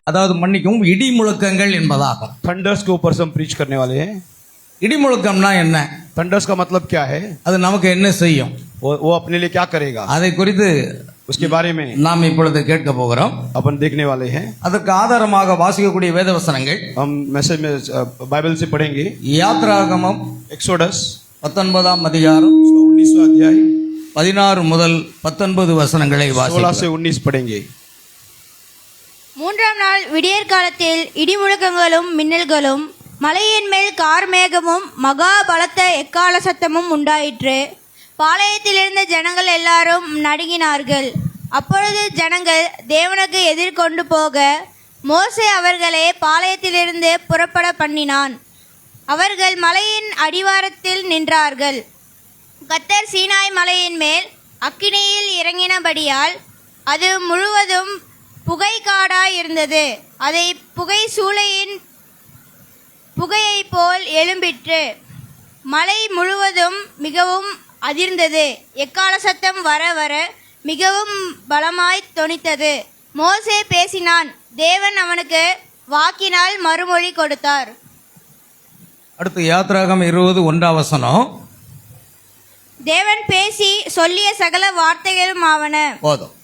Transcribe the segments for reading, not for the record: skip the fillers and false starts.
அதாவது மன்னிக்கவும் இடி முழக்கங்கள் என்பதாகும். थंडर्स के ऊपर से हम प्रीच करने वाले हैं. இடி முழக்கம்னா என்ன? थंडर्स का मतलब क्या है? அது நமக்கு என்ன செய்யும்? वो अपने लिए क्या करेगा, அதை குறித்து उसके बारे में நாம் இப்பொழுது கேட்க போகிறோம். अपन देखने वाले हैं. அதற்கு ஆதாரமாக வாசிக்கக்கூடிய வேத வசனங்கள் हम मैसेज में बाइबल से पढ़ेंगे. யாத்ராகமம் एक्सोडस 19ஆம் அதிகாரம் 19वां अध्याय 16 முதல் 19 வசனங்களை 16 வாசிக்கலாம். से 19 पढ़ेंगे. மூன்றாம் நாள் விடியற் காலத்தில் இடிமுழக்கங்களும் மின்னல்களும் மலையின் மேல் கார்மேகமும் மகா பலத்த எக்கால சத்தமும் உண்டாயிற்று. பாளையத்தில் இருந்த ஜனங்கள் எல்லாரும் நடுங்கினார்கள். அப்பொழுது ஜனங்கள் தேவனுக்கு எதிர்கொண்டு போக மோசே அவர்களை பாளையத்திலிருந்து புறப்பட பண்ணினான். அவர்கள் மலையின் அடிவாரத்தில் நின்றார்கள். கர்த்தர் சீனாய் மலையின் மேல் அக்கினியில் இறங்கினபடியால் அது முழுவதும் புகை காடாய் இருந்தது. அதை புகை சூளையின் புகையைப் போல் எழும்பிற்று. மலை முழுவதும் மிகவும் அதிர்ந்தது. எக்கால சத்தம் வர வர மிகவும் பலமாய் தொனித்தது. மோசே பேசினான். தேவன் அவனுக்கு வாக்கினால் மறுமொழி கொடுத்தார். அடுத்து யாத்ராகம் 20:1 வசனம். தேவன் பேசி சொல்லிய சகல வார்த்தைகளும் ஆவன. போதும்.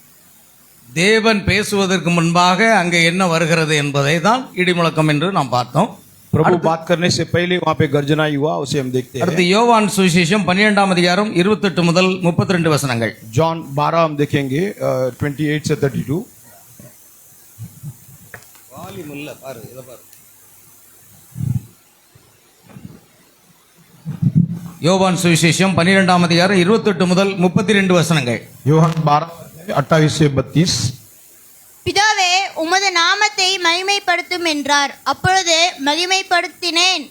தேவன் பேசுவதற்கு முன்பாக அங்கே என்ன வருகிறது என்பதை தான் இடிமுழக்கம் என்று நாம் பார்த்தோம். प्रभु बात करने से पहले वहां पे गर्जना ही हुआ, उसे हम देखते हैं. அடுத்து யோவான் சுவிசேஷம் 12ஆம் அதிகாரம் 28 முதல் 32 வசனங்கள். जॉन 12 हम देखेंगे 28 से 32. யோவான் சுவிசேஷம் 12ஆம் அதிகாரம் 28 முதல் 32 வசனங்கள். யோவான் 12 28 से 32. பிதாவே, உமது நாமத்தை மகிமைப்படுத்தும் என்றார். அப்பொழுது மகிமைப்படுத்தினேன்,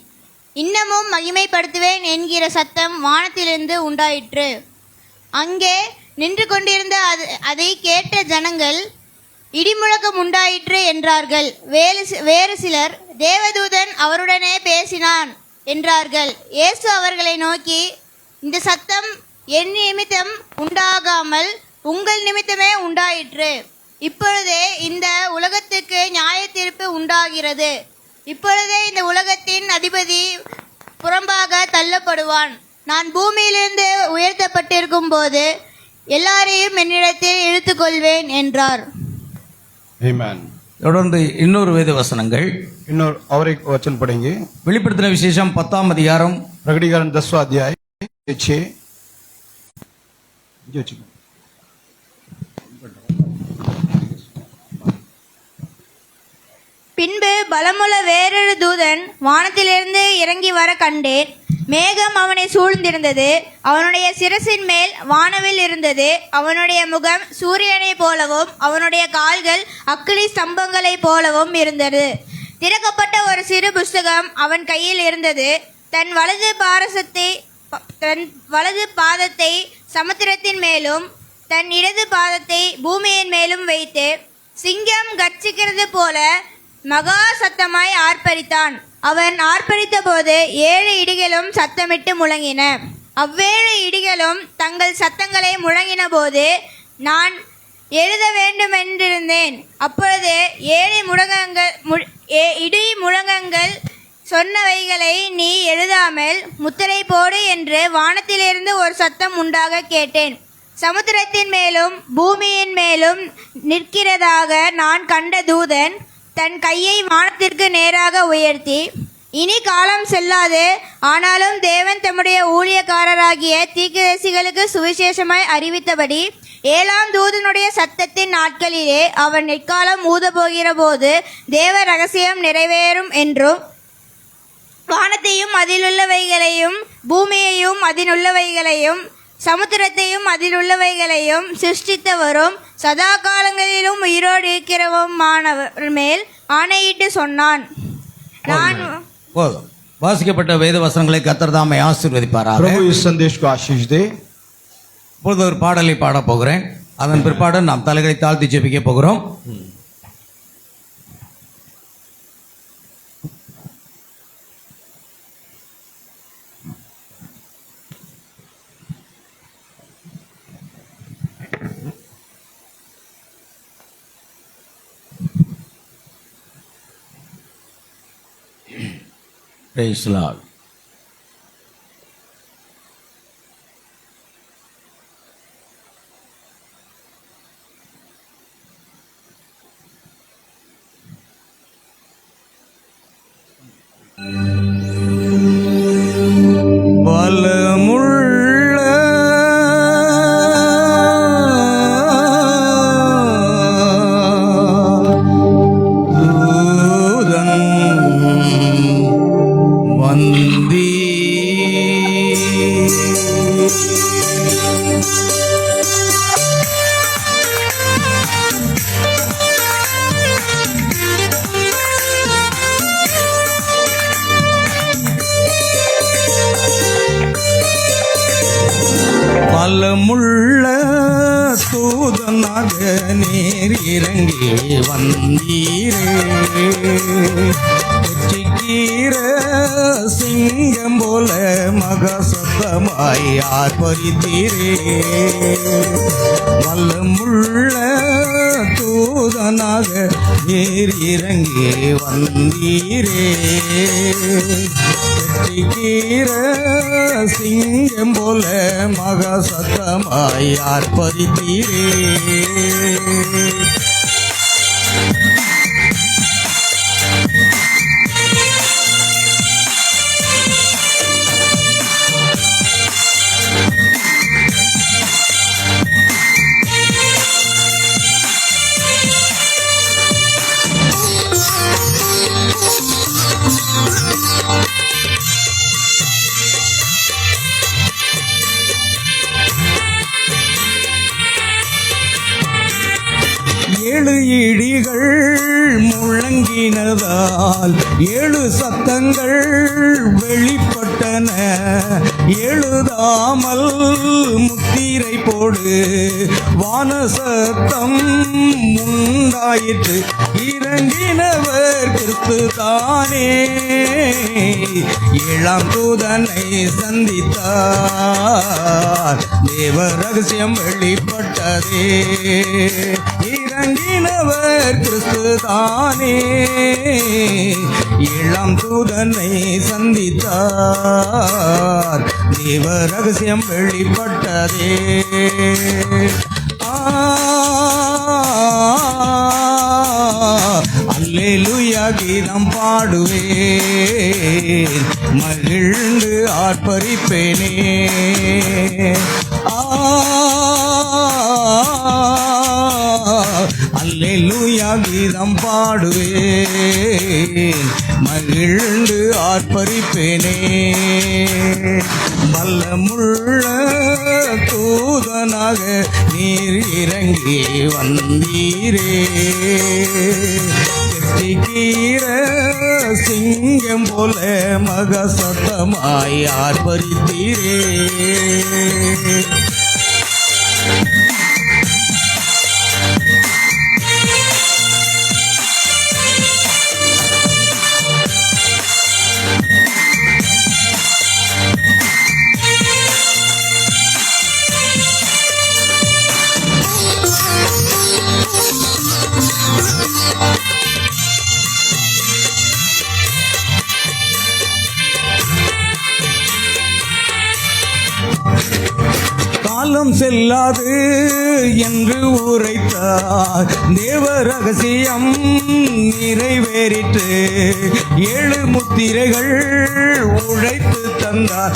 இன்னமும் மகிமைப்படுத்துவேன் என்கிற சத்தம் வானத்திலிருந்து உண்டாயிற்று. அங்கே நின்று கொண்டிருந்த அதை கேட்ட ஜனங்கள் இடிமுழக்கம் உண்டாயிற்று என்றார்கள். வேறு சிலர் தேவதூதன் அவருடனே பேசினான் என்றார்கள். இயேசு அவர்களை நோக்கி, இந்த சத்தம் என் நிமித்தம் உண்டாகாமல் உங்கள் நிமித்தமே உண்டாயிற்று. இப்பொழுதே இந்த உலகத்துக்கு நியாய தீர்ப்பு உண்டாகிறது. இப்பொழுதே இந்த உலகத்தின் அதிபதி புறம்பாக தள்ளப்படுவான். நான் பூமியிலிருந்து உயர்த்தப்பட்டிருக்கும் போது எல்லாரையும் என்னிடத்தில் இழுத்துக்கொள்வேன் என்றார். Amen. தொடர்ந்து இன்னொரு வேத வசனங்கள். இன்னொரு और एक वचन पढ़ेंगे. வெளிப்படுத்தின விசேஷம் 10ஆம் அதிகாரம் प्रकटीकरण 10वां अध्याय 6. பின்பு பலமுள்ள வேறொரு தூதன் வானத்திலிருந்து இறங்கி வர கண்டேன். மேகம் அவனை சூழ்ந்திருந்தது. அவனுடைய சிரசின் மேல் வானவில் இருந்தது. அவனுடைய முகம் சூரியனைப் போலவும் அவனுடைய கால்கள் அக்கினி ஸ்தம்பங்களைப் போலவும் இருந்தது. திறக்கப்பட்ட ஒரு சிறு புஸ்தகம் அவன் கையில் இருந்தது. தன் வலது பாதத்தை சமுத்திரத்தின் மேலும் தன் இடது பாதத்தை பூமியின் மேலும் வைத்து சிங்கம் கர்ச்சிக்கிறது போல மகா சத்தமாய் ஆர்ப்பரித்தான். அவன் ஆர்ப்பரித்த போது 7 இடிகளும் சத்தமிட்டு முழங்கின. அவ்வேழு இடிகளும் தங்கள் சத்தங்களை முழங்கின போது நான் எழுத வேண்டுமென்றிருந்தேன். அப்பொழுது 7 இடி முழங்கங்கள் சொன்னவைகளை நீ எழுதாமல் முத்திரை போடு என்று வானத்திலிருந்து ஒரு சத்தம் உண்டாக கேட்டேன். சமுத்திரத்தின் மேலும் பூமியின் மேலும் நிற்கிறதாக நான் கண்ட தூதன் தன் கையை வானத்திற்கு நேராக உயர்த்தி, இனி காலம் செல்லாது, ஆனாலும் தேவன் தம்முடைய ஊழியக்காரராகிய தீர்க்கதரிசிகளுக்கு சுவிசேஷமாய் அறிவித்தபடி 7ஆம் தூதனுடைய சத்தத்தின் நாட்களிலே அவன் எக்காலம் ஊதப்போகிற போது தேவ ரகசியம் நிறைவேறும் என்றும், வானத்தையும் அதிலுள்ளவைகளையும் பூமியையும் அதிலுள்ளவைகளையும் சமுத்திரத்தையும் அதிலுள்ளவைகளையும் சிருஷ்டித்தவரும் சதா காலங்களிலும் உயிரோடு இருக்கிறவருமானவர் மேல் ஆணையிட்டு சொன்னான். நான் போதும். வாசிக்கப்பட்ட வேத வசனங்களை கர்த்தர் தாமே ஆசீர்வதிப்பாராக. प्रभु इस संदेश को आशीष दे. இப்பொழுது ஒரு பாடலை பாடப் போகிறேன். அதன் பிற்பாடு நாம் தலைகளை தாழ்த்தி ஜெபிக்க போகிறோம். Praise the Lord. பலமுள்ள தூதன் வந்தீ பலமுள்ள தூதனாக நீர் இறங்கி வந்தீரே, வெற்றிக்கீர சிங்கம் போல மகசத்தமாய் ஆர்ப்பரித்தீரே. வல்லமுள்ள தூதனாக நீர் இறங்கி வந்தீரே, வெற்றிக்கீர சிங்கம் போல மகசத்தமாய் ஆர்ப்பரித்தீரே. ஏழு இடிகள் முழங்கினதால் ஏழு சத்தங்கள் வெளிப்பட்டன. எழுதாமல் முத்திரை போடு வானசத்தம் உண்டாயிற்று. இறங்கினவர் கிறிஸ்து தானே, ஏழாம் தூதனை சந்தித்தார், தேவ ரகசியம் வெளிப்பட்டதே. இறங்கினவர் கிறிஸ்து தானே, ஏழாம் தூதனை சந்தித்தார், தேவ ரகசியம் வெளிப்பட்டதே. அல்லேலூயா கீதம் பாடுவேன், மகிழ்ந்து ஆர்ப்பரிப்பேனே. அல்லேலூயா கீதம் பாடுவேன், மகிழ்ந்து ஆர்ப்பரிப்பேனே. வல்லமுள்ள தூதனாக நீர் இறங்கி வந்தீரே, வெற்றிக்கீர சிங்கம் போல மகசத்தமாய் ஆர்ப்பரித்தீரே. காலம் செல்லாது என்று உரைத்தார், தேவ ரகசியம் நிறைவேறிற்று. ஏழு முத்திரைகள் உழைத்து தந்தார்,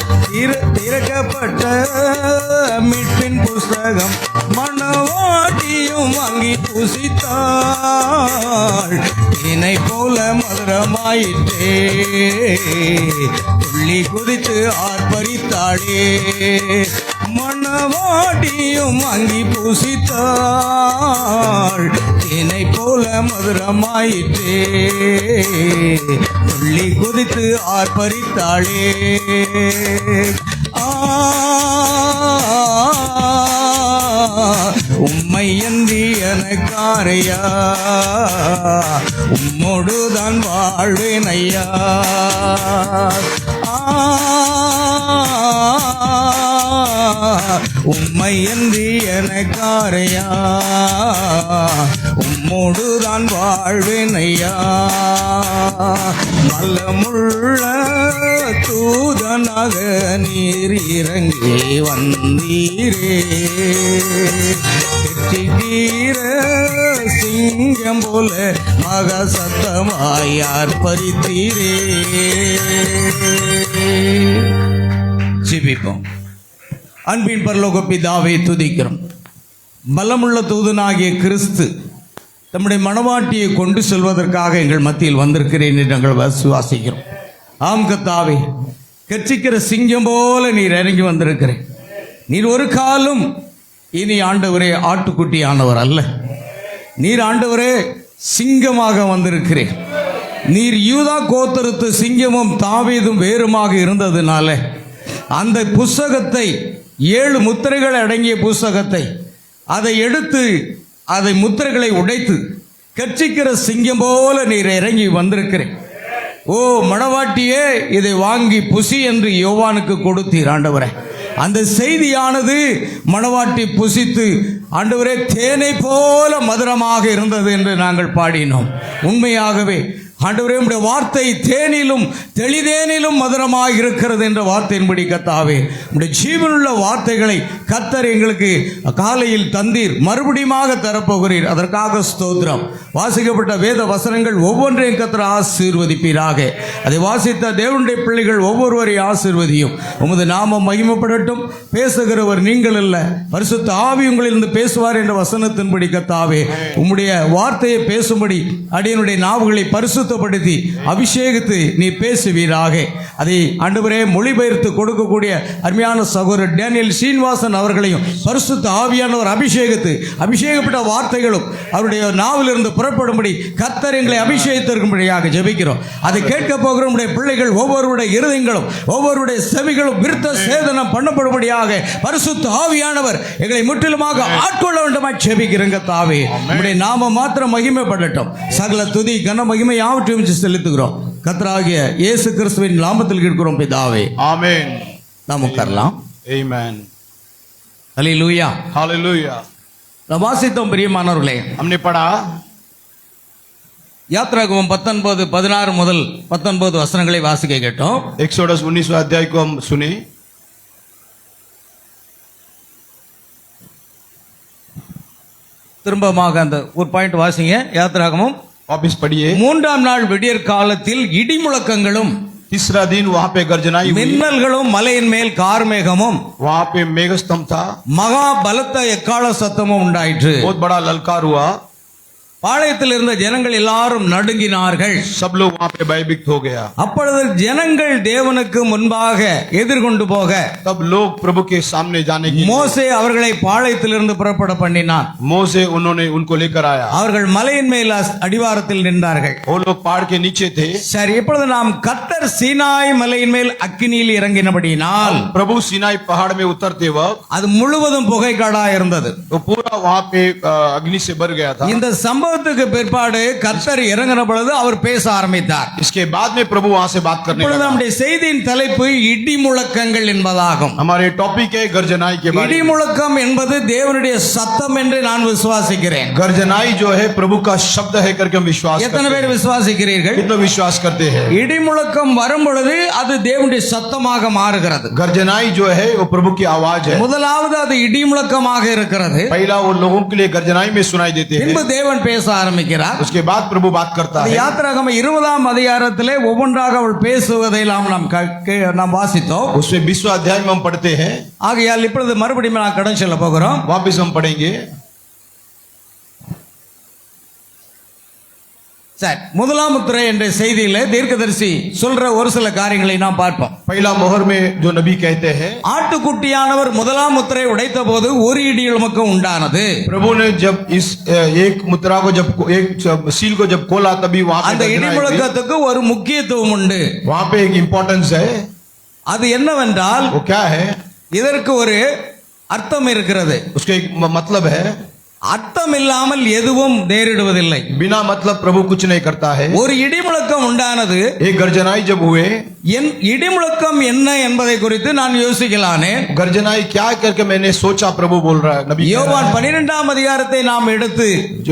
திறக்கப்பட்ட மீட்பின் புஸ்தகம் மணவாட்டியும் வாங்கி புசித்தாள். இனை போல மதுரமாயிற்றே, துள்ளி குதித்து ஆர்ப்பரித்தாளே. மணவாட்டியும் வாங்கி பூசித்தாள், இனை போல மதுரமாயிற்றே, துள்ளி குதித்து ஆர்ப்பரித்தாளே. உம்மை அன்றி எனக்காரையா, உம்மோடுதான் வாழ்வேன் ஐயா. உம்மை என்று எனக்காரையா, உம்மோடுதான் வாழ்வேனையா. மலமுள்ள தூதனாக நீர் இறங்கி வந்தீரே, கெட்டிகீர சிங்கம் போல மக சத்தமாய் ஆர்ப்பரித்தீரே. ஜெபிப்போம். அன்பின் பரலோக பிதாவை துதிக்கிறோம். பலமுள்ள தூதனாகிய கிறிஸ்து நம்முடைய மணவாட்டியை கொண்டு செல்வதற்காக எங்கள் மத்தியில் வந்திருக்கிறேன் என்று நாங்கள் விசுவாசிக்கிறோம். ஆம் கர்த்தாவே, கர்ச்சிக்கிற சிங்கம் போல நீர் இறங்கி வந்திருக்கிறேன். நீர் ஒரு காலம் இனி ஆண்டவரே ஆட்டுக்குட்டியானவர் அல்ல. நீர் ஆண்டவரே சிங்கமாக வந்திருக்கிறேன். நீர் யூதா கோத்திரத்து சிங்கமும் தாவீதும் வேறுமாக இருந்ததுனால அந்த புஸ்தகத்தை 7 முத்திரைகள் அடங்கிய புஸ்தகத்தை அதை எடுத்து அதை முத்திரைகளை உடைத்து கர்ச்சிக்கிற சிங்கம் போல நீர் இறங்கி வந்திருக்கிறேன். ஓ மணவாட்டியே, இதை வாங்கி புசி என்று யோவானுக்கு கொடுத்தீர் ஆண்டவரே. அந்த செய்தியானது மணவாட்டி புசித்து ஆண்டவரே தேனை போல மதுரமாக இருந்தது என்று நாங்கள் பாடினோம். உண்மையாகவே ஆண்டவரே, உம்முடைய வார்த்தை தேனிலும் தெளிதேனிலும் மதுரமாக இருக்கிறது என்ற வார்த்தையின்படி கர்த்தாவே, உம்முடைய ஜீவனுள்ள வார்த்தைகளை கர்த்தர் எங்களுக்கு காலையில் தந்தீர், மறுபடியுமாக தரப்போகிறீர். அதற்காக ஸ்தோத்திரம். வாசிக்கப்பட்ட வேத வசனங்கள் ஒவ்வொன்றையும் கர்த்தர் ஆசீர்வதிப்பீராக. அதை வாசித்த தேவனுடைய பிள்ளைகள் ஒவ்வொருவரையும் ஆசீர்வதியும். உமது நாமம் மகிமைப்படட்டும். பேசுகிறவர் நீங்கள் அல்ல, பரிசுத்த ஆவி உங்களிலிருந்து பேசுவார் என்ற வசனத்தின்படி கர்த்தாவே, உம்முடைய வார்த்தையை பேசும்படி அடியனுடைய நாவுகளை பரிசுத்தப்படுத்தி அபிஷேகித்து நீ பேசுவீராக. அதை ஆண்டவரே மொழிபெயர்த்து கொடுக்கக்கூடிய அருமையான சகோதரர் டேனியல் சீனிவாசன் அவர்களையும் பரிசுத்த ஆவியானவர் அபிஷேகப்பட்ட வார்த்தைகளும் அவருடைய நாவிலிருந்து புறப்படும்படி கர்த்தர் எங்களை அபிஷேகித்திருக்கும்படியாக ஜெபிக்கிறோம். அதை கேட்க போகிற நம்முடைய பிள்ளைகள் ஒவ்வொருடைய இருதயங்களும் ஒவ்வொருடைய செவிகளும் விருத்த சேதனம் பண்ணப்படும்படியாக பரிசுத்த ஆவியானவர் எங்களை முற்றிலுமாக ஆட்கொள்ள வேண்டுமாய் ஜெபிக்கிறங்க தாவே. நம்முடைய நாம மாத்திரம் மகிமைப்படட்டும். சகல துதி கன மகிமை யாவற்றையும் செலுத்துகிறோம். கர்த்தராகிய இயேசு கிறிஸ்துவின் நாமத்தில் கேட்கிறோம் பிதாவே, आमीन. நாம் உட்காரலாம். Amen. ஹல்லேலூயா. Hallelujah. நாம் வாசித்தோம் பிரியமானவர்களே. हमने पढ़ा யாத்ராகமம் 19 16 முதல் 19 வசனங்களை வாசிக்க கேட்டோம். एक्सोडस 19वां अध्याय को हम सुने. திரும்பமாக அந்த ஒரு பாயிண்ட் வாசிங்க. யாத்ராகமம் वापिस पढ़िए. 3ஆம் நாள் விடியற் காலத்தில் இடி முழக்கங்களும் तीसरा दिन वहां पे गर्जनाई हुई. மின்னல்களும் மலையின் மேல் கார்மேகமும் वहां पे मेघस्तंभ था. மகா பலத்த எக்காள சத்தமும் உண்டாயிற்று. बहुत बड़ा ललकार हुआ. பாளையத்தில் இருந்த ஜனங்கள் எல்லாரும் நடுங்கினார்கள். सब लोग वहां पे भयभीत हो गया. அப்பொழுது ஜனங்கள் தேவனுக்கு முன்பாக எதிர்கொண்டு போக तब लोग प्रभु के सामने जाने की மோசே அவர்களை பாளையத்திலிருந்து புறப்பட பண்ணினான். मोसे उन्होंने उनको लेकर आया. அவர்கள் மலையின் மேல் அடிவாரத்தில் நின்றார்கள். वो लोग पहाड़ के नीचे थे. சரி, இப்பொழுது நாம் கர்த்தர் சீனாய் மலையின் மேல் அக்கினியில் இறங்கினபடியினால் प्रभु सीनाई पहाड़ में उतरते वक्त அது முழுவதும் புகைக்காடா இருந்தது. तो पूरा वहां पे अग्नि से भर गया था. இந்த சம்பவத்துக்கு பிற்பாடு கர்த்தர் இறங்கின பொழுது அவர் பேச ஆரம்பித்தார். इसके बाद में प्रभु वहां से बात करने இப்பொழுது लगा. நம்முடைய செய்தியின் தலைப்பு இடி முழக்கங்கள் என்பதாகும். हमारे टॉपिक है गर्जनाई के बारे இடி में. முழக்கம் என்பது தேவனுடைய சத்தம் என்று நான் விசுவாசிக்கிறேன். गर्जनाई जो है प्रभु का शब्द है करके हम विश्वास எத்தனை करते பேர் हैं. விசுவாசிக்கிறீர்கள்? कितना विश्वास करते हैं. இடி முழக்கம் வரும் பொழுது அது தேவனுடைய சத்தமாக மாறுகிறது. गर्जनाई जो है वो प्रभु की आवाज है. முதலாவது அது இடி முழக்கமாக இருக்கிறது. पहला वो लोगों के लिए गर्जनाई में सुनाई देते हैं. பின்பு தேவன் பேச ஆரம்பிக்கிறார். उसके बाद प्रभु बात करता है. யாத்திராகமம் 20ஆம் அதிகாரத்திலே ஒவ்வொன்றாக அவள் பேசுவதை நாம் வாசித்தோம். उसमें 20वां अध्याय में हम पढ़ते हैं. ஆகையால் இப்பொழுது மறுபடியும் நான் கடன் சொல்ல போகிறோம். वापिस हम पढ़ेंगे. சரி, முதலாம் முத்திரை என்ற செய்தியில தீர்க்கதரிசி சொல்ற ஒரு சில காரியங்களை நாம் பார்ப்போம். पहला मोहर में जो नबी कहते हैं, ஆட்டுக்குட்டியானவர் முதலாம் முத்திரை உடைத்த போது ஒரு இடி முழக்கம் உண்டானது. प्रभु ने जब इस एक मुद्रा को जब एक सील को जब खोला तभी वहां அந்த पे இடி गर्जनाई हुई. முழக்கத்துக்கு ஒரு முக்கியத்துவம் உண்டு. वहां पे एक इम्पोर्टेंस है. அது என்னவென்றால் वो क्या है? இதற்கு ஒரு அர்த்தம் இருக்கிறது. उसका एक मतलब है. அர்த்தம் இல்லாமல் எதுவும் நேரிடுவதில்லை. बिना मतलब प्रभु कुछ नहीं करता है. ஒரு இடிமுழக்கம் உண்டானது. एक गर्जनाई जब हुए, என் இடிமுழக்கம் என்ன என்பதை குறித்து நான் யோசிக்கலானே. गर्जनाई क्या करके मैंने सोचा, प्रभु बोल रहा है. नबी யோவான் 12ஆம் அதிகாரத்தை நாம் எடுத்து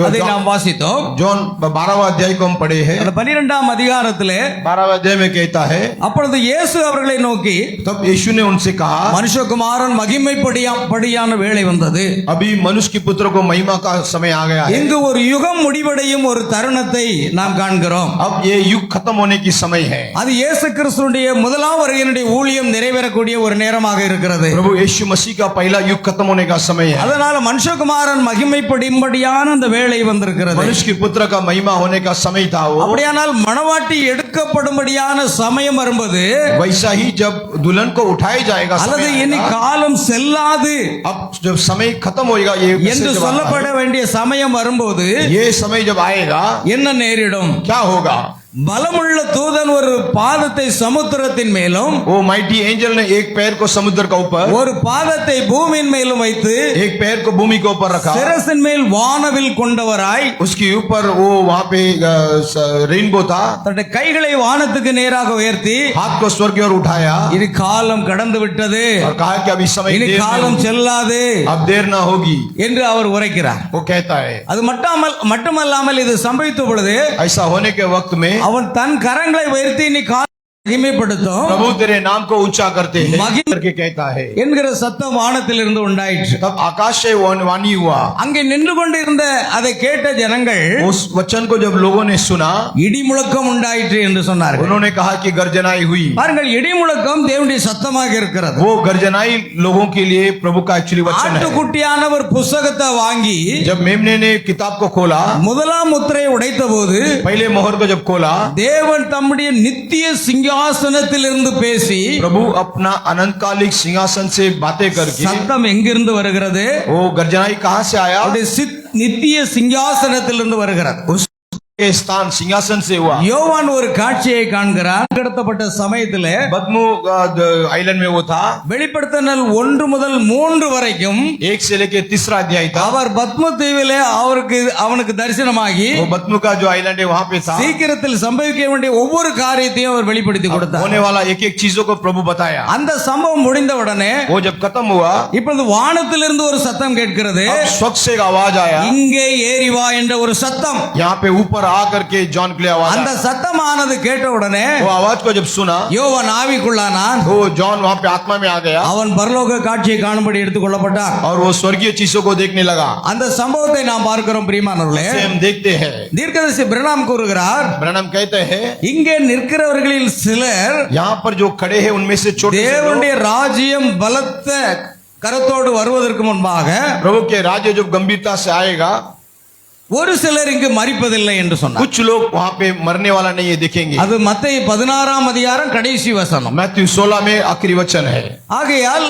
அதை நாம் வாசித்தோம். जॉन 12वां अध्याय को हम पढ़े हैं. அந்த 12ஆம் அதிகாரத்திலே 12वां अध्याय में कहता है, அப்பொழுது இயேசு அவர்களை நோக்கி, तब यीशु ने उनसे कहा, மனுஷகுமாரன் மகிமைப்படியான வேளை வந்தது. अभी मनुष्य के पुत्र को महिमा का समय आ गया है. இங்கு ஒரு யுகம் முடிவடையும் ஒரு தருணத்தை நாம் காண்கிறோம். अब ये युग खत्म होने की समय है. அது இயேசு கிறிஸ்துவின் முதலாம் வருகையினுடைய ஊழியம் நிறைவேறக்கூடிய ஒரு நேரமாக இருக்கிறது. प्रभु यीशु मसीह का पहला युग खत्म होने का समय है. அதனால மனுஷகுமாரன் மகிமைப்படும்படியான அந்த வேளை வந்திருக்கிறது. मनुष्य के पुत्र का महिमा होने का समय था वो. அப்படியானால் மணவாட்டி எடுக்கப்படும்படியான சமயம் வரும்போது, वैसा ही जब दुल्हन को उठाया जाएगा அல்லது समय இனி आएगा. காலம் செல்லாது अब जब समय खत्म होएगा, ये என்று जब சொல்லப்பட வேண்டிய சமயம் வரும்போது ये समय जब आएगा, என்ன நேரிடும்? क्या होगा? பலமுள்ள தூதன் ஒரு பாதத்தை சமுத்திரத்தின் மேலும் वो माइटी एंजल ने एक पैर को समुद्र का ऊपर, ஒரு பாதத்தை பூமியின் மேலும் வைத்து एक पैर को भूमि के ऊपर रखा. சிரசின் மேல் வானவில் கொண்டவராய் उसके ऊपर वो वहाँ पे रेनबो था. தன்னுடைய கைகளை வானத்துக்கு நேராக உயர்த்தி, हाथ को स्वर्ग की ओर उठाया இது காலம் கடந்து விட்டது, और कहा कि अभी समय இனி देर नहीं காலம் होगी. செல்லாது अब देर ना होगी, என்று அவர் உரைக்கிறார். वो कहता है. அது மட்டுமல்லாமல் இது சம்பவித்த பொழுது ऐसा होने के वक्त में அவன் தன் கரங்களை உயர்த்தி நீ மகிமைப்படுத்தும் प्रभु तेरे नाम को ऊंचा करते हैं महिमा- करके कहता है. என்கிற சத்தம் வானத்திலிருந்து உண்டாயிற்று. तब आकाश से वाणी हुआ. அங்கே நின்று கொண்டிருந்த அதை கேட்ட ஜனங்கள் उस वचन को जब लोगों ने सुना, இடி முழக்கம் உண்டாயிற்று என்று சொன்னார்கள். उन्होंने कहा कि गर्जनाई हुई. பாருங்கள், இடி முழக்கம் தேவனுடைய சத்தமாக இருக்கிறது. वो गर्जनाई लोगों के लिए प्रभु का एक्चुअली वचन है. ஆட்டுக்குட்டியானவர் புஸ்தகத்தை வாங்கி जब मेमने ने किताब को खोला, முதலாம் முத்திரையை உடைத்த போது पहले मोहर को जब खोला, தேவன் தம்முடைய நித்திய சிங்காசனத்திலிருந்து பேசி, प्रभु अपना अनंतकालिक सिंहासन से बातें करके, சத்தம் எங்கிருந்து வருகிறது? वो गर्जनाई कहाँ से आया? அவருடைய நித்திய சிங்காசனத்திலிருந்து வருகிறது. उसके स्थान सिंहासन से हुआ. யோவான் ஒரு காட்சியை காண்கிறார். கடத்தப்பட்ட சமயத்திலே बदमू आइलैंड में वो था. வெளிப்படுத்தல் 1 முதல் 3 வரைக்கும் 1 से लेके 3 अध्याय था. அவர் பத்ம தீவிலே அவனுக்கு தரிசனமாகி वो बदमू का जो आइलैंड है वहाँ पे था. சீக்கிரத்தில் சம்பவிக்க வேண்டிய ஒவ்வொரு காரியத்தையும் அவர் வெளிப்படுத்தி கொடுத்தார். होने वाला एक एक चीजों को प्रभु बताया. அந்த சம்பவம் முடிந்த உடனே वो जब खत्म हुआ, இப்பொழுது வானத்திலிருந்து ஒரு சத்தம் கேட்கிறது. अब स्वर्ग से एक आवाज आया. இங்கே ஏறி வா என்ற ஒரு சத்தம். यहाँ पे ऊपर आकर के जॉन के लिए आवाज அந்த आया. சத்தமானது கேட்ட உடனே वो आवाज को जब सुना, யோவான் ஆவிக்குள்ளானான். वो जॉन वहाँ पे आत्मा में आ गया அவன் பரலோக காட்சியை காணும்படி எடுத்துக்கொள்ளப்பட்டான். और वो स्वर्गीय चीजों को देखने लगा. அந்த சம்பவத்தை நாம் பார்க்கிறோம் பிரியமானவர்களே. इसे हम देखते हैं. தீர்க்கதரிசி பிரணாம் கூறுகிறார், ब्रनम कहते हैं, இங்கே நிற்கிறவர்களில் சிலர் यहाँ पर जो खड़े हैं उनमें से छोटे से लोग தேவனுடைய ராஜ்யம் பலத்த கரத்தோடு வருவதற்கு முன்பாக प्रभु के राज्य जो गंभीरता से आएगा, ஒரு சிலர் இங்கு மரிப்பதில்லை என்று சொன்னார். कुछ लोग वहाँ पे मरने वाला नहीं है दिखेंगे. அது மத்தேயு 16ஆம் அதிகாரம் கடைசி வசனம். मैथ्यू 16 में आखिरी वचन है. ஆகையால்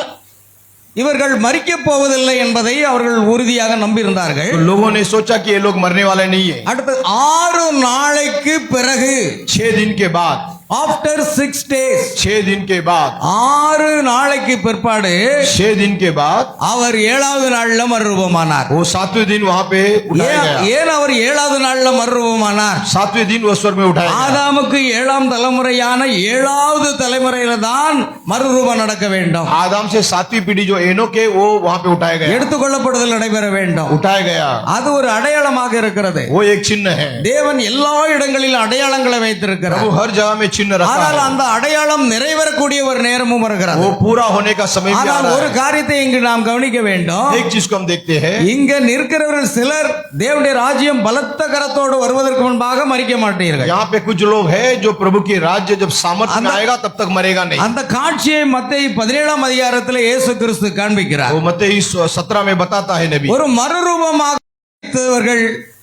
இவர்கள் மரிக்கப் போவதில்லை என்பதை அவர்கள் உறுதியாக நம்பியிருந்தார்கள். तो लोगों ने सोचा कि ये लोग मरने वाले नहीं है. அடுத்து 6 நாளைக்கு பிறகு, 6 दिन के बाद, ஆஃப்டர் 6 days, 6 दिन के बाद, 6 நாளைக்கு பிற்பாடு 6 दिन के बाद அவர் 7வது நாள்ல மறுரூபமானார். वो 7वें दिन वहाँ पे उठाया गया. ஏன் அவர் 7வது நாள்ல மறுரூபமானார்? 7वें दिन वो स्वर्ग में उठाया गया. ஆதாமுக்கு 7ஆம் தலைமுறையான 7வது தலைமுறையில தான் மறுரூபம் நடக்க வேண்டும். आदम से 7वीं पीढ़ी जो एनोक है वो वहाँ पे उठाया गया, எடுத்துக்கொள்ளப்படுதல் நடைபெற வேண்டும். उठाया गया. அது ஒரு அடையாளமாக இருக்கிறது. वो एक चिन्ह है. தேவன் எல்லா இடங்களிலும் அடையாளங்களை வைத்திருக்கிறார். वो हर जगह में चिन्ह रखा ஆனால் है. அந்த அடையாளம் நிறைவேறக்கூடிய ஒரு நேரமும் வருகிறது. वो पूरा होने का समय भी आ ஆனால் रहा ஒரு है. காரியத்தை இங்கு நாம் கவனிக்க வேண்டும். एक चीज को हम देखते हैं, இங்க நிற்கிறவர்கள் சிலர் தேவனுடைய ராஜ்யம் பலத்த கரத்தோடு வருவதற்கு முன்பாக மரிக்க மாட்டீர்கள். यहाँ पे कुछ लोग हैं जो प्रभु की राज्य जब सामर्थ्य में आएगा तब तक मरेगा नहीं. அந்த காட்சியை மத்தேயு 17ஆம் அதிகாரத்தில் இயேசு கிறிஸ்து காண்பிக்கிறார். वो मत्ती 17 में बताता है नबी. ஒரு மறுரூபமாக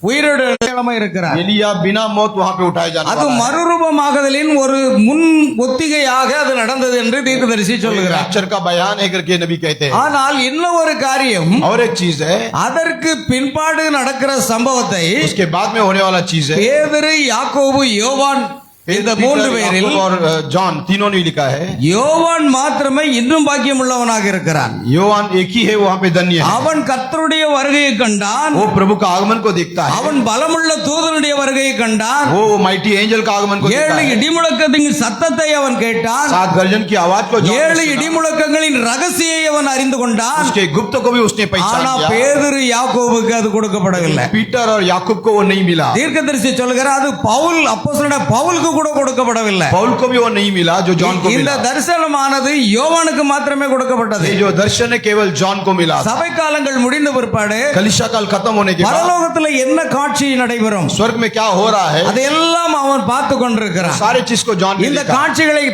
உயிரோடு அடையாளமாக இருக்கிறார். एलिया बिना मौत वहाँ पे उठाए जाने அது वाला है. மறுரூபமாகுதலின் ஒரு முன் ஒத்திகையாக அது நடந்தது என்று தீர்க்கதரிசி சொல்லுகிறார். rapture का बयान है करके नबी कहते हैं. ஆனால் இன்னும் ஒரு காரியம், और एक चीज है, அதற்கு பின்பாடு நடக்கிற சம்பவத்தை उसके बाद में होने वाला चीज है, பேதுரு, யாக்கோபு, யோவான் இந்த पीटर, மூன்று பேரில் याकूब और जॉन तीनों ने लिखा है। யோவான் மாத்திரமே இன்னும் பாக்கியம் உள்ளவனாக இருக்கிறான். योहान एक ही है, वहां पे धन्य है। அவன் கர்த்தருடைய வருகையை கண்டான். वो प्रभु का आगमन को देखता है। அவன் பலமுள்ள தூதனுடைய வருகையை கண்டான். वो माइटी एंजल का आगमन को देखता ஏழு है। இடிமுழக்கத்தின் சத்தத்தை அவன் கேட்டான். 7 गर्जन की आवाज को जॉन ने ஏழு सुना। இடிமுழக்கங்களின் ரகசியை அவன் அறிந்து கொண்டான். उसके गुप्त को भी उसने पहचान ஆனா किया। பேதுரு யாக்கோபுக்கு அது கொடுக்கப்படவில்லை. पीटर और याकूब को वो नहीं मिला। தீர்க்கதரிசி சொல்கிறார் அது பவுல் அப்போஸ்தலனான பவுலுக்கு கூட கொடுக்கப்படவில்லை. पौल को भी वो नहीं मिला जो जॉन को இந்த मिला। தரிசனமானது யோவானுக்கு மாத்திரமே கொடுக்கப்பட்டது. ये जो दर्शन है केवल जॉन को मिला। சபை காலங்கள் முடிந்த பிற்பாடு कलीसिया काल खत्म होने के बाद பரலோகத்துல என்ன காட்சி நடைபெறும் स्वर्ग में क्या हो रहा है, அதையெல்லாம் அவன் பார்த்து கொண்டிருக்கிறான். सारे चीज को जॉन ने இந்த देखा। காட்சிகளை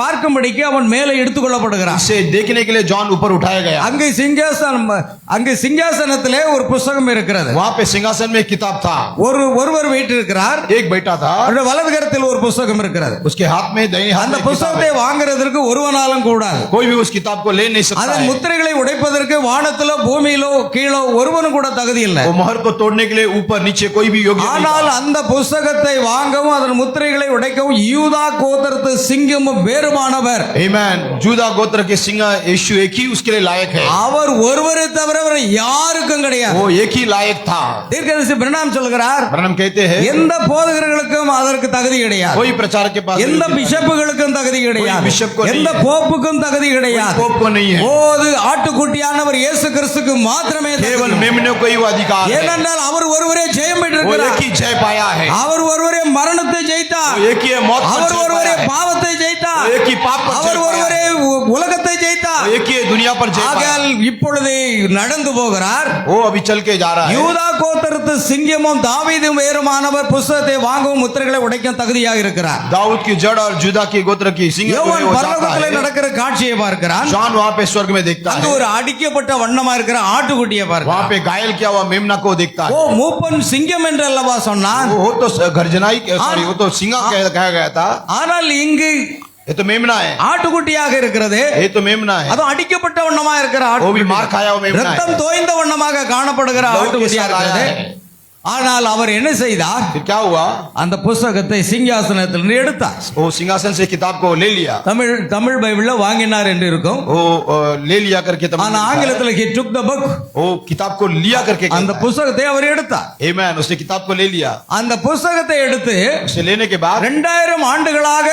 பார்க்கும்படிக்கு அவன் மேலே எடுத்துக்கொள்ளப்படுகிறான். इसे देखने के लिए जॉन ऊपर उठाया गया। அங்கே சிங்காசனத்திலே ஒரு புஸ்தகம் இருக்கிறது. वहां पे सिंहासन में एक किताब था। ஒருவர் வீற்றிருக்கிறார். एक बैठा था, அவருடைய வலது கரத்தில் ஒரு புஸ்தகம் இருக்கிறது. उसके हाथ में दाहिने हाथ அந்த में एक किताब புஸ்தகத்தை है। வாங்குறதற்கு ஒருவனாலும் கூடாது. कोई भी उस किताब को ले नहीं सकता அதன் है। முத்திரைகளை உடைப்பதற்கு வானத்திலோ பூமியிலோ கீழோ ஒருவனும் கூட தகுதி இல்லை. वो मोहर को तोड़ने के लिए ऊपर नीचे कोई भी योग्य नहीं ஆனால் था। அந்த புஸ்தகத்தை வாங்கவும் அதன் முத்திரைகளை உடைக்கவும் யூதா கோத்திரத்து சிங்கமும் வேறுமானவர். आमीन। जूदा गोत्र के सिंह यीशु एक ही उसके लिए लायक है। அவர் ஒருவரை தவிர வேறு யாருக்கும் கிடையாது. वो एक ही लायक था। தீர்க்கதரிசி பிரணாம் சொல்கிறார் ब्रनम कहते हैं எந்த போதகர்களுக்கும் அதற்கு தகுதி கிடையாது. कोई प्रचारक के पास எந்த नहीं है। பிஷப்புகளுக்கும் தகுதி கிடையாது. कोई बिशप को नहीं எந்த है। போப்புக்கும் தகுதி कोई கிடையாது. पोप को नहीं है। போது ஆட்டுக்குட்டியானவர் இயேசு கிறிஸ்துக்கு மாத்திரமே केवल தகுதி. मेमने को ही वो अधिकार है। ஏனென்றால் அவர் ஒருவரே ஜெயம் वो பெற்றிருக்கிறார். एक ही जय पाया है। அவர் ஒருவரே மரணத்தை ஜெயித்தார். वो एक ही मौत पर அவர் जय ஒருவரே पाया है। பாவத்தை ஜெயித்தார். वो एक ही पाप पर அவர் जय पाया ஒருவரே है। உலகத்தை ஜெயித்தார். वो एक ही दुनिया पर जय पाया। ஆகையால் இப்பொழுது நடந்து போகிறார். वो अभी चल के जा रहा है। யூதா கோத்திரத்து சிங்கமும் தாவீதும் வேறுமானவர் புஸ்தகத்தை வாங்கவும் முத்திரைகளை உடைக்கும் தகுதியாக இருக்கிறார். दाऊद की जड़ और जुदा की गोत्र की सिंह को யோவான் वो जाता பரலோகத்திலே है। நடக்கிற காட்சியை பார்க்கிறான். जॉन वहां पे स्वर्ग में देखता அங்கு है। ஒரு அடிக்கப்பட்ட வண்ணமா இருக்கிற ஆட்டுக்குட்டியை वहां பார்க்கிறான். पे घायल किया हुआ मेमना को देखता ஓ है। மூப்பன் சிங்கம் என்று அல்லவா சொன்னான். वो तो गर्जनाई सॉरी वो तो सिंह कहा गया था। ஆனால் இங்கு ये तो मेमना है। ஆட்டுக்குட்டியாக இருக்கிறது. ये तो मेमना है। அதுவும் அடிக்கப்பட்ட வண்ணமா இருக்கிற वो भी मार ஆட்டுக்குட்டி. खाया हुआ मेमना है। ரத்தம் தோய்ந்த வண்ணமாக காணப்படுகிற लहू के ஆட்டுக்குட்டியாக साथ आया இருக்கிறது. है। ஆனால் அவர் என்ன செய்தார்? फिर क्या हुआ? அந்த புஸ்தகத்தை சிங்காசனத்திலிருந்து எடுத்தார். वो सिंहासन से किताब को ले लिया। தமிழ் பைபிள்ல வாங்கினார் என்று இருக்கும். वो ले लिया करके तब ஆனா ஆங்கிலத்தில் he took the book. वो किताब को लिया करके அந்த புஸ்தகத்தை அவர் எடுத்தார். आमीन। उसने किताब को ले लिया। அந்த புஸ்தகத்தை எடுத்து उसे लेने के बाद 2000 ஆண்டுகளாக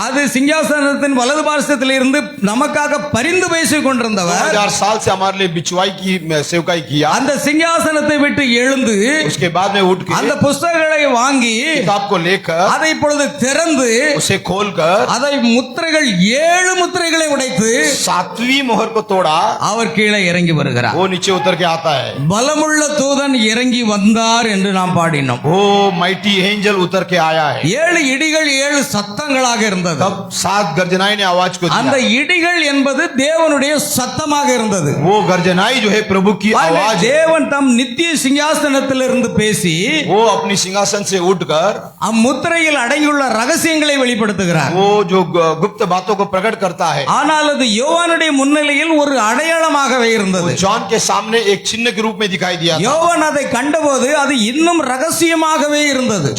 அது சிங்காசனத்தின் வலது பார்சத்தில் இருந்து நமக்காக பரிந்து பேசிக் கொண்டிருந்தவர் 2000 साल से हमारे लिए बिचवाई की सेवकाई किया। அந்த சிங்காசனத்தை விட்டு எழுந்து उसके बाद में उठ के அந்த புஸ்தகங்களை வாங்கி किताब को लेकर அதை இப்பொழுது திறந்து उसे खोलकर அதை முத்திரைகள் 7 முத்திரைகளை உடைத்து 7वीं मोहर को तोड़ा। அவர் கீழே இறங்கி வருகிறார். वो नीचे उतर के आता है। பலமுள்ள தூதன் இறங்கி வந்தார் என்று நாம் பாடினோம். वो माइटी एंजल उतर के आया है। 7 இடிகள் 7 சத்தங்களாக இருந்தது. तब 7 गर्जनाई ने आवाज को அந்த दिया। இடிகள் என்பது தேவனுடைய சத்தமாக இருந்தது. वो गर्जनाई जो है प्रभु की आवाज है। தேவன் தம் நித்திய சிங்காசனத்திலிருந்து பேசி वो अपनी सिंहासन से उठकर அம்முத்திரையில் அடங்கியுள்ள ரகசியங்களை வெளிப்படுத்துகிறார். वो जो गुप्त बातों को प्रकट करता है। ஆனால் அது யோவானுடைய முன்னிலையில் ஒரு அடையாளமாகவே இருந்தது. वो जॉन के सामने एक चिन्ह के रूप में दिखाई दिया था। யோவான் அதை கண்டபோது அது இன்னும் ரகசியமாகவே இருந்தது.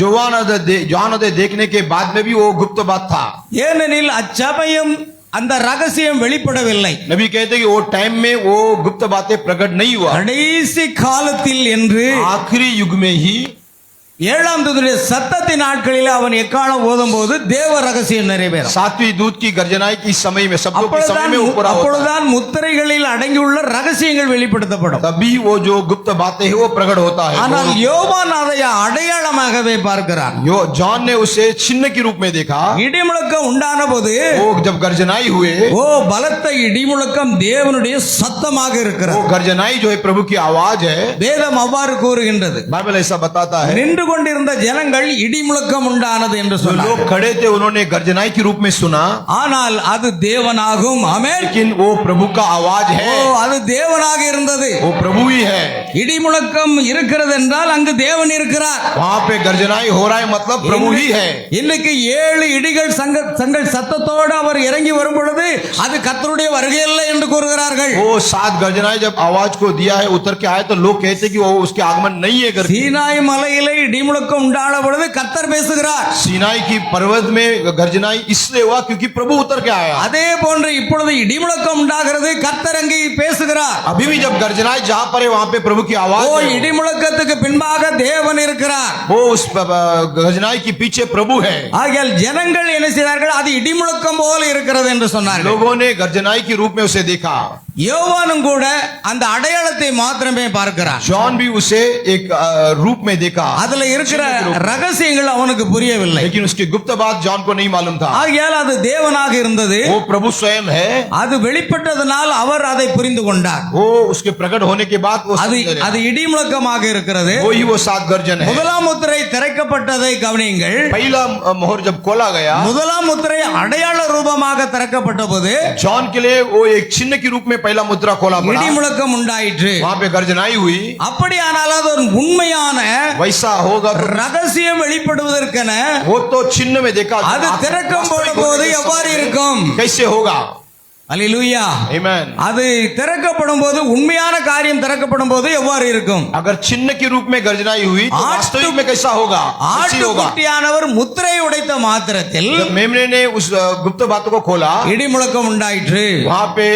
जॉन उसे देखने के बाद में भी वो गुप्त बात था। ஏனெனில் அச்சமயம் அந்த ரகசியம் வெளிப்படவில்லை. नबी कहते कि वो टाइम में वो गुप्त बातें प्रकट नहीं हुआ। கடைசி காலத்தில் என்று आखिरी युग में ही 7ஆம் தூதனுடைய சத்தத்தின் நாட்களில் அவன் எக்காலம் ஓதும் போது தேவ ரகசியம் நிறைவேறும். 7वीं दूत की गर्जनाई की समय में शब्दों के समय में ऊपर அப்பொழுதுதான் முத்திரைகளில் அடங்கியுள்ள ரகசியங்கள் வெளிப்படுத்தப்படும். तभी वो जो गुप्त बातें है वो प्रकट होता है। ஆனால் யோவான் அதை அடையாளமாகவே பார்க்கிறான். जॉन ने उसे चिन्ह के रूप में देखा। இடிமுழக்கம் உண்டான போது वो जब गर्जनाई हुए ஓ பலத்த இடிமுழக்கம் தேவனுடைய சத்தமாக वो இருக்கிறது. गर्जनाई जो है प्रभु की आवाज है। வேதம் அவ்வாறு கூறுகின்றது. बाइबल ऐसा बताता है। நின்று கொண்டிருந்த ஜனங்கள் இடிமுழக்கம் உண்டானது என்று जो சொன்னார். लोग खड़े थे उन्होंने गर्जनाई के रूप में सुना। ஆனால் அது தேவனாகும். ஆமென். लेकिन वो प्रभु का आवाज ஓ है। அது தேவனாக இருந்தது. वो प्रभु ही है। இடிமுழக்கம் இருக்கிறது என்றால் அங்கு தேவன் இருக்கிறார். वहां पे गर्जनाई हो रहा है मतलब प्रभु ही है। இன்னைக்கு 7 இடிகள் சங்கள் சத்தத்தோடு அவர் இறங்கி வரும் பொழுது அது கர்த்தருடைய வருகை அல்ல என்று கூறுகிறார்கள். वो 7 गर्जनाई जब आवाज को दिया है उतर के आए तो लोग कहते कि वो उसके आगमन नहीं है करके। சீனாய் மலையிலே இடி இடிமுழக்கம் உண்டான பொழுது கர்த்தர் பேசுகிறார். सीनाई की पर्वत में गर्जनाई इसलिए हुआ क्योंकि प्रभु उतर के आया. அதே போன்று இப்பொழுது இடிமுழக்கம் உண்டாகிறது, கர்த்தர் அங்கே பேசுகிறார். अभी भी जब गर्जनाई जहां पर है वहां पे प्रभु की आवाज ஓ, है. இடிமுழக்கத்துக்கு பின்பாக தேவன் இருக்கிறார். वो उस गर्जनाई के पीछे प्रभु है. ஆகையால் ஜனங்கள் என்ன செய்தார்கள்? அது இடிமுழக்கம் போல இருக்கிறது என்று சொன்னார்கள். लोगों ने गर्जनाई के रूप में उसे देखा. யோவானும் கூட அந்த அடையாளத்தை மாத்திரமே பார்க்கிறார். जॉन भी उसे एक रूप में देखा. அதுல இருக்கிற ரகசியங்கள் அவனுக்கு புரியவில்லை. लेकिन उसकी गुप्त बात जॉन को नहीं मालूम था. ஆகையால் அது தேவனாக இருந்தது. वो प्रभु स्वयं है. அது வெளிப்பட்டதனால் அவர் அதை புரிந்து கொண்டார். वो उसके प्रकट होने के बाद वो அது समझ गया. அது இடிமுழக்கமாக இருக்கிறது. वो ही वो सात गर्जन है. முதலாம் முத்திரை திறக்கப்பட்டதை கவனியுங்கள். पहला मोहर जब खोला गया, முதலாம் முத்திரை அடையாள ரூபமாக திறக்கப்பட்ட போது जॉन के लिए वो एक चिन्ह के रूप में पहला मुद्रा खोला पड़ा. இடிமுழக்கம் உண்டாயிற்று. वहां पे गर्जनाई हुई. அப்படியானால் அது ஒரு உண்மையான वैसा होगा तो ரகசியம் வெளிப்படுவதற்கென वो तो चिन्ह में देखा. அது திறக்கப்படும் போது எவ்வாறு இருக்கும்? कैसे होगा? அல்லேலூயா. आमीन. அது திறக்கப்படும் போது, உண்மையான காரியம் திறக்கப்படும் போது எவ்வாறு இருக்கும்? अगर चिन्ह के रूप में गर्जनाई हुई तो वास्तविक में कैसा होगा? कैसे होगा? ஆட்டுக்குட்டியானவர் முத்திரை உடைத்த மாத்திரத்தில் जब मेमने ने उस गुप्त बातों को खोला, இடிமுழக்கம் உண்டாயிற்று. वहां पे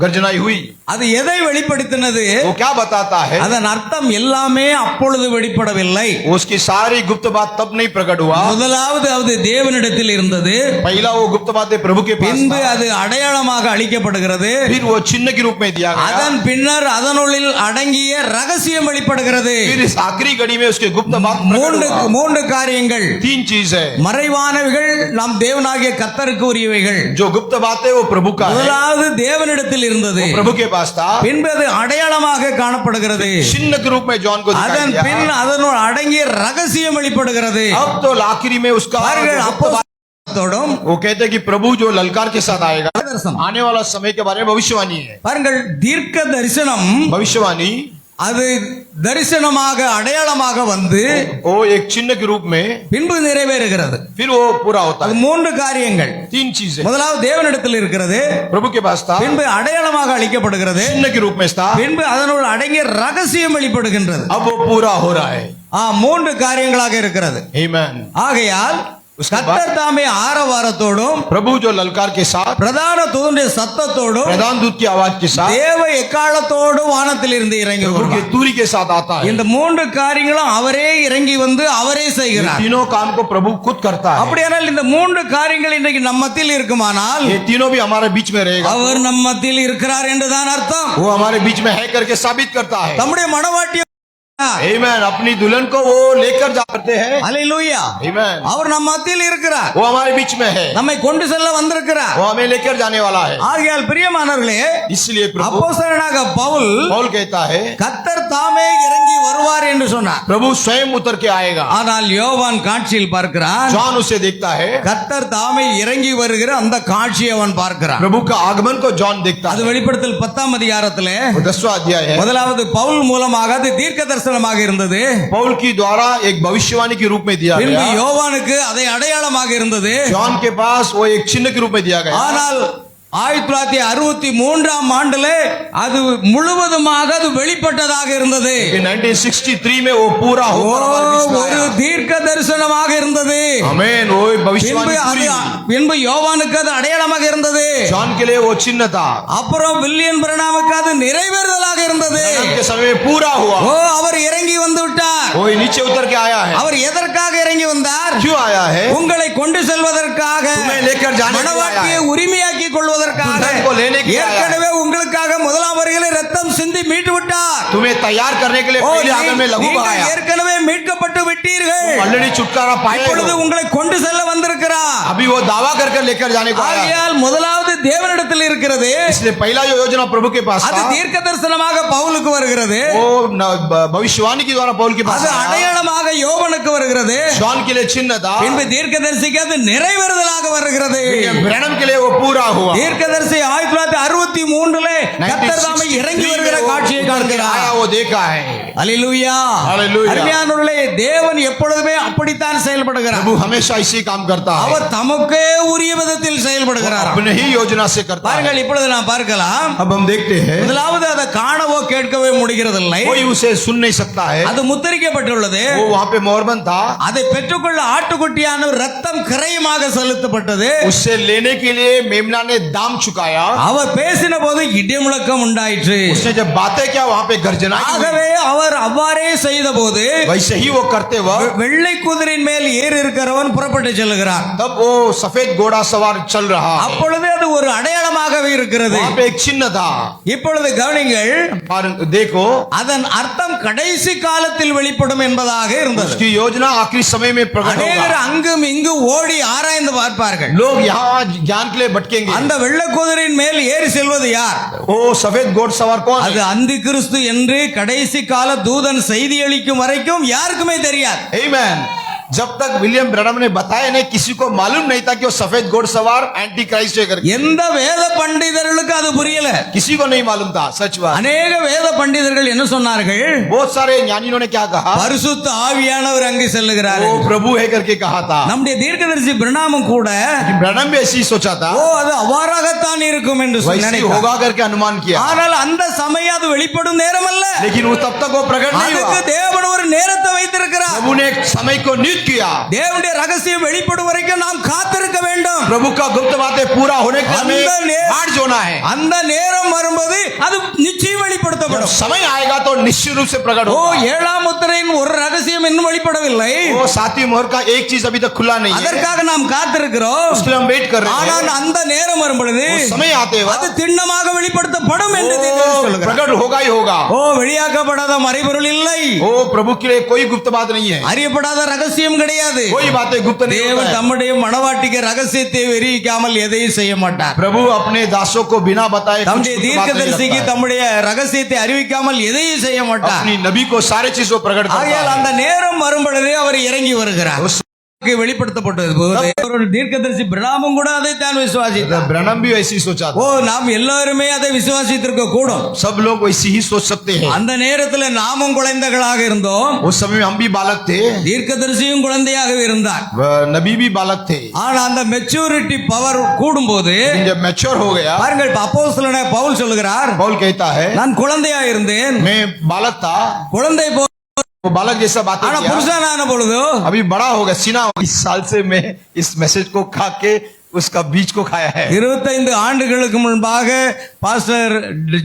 गर्जनाई हुई. அது எதை வெளிப்படுத்தினது? वो क्या बताता है? அதன் அர்த்தம் எல்லாமே அப்பொழுது வெளிப்படவில்லை. उसकी सारी गुप्त बात तब नहीं प्रकट हुआ. முதலாவது அது தேவனிடத்தில் இருந்தது. पहला वो गुप्त बातें प्रभु के पास பின்பு था. அது அடையாளமாக அளிக்கப்படுகிறது. फिर वो चिन्ह के रूप में दिया गया. அதன் பின்னர் அதனுள்ளில் அடங்கிய ரகசியம் வெளிப்படுகிறது. फिर इस आखिरी घड़ी में उसके गुप्त बात प्रकट हुआ. மூன்று காரியங்கள். तीन चीज है. மறைவானவைகள் நம் தேவனாகிய கர்த்தருக்கு உரியவைகள். जो गुप्त बातें वो प्रभु का है. முதலாவது தேவனிடத்தில் இருந்தது. वो प्रभु के पास था. பின்பு அது அடையாளமாக காணப்படுகிறது. चिन्ह के रूप में जॉन को दिखाया அதன் गया. பின் அதனுள் அடங்கிய ரகசியம் வெளிப்படுகிறது. अब तो आखिरी में उसका பாருங்கள், जो गुप्त बात- அப்போஸ்தலத்தோடும் वो कहते हैं कि प्रभु जो ललकार के साथ आएगा, தரிசனம். आने वाला समय के बारे में भविष्यवाणी है. பாருங்கள், தீர்க்க தரிசனம் भविष्यवाणी அது தரிசனமாக அடையாளமாக வந்து वो एक चिन्ह के रूप में பின்பு நிறைவேறுகிறது. फिर वो पूरा होता அது है. மூன்று காரியங்கள். तीन चीजें முதலாவது தேவனிடத்தில் இருக்கிறது, प्रभु के पास था, பின்பு அடையாளமாக அளிக்கப்படுகிறது, चिन्ह के रूप में था, பின்பு அதனுள் அடங்கிய ரகசியம் வெளிப்படுகின்றது. अब वो पूरा हो रहा है. மூன்று காரியங்களாக இருக்கிறது. आमीन. ஆகையால் उसके बाद கர்த்தர் தாமே ஆரவாரத்தோடும் प्रभु जो ललकार के साथ, பிரதான தூதனுடைய சத்தத்தோடும் प्रधान दूत की आवाज के साथ, தேவ எக்காலத்தோடும் வானத்தில் இருந்து இறங்கி प्रभु के வருவார். तूरी के साथ आता है. இந்த மூன்று காரியங்களும் அவரே இறங்கி வந்து அவரே ये செய்கிறார். तीनों काम को प्रभु खुद करता है. அப்படியானால் இந்த மூன்று காரியங்கள் இன்றைக்கு நம்ம மத்தியில் இருக்குமானால் ये तीनों भी हमारे बीच में रहेगा. அவர் நம்ம மத்தியில் இருக்கிறார் என்றுதான் அர்த்தம். वो हमारे बीच में है करके साबित करता है. நம்முடைய மனவாட்டிய आमीन. अपनी दुल्हन को वो लेकर जाते हैं. அல்லேலூயா. आमीन. அவர் நம்ம மத்தியில் இருக்கிறார். वो हमारे बीच में है. நம்மை கொண்டு செல்ல வந்திருக்கிறார். वो हमें लेकर जाने वाला है. ஆகையால் பிரியமானவர்களே, इसलिए प्रभु அப்போஸ்தலனாக பவுல் पौल कहता है கர்த்தர் தாமே இறங்கி வருவார் என்று சொன்னார். प्रभु स्वयं उतर के आएगा. ஆனால் யோவான் காட்சியில் பார்க்கிறான், जॉन उसे देखता है. கர்த்தர் தாமே இறங்கி வருகிற அந்த காட்சியை அவன் பார்க்கிறான். प्रभु का आगमन को जॉन देखता அது है. வெளிப்படுத்தல் 10ஆம் அதிகாரத்திலே वो 10वां अध्याय है. முதலாவது பவுல் மூலமாக அது தீர்க்க தரிசனமாக இருந்தது. पौल की द्वारा एक भविष्यवाणी के रूप में दिया பின்பு गया. யோவானுக்கு அதை அடையாளமாக இருந்தது. जॉन के पास वो एक चिन्ह के रूप में दिया गया. ஆனால் 1963ஆம் ஆண்டிலே அது முழுவதுமாக அது வெளிப்பட்டதாக இருந்தது. कि 1963 में वो पूरा ஓ, होकर हमारे बीच में ஒரு आया. தீர்க்க தரிசனமாக இருந்தது. आमीन. वो एक பின்பு भविष्यवाणी அது पूरी. பின்பு யோவானுக்கு அது அடையாளமாக இருந்தது. जॉन के लिए वो चिन्ह था. அப்புறம் வில்லியன் பிரணாமுக்கு அது நிறைவேறுதலாக இருந்தது. जन्म के समय में पूरा हुआ. ஓ, அவர் இறங்கி வந்து விட்டார். वो नीचे उतर के आया है. அவர் எதற்காக இறங்கி வந்தார்? क्यों आया है? உங்களை கொண்டு செல்வதற்காக, तुम्हें लेकर जाने के लिए மனவாட்டியை आया है. உரிமையாக்கி கொள்வதற்காக, दुल्हन को लेने के लिए आया है. ஏற்கனவே உங்களுக்காக முதலாம் வருகையில் ரத்தம் சிந்தி மீட்டு விட்டார். तुम्हें तैयार करने के लिए ஓ, पहले आगमन में लहू நீங்கள் बहाया. ஏற்கனவே மீட்கப்பட்டு விட்டீர்கள். ऑलरेडी छुटकारा पाए இப்பொழுது हो. உங்களை கொண்டு செல்ல வந்திருக்கிறார். अभी वो दावा कर लेकर जाने को आया. ஆகையால் முதலாவது தேவனிடத்தில் இருக்கிறது. इसलिए पहला जो योजना प्रभु के पास அது था, தீர்க்க தரிசனமாக பவுலுக்கு வருகிறது. वो भविष्यवाणी के द्वारा पौल के पास அது आया. அடையாளமாக யோவானுக்கு வருகிறது. जॉन के लिए चिन्ह था. பின்பு தீர்க்கதரிசிக்கு அது நிறைவேறுதலாக வருகிறது. ब्रैनम के लिए वो पूरा हुआ. தீர்க்கதரிசி 1963 கர்த்தர் தாமே இறங்கி வருகிற காட்சியை காண்கிறார். आया वो देखा है. அல்லேலூயா. हालेलुया. அருமையானவர்களே, தேவன் எப்பொழுதுமே அப்படித்தான் செயல்படுகிறார். प्रभु हमेशा इसी काम करता है. அவர் தமக்கே உரிய விதத்தில் செயல்படுகிறார். अपने ही योजना से करता है. பாருங்கள், இப்பொழுது நாம் பார்க்கலாம். अब हम देखते हैं முதலாவது அந்த அதை காணவோ கேட்கவே முடிகிறதில்லை. कोई उसे सुन नहीं सकता है. அது முத்திரிக்கப்பட்டுள்ளது. वो वहाँ पे मोहरबंद था. அதை பெற்றுக்கொள்ள ஆட்டுக்குட்டியான ரத்தம் கிரயமாக செலுத்தப்பட்டது. उससे लेने के लिए मेमना ने दाम चुकाया. அவர் பேசின போது இடிமுழக்கம் உண்டாயிற்று. उसने जब बातें किया वहाँ पे गर्जना हुई. ஆகவே அவர் அவ்வாறே செய்த போது वैसे ही वो करते वक्त வெள்ளை குதிரையின் மேல் ஏறி இருக்கிறவன் புறப்பட்டு செல்கிறார். तब वो सफेद घोड़ा सवार चल रहा. அப்பொழுது அது ஒரு அடையாளமாகவே இருக்கிறது. वहाँ पे एक चिन्ह था. இப்பொழுது கவனிங்கள், और देखो அதன் அர்த்தம் கடைசி காலத்தில் வெளிப்படும் என்பதாக இருந்தது. उसकी योजना आखिरी समय में प्रकट அநேகர் होगा. அங்கும் இங்கு ஓடி ஆராய்ந்து பார்ப்பார்கள். लोग यहाँ ज्ञान के लिए भटकेंगे. அந்த வெள்ளை குதிரையின் மேல் ஏறி செல்வது யார்? वो सफेद घोड़ सवार कौन அது है? அந்தி கிறிஸ்து என்று கடைசி கால தூதன் செய்தி அளிக்கும் வரைக்கும் யாருக்குமே தெரியாது. Amen. जब तक विलियम ब्रैनम ने बताया नहीं, किसी को मालूम नहीं था कि वो सफेद घोड़ सवार एंटी क्राइस्ट है करके. எந்த வேத பண்டிதர்களுக்கு அது புரியல. किसी को नहीं मालूम था. सच बात. அநேக வேத பண்டிதர்கள் என்ன சொன்னார்கள்? बहुत सारे ज्ञानियों ने क्या कहा? பரிசுத்த ஆவியானவர் அங்கே செல்லுகிறார். वो प्रभु है करके कहा था. நம்முடைய தீர்க்கதரிசி பிரணாமும் கூட ब्रैनम भी ऐसी सोचा था. ஓ அது அவ்வாறாகத்தான் இருக்கும் என்று वैसे होगा करके अनुमान किया. ஆனால் அந்த சமயம் அது வெளிப்படும் நேரம் அல்ல. लेकिन वो तब तक वो प्रकट नहीं அதுக்கு हुआ. தேவன் ஒரு நேரத்தை வைத்திருக்கிறார். प्रभु ने एक समय को नियुक्त किया. தேவனுடைய ரகசியம் வெளிப்படும் வரைக்கும் நாம் காத்திருக்க வேண்டும். प्रभु का गुप्त बातें पूरा होने के लिए बाट जोना है. அந்த நேரம் வரும்போது அது நிச்சயம் जब வெளிப்படுத்தப்படும். समय आएगा तो निश्चित रूप से प्रकट ஓ होगा. ஏழாம் முத்திரையின் ஒரு ரகசியம் இன்னும் வெளிப்படவில்லை. वो सातवीं मोहर का एक चीज अभी तक खुला नहीं है. அதற்காக நாம் காத்திருக்கிறோம். उसके लिए हम वेट कर रहे ஆனால் हैं. அந்த நேரம் வரும் பொழுது वो समय आते அது वक्त திண்ணமாக வெளிப்படுத்தப்படும் என்று वो தீர்க்கதரிசி சொல்லுகிறார். प्रकट होगा ही होगा. ஓ வெளியாக்கப்படாத மறைபொருள் இல்லை. वो प्रभु के लिए कोई गुप्त बात नहीं है. அறியப்படாத ரகசியம் கிடையாது. कोई बातें गुप्त नहीं தேவன் होता है. தம்முடைய மணவாட்டிக்கு ரகசியத்தை வெறிக்காமல் எதையும் செய்ய மாட்டார். प्रभु अपने दासों को बिना बताए कुछ தம்முடைய गुप्त बात नहीं தீர்க்கதரிசிக்கு रखता है. தம்முடைய ரகசியத்தை அறிவிக்காமல் எதையும் செய்ய மாட்டார். अपनी नबी को सारे चीज को प्रकट करता ஆகையால் है. அந்த நேரம் வரும் பொழுதே அவர் இறங்கி வருகிறார். வெளிப்படுத்தப்பட்டது போது ஒரு தீர்க்கதரிசி பிரணாமும் கூட அதைத்தான் விசுவாசித்தார். ब्रैनम भी वैसे ही सोचा ஓ था. நாம் எல்லாருமே அதை விசுவாசித்திருக்க கூடும். सब लोग वैसे ही सोच सकते हैं. அந்த நேரத்தில் நாமும் குழந்தைகளாக இருந்தோம். उस समय में हम भी बालक थे. தீர்க்கதரிசியும் குழந்தையாகவே இருந்தார். नबी भी बालक थे. ஆனா அந்த மெச்சூரிட்டி பவர் கூடும்போது लेकिन जब मैच्योर हो गया, பாருங்கள் அப்போஸ்தலனான பவுல் சொல்லுகிறார், पौल कहता है நான் குழந்தையா இருந்தேன், मैं बालक था. குழந்தை போ वो बालक जैसा बातें ஆனா किया. புருஷனான பொழுது अभी बड़ा हो गया. सीना 20 साल से मैं इस मैसेज को खा के उसका बीज को खाया है. 25 ஆண்டுகளுக்கு முன்பாக பாஸ்டர்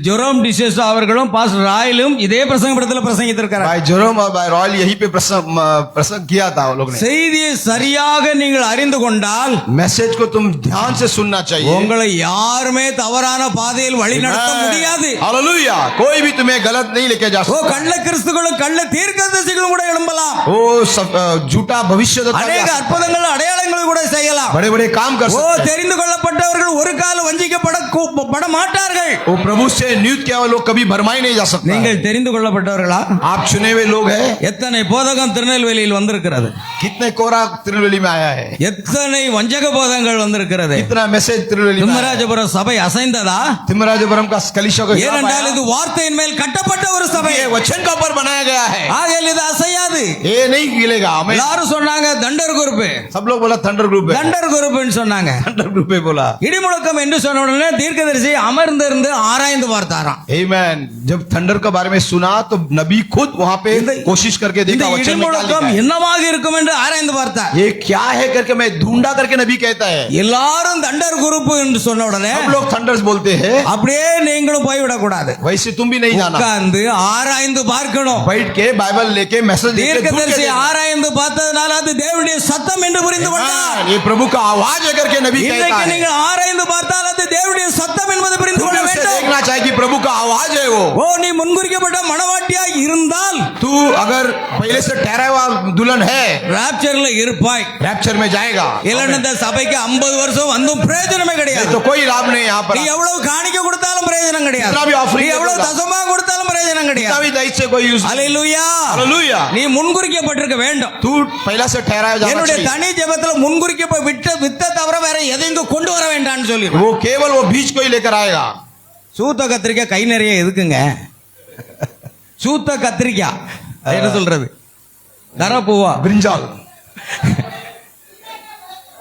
ஜெரோம் டிசேசா அவர்களும் பாஸ்டர் ராயலும் இதே பிரசங்கத்தில் பிரசங்கித்திருக்கிறார். भाई जेरोम और भाई रॉयल यहीं पे प्रसंग किया था वो लोग ने. செய்தியை சரியாக நீங்கள் அறிந்து கொண்டால் मैसेज को तुम ध्यान से सुनना चाहिए. உங்களை யாருமே தவறான பாதையில் வழி நடத்த முடியாது. हालेलुया. कोई भी तुम्हें गलत नहीं लेके जा ஓ सकता. கள்ள கிறிஸ்துகளும் கள்ள தீர்க்கதரிசிகளும் கூட எழும்பலாம். वो झूठा भविष्यद्वक्ता அநேக அற்புதங்கள் அடையாளங்கள் கூட செய்யலாம். बड़े बड़े काम कर ஓ सकते हैं. தெரிந்து கொள்ளப்பட்டவர்கள் ஒரு காலம் வஞ்சிக்கப்பட மாட்டார்கள். वो प्रभु से नियुक्त किया हुआ लोग कभी भरमाई नहीं जा सकता. நீங்கள் தெரிந்து கொள்ளப்பட்டவர்களா? आप चुने हुए लोग हैं. எத்தனை போதகம் திருநெல்வேலியில் வந்திருக்கிறது, कितने कोरा तिरुवेली में आया है. எத்தனை வஞ்சக போதங்கள் வந்திருக்கிறது. कितना मैसेज तिरुवेली में आया है. திம்மராஜபுரம் சபை அசைந்ததா? तिमराजपुरम का कलिशा को हिला ஏனென்றால் पाया. இது வார்த்தையின் மேல் கட்டப்பட்ட ஒரு சபை. ये वचन का ऊपर बनाया गया है. ஆகையால் இது அசையாது. ये नहीं गिलेगा. हमें எல்லாரும் சொன்னாங்க தண்டர் குரூப், सब लोग बोला थंडर ग्रुप है. தண்டர் குரூப்னு சொன்னாங்க. थंडर ग्रुप है बोला. இடிமுழக்கம் என்று சொன்ன உடனே தீர்க்கதரிசி அமர்ந்திருந்து ஆராய்ந்து பார்த்தாராம். Amen. जब थंडर के बारे में सुना तो नबी खुद वहां पे कोशिश करके இந்த देखा वचन में क्या लिखा இடிமுழக்கம் है. என்னவாக இருக்கும் என்று ஆராய்ந்து பார்த்தார். ये क्या है करके मैं ढूंढा करके नबी कहता है. எல்லாரும் தண்டர் குரூப் என்று சொன்ன உடனே सब लोग थंडर्स बोलते हैं. அப்படியே நீங்களும் போய்விடக் கூடாது. वैसे तुम भी नहीं जाना. உட்கார்ந்து ஆராய்ந்து பார்க்கணும். बैठ के बाइबल लेके मैसेज लेके ढूंढ के தீர்க்கதரிசி देखना. ஆராய்ந்து பார்த்ததனால அது தேவனுடைய சத்தம் என்று புரிந்து கொண்டார். ये प्रभु का आवाज है करके नबी कहता இன்றைக்கு है. நீங்கள் ஆராய்ந்து பார்த்தால் அது தேவனுடைய சத்தம் என்பதை புரிந்து கொள்ள तुम उसे வேண்டும். देखना चाहिए कि प्रभु का आवाज है वो. ஓ நீ முன்குறிக்கப்பட்ட மணவாட்டியா இருந்தால் तू अगर पहले से ठहरा हुआ दुल्हन है, ராப்சர்ல இருப்பாய். रैप्चर में जाएगा. இல்லன்னா இந்த சபைக்கு 50 வருஷம் வந்தும் பிரயோஜனமே கிடையாது. तो कोई लाभ नहीं यहाँ पर. நீ எவ்வளவு காணிக்க கொடுத்தாலும் பிரயோஜனம் கிடையாது. कितना भी offering நீ எவ்வளவு करोगा. தசமா கொடுத்தாலும் பிரயோஜனம் कितना கிடையாது. भी दहेज से कोई यूज. அல்லேலூயா. हालेलुया. நீ முன்குறிக்கப்பட்டிருக்க வேண்டும். तू पहला से ठहरा हुआ जाना என்னுடைய चाहिए. தனி ஜெபத்துல முன்குறிக்கப்ப வித்த தவிர வேற எதையும் இங்க கொண்டு வர வேண்டாம்னு சொல்லி. वो केवल वो बीज को ही लेकर आएगा. சூத்த கத்திரிக்காய் கை நிறைய எதுக்குங்க? சூத்த கத்திரிக்காய் என்ன சொல்றது? கரப்பூவா, ब्रिंजल,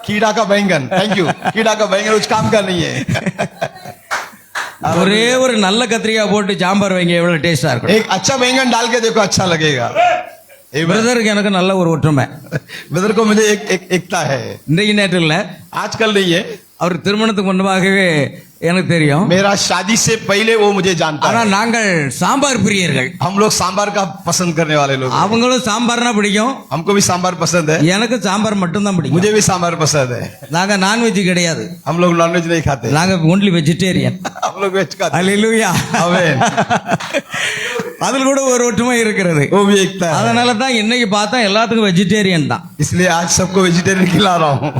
कीड़ा का बैंगन. Thank you. कीड़ा का बैंगन कुछ काम का नहीं है. ஒரே ஒரு நல்ல கத்திரிக்காய் போட்டு சாம்பார் வைங்க எவ்வளவு டேஸ்டா இருக்கும். एक अच्छा बैंगन डाल के देखो, अच्छा लगेगा. பிரதருக்கு எனக்கு நல்ல ஒரு ஒற்றுமை. ब्रदर को मुझे एक एकता है. இன்றைக்கு நேற்று இல்ல, आजकल नहीं है. அவர் திருமணத்துக்கு முன்பாகவே எனக்கு தெரியும். मेरा शादी से पहले वो मुझे जानता ஆனா है. நாங்கள் சாம்பார் பிரியர்கள். हम लोग सांबार का पसंद करने वाले लोग. அவங்களும் சாம்பார்னா பிடிக்கும், हमको भी सांबार पसंद है. எனக்கு சாம்பார் மட்டும்தான் பிடிக்கும். मुझे भी सांबार पसंद है. நாங்க நான்வெஜ் கிடையாது, हम लोग नॉनवेज नहीं खाते. நாங்க ஒன்லி வெஜிடேரியன். हम लोग वेज खाते. அல்லேலூயா. आमीन. அதில் கூட ஒரு ஒற்றுமை இருக்கிறது. वो भी एकता है. அதனால தான் இன்னைக்கு பார்த்தா எல்லாத்துக்கும் வெஜிடேரியன் தான். इसलिए आज सबको वेजिटेरियन खिला रहा हूँ.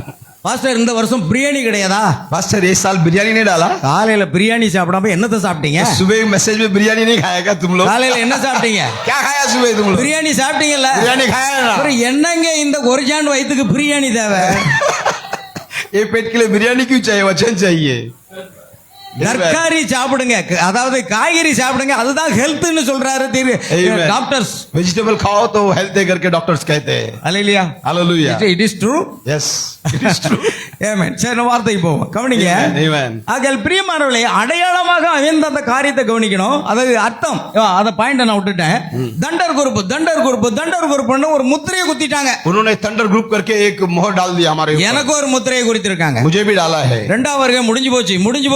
பாஸ்டர் இந்த வருஷம் பிரியாணி கிடையாதா? पास्टर इस साल बिरयानी नहीं डाला. காலையில பிரியாணி சாப்பிடாம என்னத்தை சாப்பிட்டீங்க? सुबह मैसेज में बिरयानी नहीं खाया क्या तुम लोग? காலையில என்ன சாப்பிட்டீங்க? क्या खाया सुबह तुम लोग? பிரியாணி சாப்பிட்டீங்கல்ல? बिरयानी खाया ना? அப்புறம் என்னங்க இந்த ஒரு ஜான் வயித்துக்கு பிரியாணி தேவை? ये पेट के लिए बिरयानी क्यों चाहिए? वचन चाहिए. தர்காரி சாப்பிடுங்க, அதாவது காய்கறி சாப்பிடுங்க, அதுதான் ஹெல்த்னு சொல்றாரு Amen. டாக்டர்ஸ். वेजिटेबल खाओ तो हेल्थ है करके डॉक्टर्स कहते हैं. Hallelujah. Hallelujah. It is true. Yes, it is true. Amen. சரி வார்த்தை போவோம், கவனிங்க. Amen. ஆகையால் பிரியமானவர்களே, அடையாளமாக அவன் அந்த காரியத்தை கவனிக்கணும். அதாவது அர்த்தம், அத பாயிண்ட் நான் விட்டுட்டேன். தண்டர் குரூப்னு ஒரு முத்திரையை குத்திட்டாங்க. उन्होंने थंडर ग्रुप करके एक मोहर डाल दिया हमारे ऊपर. எனக்கு ஒரு முத்திரையை குறித்திருக்காங்க. मुझे भी डाला है. இரண்டாவது வருகை முடிஞ்சு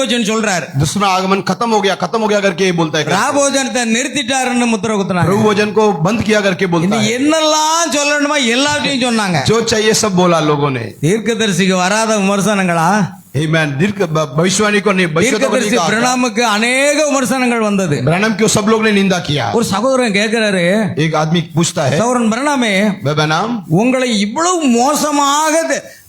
போச்சுன்னு சொல்றாரு. दूसरा आगमन खत्म हो गया करके ये बोलता है. ராபோஜனத்தை நிறுத்திட்டாருன்னு முத்திரை குத்துனாங்க. प्रभु भोजन को बंद किया करके बोलता இன்னும் है. என்னெல்லாம் சொல்லணுமா எல்லாத்தையும் சொன்னாங்க. जो चाहिए सब बोला लोगों ने. தீர்க்கதரிசிக்கு வராத விமர்சனங்களா? Amen. भविष्यवाणी को नहीं, भविष्यवाणी को नहीं தீர்க்கதரிசி कहा. பிரணாமுக்கு अनेक விமர்சனங்கள் வந்தது. ब्रैनम को सब लोग ने निंदा किया. ஒரு சகோதரன் கேட்கிறாரு, एक आदमी पूछता है, சகோதரன் பிரணாமே, ब्रैनम உங்களை இவ்வளவு மோசமாக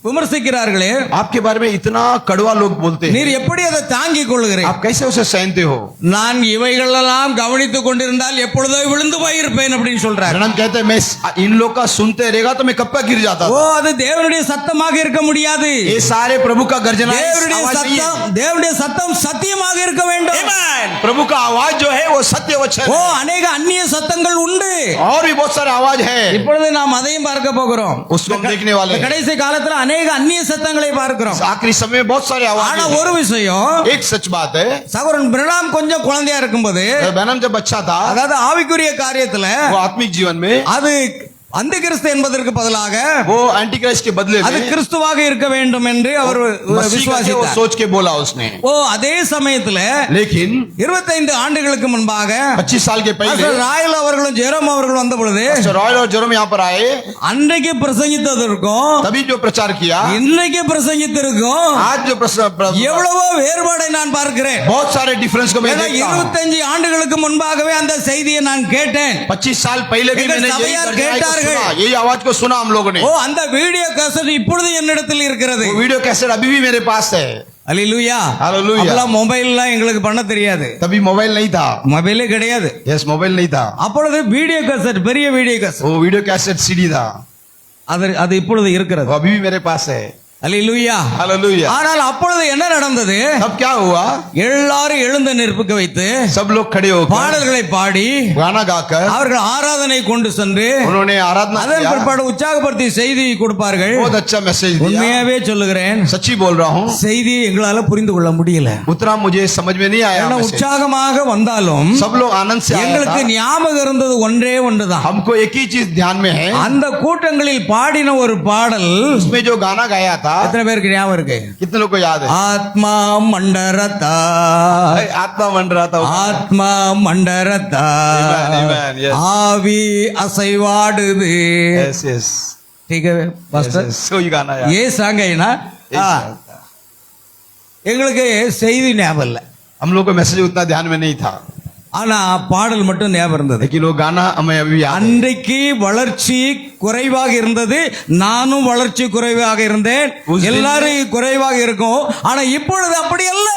விமர்சிக்கிறார்களே, आपके बारे में इतना कड़वा लोग बोलते हैं, நீர் எப்படி அதை தாங்கிக் கொள்கிறீர்? आप कैसे उसे सहते हो? நான் இவைகளெல்லாம் கவனித்துக் கொண்டிருந்தால் எப்பொழுதோ விழுந்து போயிருப்பேன் அப்படின்னு சொல்றாரு. ब्रैनम कहते हैं मैं इन लोग का सुनते रहेगा तो मैं कब तक गिर जाता ஓ, था. அது தேவனுடைய சத்தமாக இருக்க முடியாது. ये सारे प्रभु का गर्जना है, தேவனுடைய आवाज नहीं है. சத்தம் சத்தியமாக இருக்க வேண்டும். Amen. प्रभु का आवाज जो है वो सत्य वचन ஓ, है. अनेक अन्य சத்தங்கள் உண்டு. और भी बहुत सारे आवाज है, இப்பொழுது நாம் அதையும் பார்க்க போகிறோம். उसको हम देखने वाले हैं. கடைசி காலத்துல अनेक अन्य சத்தங்களை பார்க்கிறோம். आखिरी समय में बहुत सारे आवाज ஆனா हैं. ஒரு விஷயம், एक सच बात है, சகோதரன் பிரணாம் கொஞ்சம் குழந்தையா இருக்கும்போது, ब्रैनम जब बच्चा था, அதாவது ஆவிக்குரிய காரியத்துல वो आत्मिक जीवन में அது அந்த கிறிஸ்து என்பதற்கு பதிலாக वो एंटी क्राइस्ट के बदले அது में கிறிஸ்துவாக இருக்க வேண்டும் என்று அவர் मसीह करके वो விசுவாசித்தார். सोच के बोला उसने. ஓ, அதே சமயத்துல लेकिन 25 ஆண்டுகளுக்கு முன்பாக 25 साल के पहले பாஸ்டர் ராயல் அவர்களும் ஜெரோம் அவர்களும் வந்த பொழுது रॉयल और जेरोम यहाँ पर आए, அன்றைக்கு பிரசங்கித்ததற்கும் तभी जो प्रचार किया, இன்னைக்கு பிரசங்கித்திருக்கும் आज जो எவ்வளவோ வேறுபாடை நான் பார்க்கிறேன். बहुत सारे डिफरेंस को मैं ஏன்னா देखता हूं. 25 ஆண்டுகளுக்கு முன்பாகவே அந்த செய்தியை நான் கேட்டேன். 25 साल पहले भी इधर मैंने यही सभैयार गर्जना को கேட்டார்கள். सुना, यही आवाज को सुना हम लोगों ने. ஓ, அந்த வீடியோ கேசட் இப்பொழுது என்னிடத்தில் இருக்கிறது. वो वीडियो कैसेट अभी भी मेरे पास है. அல்லேலூயா. Hallelujah. அப்பலாம் மொபைல்லாம் எங்களுக்கு பண்ண தெரியாது, तभी मोबाइल नहीं था. மொபைலே கிடையாது. यस, मोबाइल नहीं था. அப்பொழுது வீடியோ கேசட், பெரிய வீடியோ கேசட், वो वीडियो कैसेट सीडी था. அது இப்பொழுது இருக்கிறது. वो अभी भी मेरे पास है. அல்லேலூயா. हालेलुया. ஆனால் அப்பொழுது என்ன நடந்தது? तब क्या हुआ? எல்லாரும் எழுந்து நிற்புக்க வைத்து सब लोग खड़े होकर பாடல்களை பாடி गाना गाकर அவர்கள் ஆராதனை கொண்டு சென்று उन्होंने आराधना அதன் किया. பிற்பாடு உற்சாகப்படுத்தி செய்தி கொடுப்பார்கள். बहुत अच्छा मैसेज दिया. உண்மையாவே சொல்லுகிறேன், सच्ची बोल रहा हूँ, செய்தியை எங்களால புரிந்து கொள்ள முடியல. उतना मुझे समझ में नहीं आया. ஏன்னா मैसेज. உற்சாகமாக வந்தாலும் सब लोग आनंद से आया எங்களுக்கு था. ஞாபகம் இருந்தது ஒன்றே ஒன்றுதான். हमको एक ही चीज ध्यान में है, அந்த கூட்டங்களில் பாடின ஒரு பாடல் उसमें जो गाना गाया था, எத்தனை பேருக்கு ஞாபகம் இருக்கு? कितने लोग को याद है? ஆத்மா மண்டரதா, आत्मा बन रहा था. ஆத்மா மண்டரதா, Amen, amen, yes. ஆவி அசைவாடுது. यस यस ठीक है பாஸ்டர், कोई गाना याद. ஏ சாங்கைனா எங்களுக்கு செய்தி ஞாபகம் இல்லை, हम लोग को मैसेज उतना ध्यान में नहीं था, ஆனா பாடல் மட்டும் ஞாபகம் இருந்தது. लेकिन वो गाना हमें अभी याद है. அன்றைக்கு வளர்ச்சி குறைவாக இருந்தது, நானும் வளர்ச்சி குறைவாக இருந்தேன், எல்லாரும் குறைவாக இருக்கும். ஆனா இப்பொழுது அப்படி அல்ல.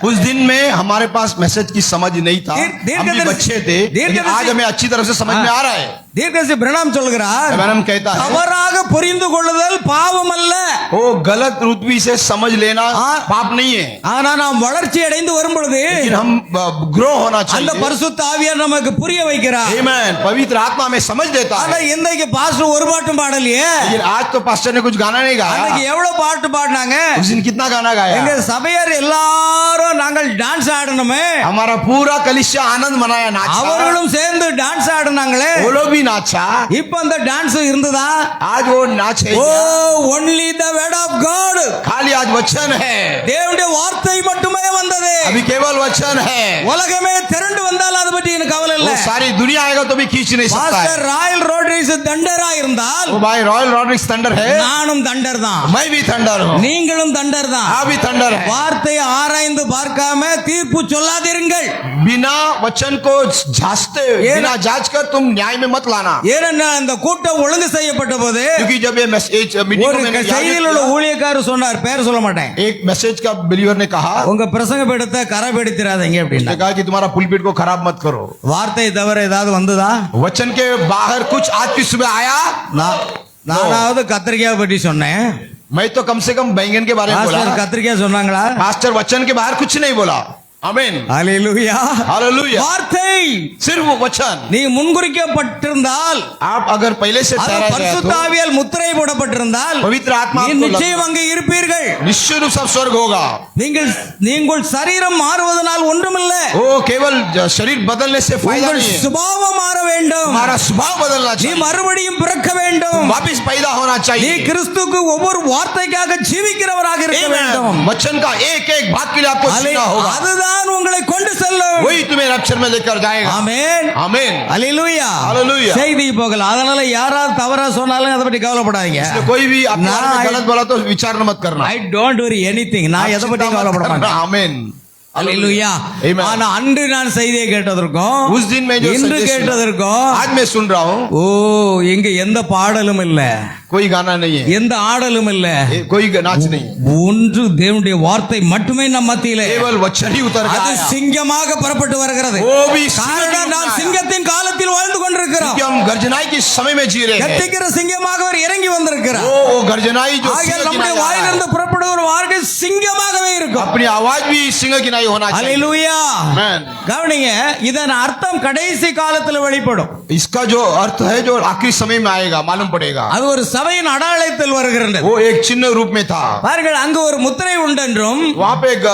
उस दिन में हमारे पास मैसेज की समझ नहीं था, हम भी बच्चे थे, लेकिन आज हमें अच्छी तरह से समझ में आ रहा है. தீர்க்கதரிசி பிரணாம் சொல்கிறார், ब्रैनम कहता है, தவறாக புரிந்து கொள்ளுதல் பாவம் அல்ல, वो गलत रूपी से समझ लेना पाप नहीं है, ஆனா நாம் வளர்ச்சி அடைந்து வரும் பொழுது लेकिन हम ग्रो होना அந்த चाहिए. பரிசுத்த ஆவியார் நமக்கு புரிய வைக்கிறார். Amen. पवित्र आत्मा में समझ देता ஆனா है. இன்னைக்கு பாஸ்டர் ஒரு பாட்டும் பாடலையே. लेकिन आज तो पास्टर ने कुछ गाना नहीं அன்னைக்கு गाया. எவ்வளவு பாட்டு பாடினாங்க. उस दिन कितना गाना எங்க गाया. சபையார் எல்லாரும் நாங்கள் டான்ஸ் ஆடணுமே. हमारा पूरा कलिसिया आनंद मनाया, नाचा. அவர்களும் சேர்ந்து டான்ஸ் ஆடினாங்களே. वो लोग भी नाचा. இப்ப அந்த டான்ஸ் இருந்ததா? आज वो नाच है. Oh only the word of God. खाली आज वचन है. தேவனுடைய வார்த்தை மட்டுமே வந்தது. अभी केवल वचन है. உலகமே திரண்டு வந்தால் அது பற்றி எனக்கு கவலை இல்ல. वो सारी दुनिया आएगा तो भी खींच नहीं सकता பாஸ்டர் है. ராயல் ரோட்ரிக்ஸ் தண்டரா இருந்தால் वो भाई रॉयल रॉड्रिक्स थंडर है. நானும் தண்டர் தான். मैं भी थंडर हूँ. நீங்களும் தண்டர் தான். आप भी थंडर है. வார்த்தையை ஆராய்ந்து பார்க்காம தீர்ப்பு சொல்லாதீர்கள். बिना वचन को जांचते, बिना जांच कर तुम न्याय में मत लाना. ஏனென்றால் அந்த கூட்டம் ஒழுங்கு செய்யப்பட்ட போது क्योंकि जब ये मैसेज मीटिंग ஒரு में मैंने செய்தியில் உள்ள ஊழியக்காரர் சொன்னார், பேர் சொல்ல மாட்டேன், एक मैसेज का बिलीवर ने कहा, உங்க பிரசங்க பீடத்தை கரைபெடுத்திராதீங்க उसने அப்படின்னா. कहा कि तुम्हारा पुलपिट को खराब मत करो. வார்த்தை தவிர ஏதாவது வந்ததா? वचन के बाहर कुछ आज की सुबह आया. நானாவது கத்திரிக்காய் பற்றி சொன்னேன். मैं तो कम से कम बैंगन के बारे में बोला. பாஸ்டர் கத்திரிக்காய் சொன்னாங்களா? मास्टर वचन के बाहर कुछ नहीं बोला. आमीन. ஹalleluya. हालेलुया. வார்த்தை सिर्फ वो वचन. நீ முன்குறிக்கப்பட்டிருந்தால், आप अगर पहले से அது ठहराया गया பரிசுத்த तो ஆவியால் முத்திரை போடப்பட்டிருந்தால் पवित्र आत्मा நீ आपको நிச்சயம் அங்கே இருப்பீர்கள். निश्चय रूप से स्वर्ग होगा. நீங்கள் சரீரம் மாறுவதனால் ஒன்றுமில்லை. वो केवल शरीर बदलने से फायदा உங்கள் नहीं है. சுபாவம் மாற வேண்டும். हमारा स्वभाव बदलना நீ चाहिए. மறுபடியும் பிறக்க வேண்டும். वापस पैदा होना நீ चाहिए. கிறிஸ்துவுக்கு ஒவ்வொரு வார்த்தைக்காக ஜீவிக்கிறவராக இருக்க Amen. வேண்டும். वचन का एक एक बात के लिए आपको जीना होगा. அதுதான் உங்களை கொண்டு செல்லும். वही तुम्हें रैप्चर में लेकर जाएगा. ஆமென். आमीन. ஹalleluya. Hallelujah. செய்தி போகலாம். அதனால யாராவது தவறா சொன்னாலும் அதை பற்றி கவலைப்படாதீங்க. इसलिए कोई भी आपके बारे में ना- गलत बोला तो विचार मत करना. I don't worry anything. நான் எதை பற்றி கவலைப்பட மாட்டேன். आमीन. ஹalleluya. Amen. ஆனா அன்று நான் செய்தியை கேட்டதற்கும் उस दिन मैं जो இன்று संदेश सुना, கேட்டதற்கும் आज मैं सुन रहा हूँ. ஓ இங்க எந்த பாடலும் இல்ல, कोई गाना नहीं है, எந்த ஆடலும் இல்ல, कोई नाच नहीं है. ஒன்று தேவனுடைய வார்த்தை மட்டுமே நம் மத்தியிலே केवल वचन ही उतर அது गया. சிங்கமாக புறப்பட்டு வருகிறது. वो भी காரணம் நாம் சிங்கத்தின் காலத்தில் வாழ்ந்து கொண்டிருக்கிறோம். क्योंकि हम गर्जनाई के समय में जी रहे हैं. கத்திக்கிற சிங்கமாக அவர் இறங்கி வந்திருக்கிறார். वो गर्जनाई जो सिंह ஆகையால் की நம்முடைய नाई आ रहा வாயிலிருந்து புறப்படுகிற ஒரு வார்த்தை சிங்கமாகவே है. இருக்கும். अपनी आवाज भी सिंह की नाई होना चाहिए. ஹalleluya. Amen. கவனிங்க, இதன் அர்த்தம் கடைசி காலத்தில் வெளிப்படும். इसका जो अर्थ है जो आखिरी समय में आएगा मालूम पड़ेगा. அது ஒரு சபையின் அடையாளத்தில் வருகிறது. वो एक चिन्ह रूप में था. பாருங்கள், அங்கு ஒரு முத்திரை உண்டென்றும் वहाँ पे एक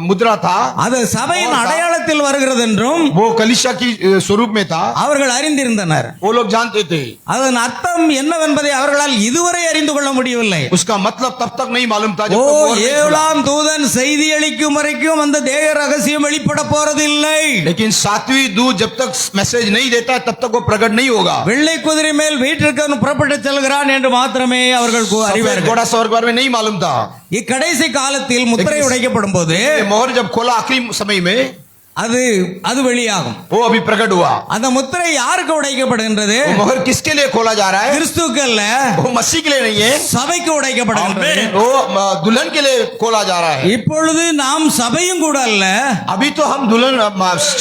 मुद्रा था. அது சபையின் அடையாளத்தில் வருகிறது என்றும் वो कलिशा की स्वरूप में था. அவர்கள் அறிந்திருந்தனர். वो लोग जानते थे. அதன் அர்த்தம் என்னவென்பதை அவர்களால் இதுவரை அறிந்து கொள்ள முடியவில்லை. उसका मतलब तब तक नहीं मालूम था ஓ जब तक मोहर नहीं खुला. ஏழாம் தூதன் செய்தி அளிக்கும் வரைக்கும் அந்த தேவ ரகசியம் வெளிப்பட போறதில்லை. लेकिन सातवीं दूत जब तक मैसेज नहीं देता तब तक वो प्रकट नहीं होगा. வெள்ளை குதிரை மேல் வீட்டிற்கு அவன் புறப்பட்டு செல்கிறான் என்று மாத்திரமே அவர்கள் सफेद அறிவார்கள். घोड़ा स्वर्ग में नहीं मालूम था. இக்கடைசி காலத்தில் முத்திரை உடைக்கப்படும் போது ये मोहर जब खोला आखिरी समय में அது வெளியாகும். वो अभी प्रकट हुआ. அந்த முத்திரை யாருக்கு உடைக்கப்படுகின்றது? वो मोहर किसके लिए खोला जा रहा है? கிறிஸ்துவுக்கு அல்ல, वो मसीह के लिए नहीं है. சபைக்கு உடைக்கப்படுகின்றது. वो दुल्हन के लिए खोला जा रहा है. இப்பொழுது நாம் சபையும் கூட அல்ல, अभी तो हम दुल्हन